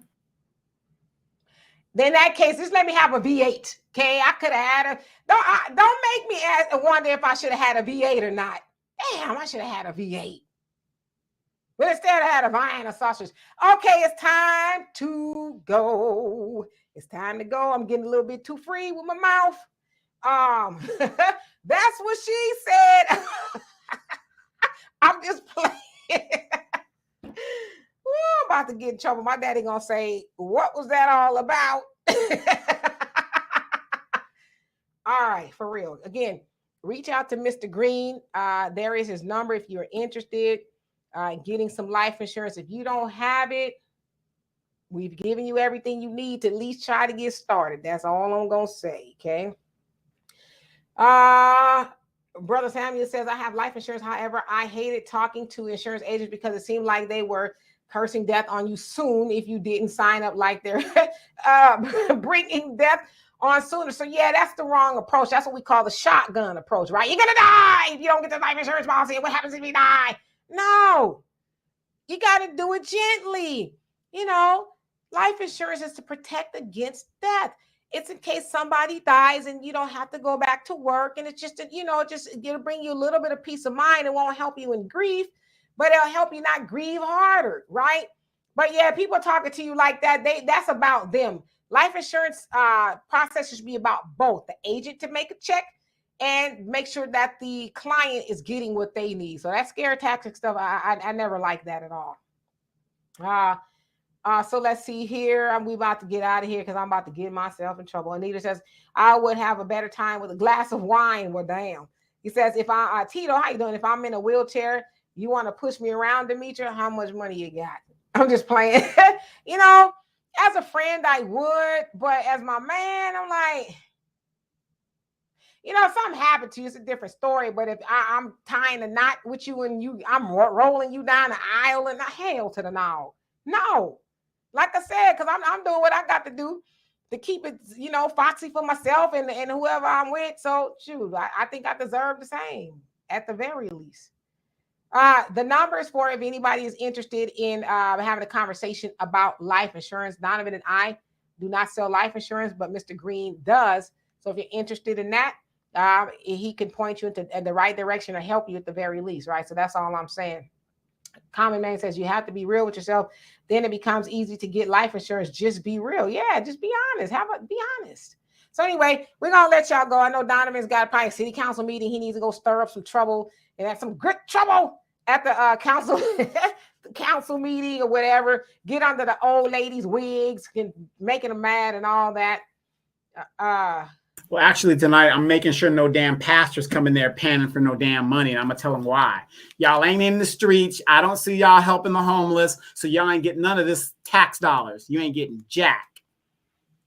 Then in that case, just let me have a V8. Okay, I could have had don't make me wonder if I should have had a V8 or not. Damn, I should have had a V8. But instead I had a Vienna sausage. Okay, it's time to go. It's time to go. I'm getting a little bit too free with my mouth. That's what she said. I'm just playing. I'm about to get in trouble. My daddy gonna say, what was that all about? All right, for real. Again, reach out to Mr. Green. There is his number if you're interested in getting some life insurance. If you don't have it, we've given you everything you need to at least try to get started. That's all I'm gonna say. Okay. Brother Samuel says, I have life insurance. However, I hated talking to insurance agents because it seemed like they were cursing death on you soon if you didn't sign up, like they're bringing death on sooner. So yeah, that's the wrong approach. That's what we call the shotgun approach, right? You're gonna die if you don't get the life insurance policy. What happens if you die? No, you got to do it gently. Life insurance is to protect against death. It's in case somebody dies and you don't have to go back to work. And it's just, it'll bring you a little bit of peace of mind. It won't help you in grief, but it'll help you not grieve harder, right? But yeah, people talking to you like that, that's about them. Life insurance process should be about both the agent to make a check and make sure that the client is getting what they need. So that scare tactic stuff, I never liked that at all. So let's see here. We about to get out of here because I'm about to get myself in trouble. Anita says, I would have a better time with a glass of wine. Well, damn. He says, if Tito, how you doing? If I'm in a wheelchair, you want to push me around, Demetri? How much money you got? I'm just playing. As a friend, I would, but as my man, I'm like, something happened to you, it's a different story. But if I'm tying a knot with you and I'm rolling you down the aisle and hell to the no. Like I said, because I'm doing what I got to do to keep it, foxy for myself and whoever I'm with. So shoot, I think I deserve the same at the very least. The numbers for if anybody is interested in having a conversation about life insurance. Donovan and I do not sell life insurance, but Mr. Green does. So if you're interested in that, he can point you in the right direction or help you at the very least, right? So that's all I'm saying. Common Man says you have to be real with yourself. Then it becomes easy to get life insurance. Just be real. Yeah, just be honest. Be honest. So anyway, we're going to let y'all go. I know Donovan's got probably a city council meeting. He needs to go stir up some trouble and have some good trouble at the council the council meeting or whatever. Get under the old ladies' wigs and making them mad and all that. Well, actually, tonight I'm making sure no damn pastors come in there panning for no damn money, and I'm gonna tell them why. Y'all ain't in the streets. I don't see y'all helping the homeless, so y'all ain't getting none of this tax dollars. You ain't getting jack.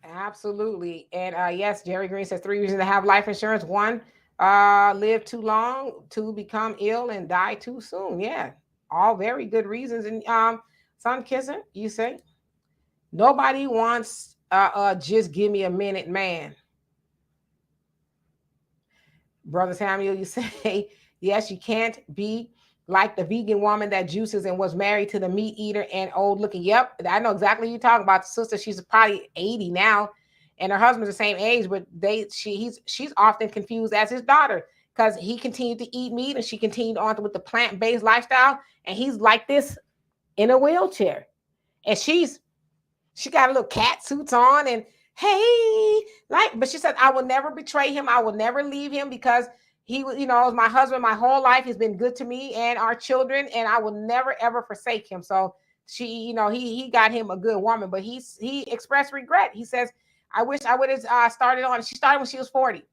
Absolutely. And yes, Jerry Green says 3 reasons to have life insurance. 1, live too long, to become ill and die too soon. Yeah, all very good reasons. And Sun Kisser, you say nobody wants just give me a minute, man. Brother Samuel, you say, yes, you can't be like the vegan woman that juices and was married to the meat eater and old looking. Yep, I know exactly what you're talking about. The sister, she's probably 80 now, and her husband's the same age, but she's often confused as his daughter because he continued to eat meat and she continued on with the plant-based lifestyle, and he's like this in a wheelchair. And she got a little cat suits on and hey, like, but she said, I will never betray him. I will never leave him because he was, was my husband my whole life. He's been good to me and our children, and I will never ever forsake him. So she, he got him a good woman, but he expressed regret. He says, I wish I would have started on. She started when she was 40.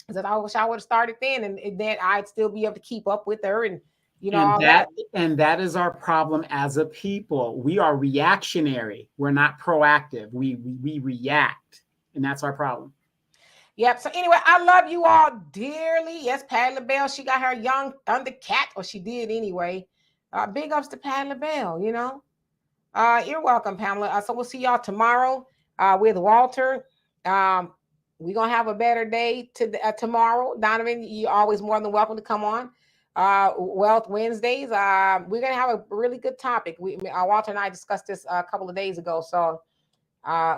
He said, I wish I would have started then, and then I'd still be able to keep up with her and And all that. that is our problem as a people. We are reactionary. We're not proactive. We react, and that's our problem. Yep. So anyway, I love you all dearly. Yes, Patty LaBelle, she got her young Thundercat, or she did anyway. Big ups to Patty LaBelle, You're welcome, Pamela. So we'll see y'all tomorrow with Walter. We're going to have a better day tomorrow. Donovan, you're always more than welcome to come on. Wealth Wednesdays. We're going to have a really good topic. Walter and I discussed this a couple of days ago. So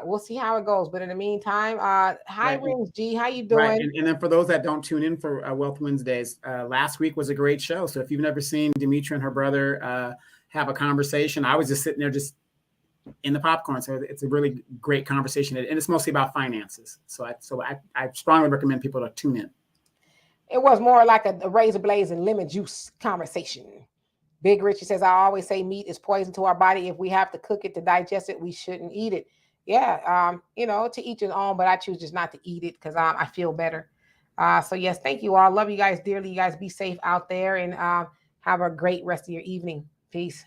we'll see how it goes. But in the meantime, hi, Right. Rings G. How you doing? Right. And then for those that don't tune in for Wealth Wednesdays, last week was a great show. So if you've never seen Demetra and her brother have a conversation, I was just sitting there just in the popcorn. So it's a really great conversation, and it's mostly about finances. So I strongly recommend people to tune in. It was more like a razor blades and lemon juice conversation. Big Richie says, I always say meat is poison to our body. If we have to cook it to digest it, we shouldn't eat it. Yeah, to each his own, but I choose just not to eat it because I feel better. So yes, thank you all. Love you guys dearly. You guys be safe out there, and have a great rest of your evening. Peace.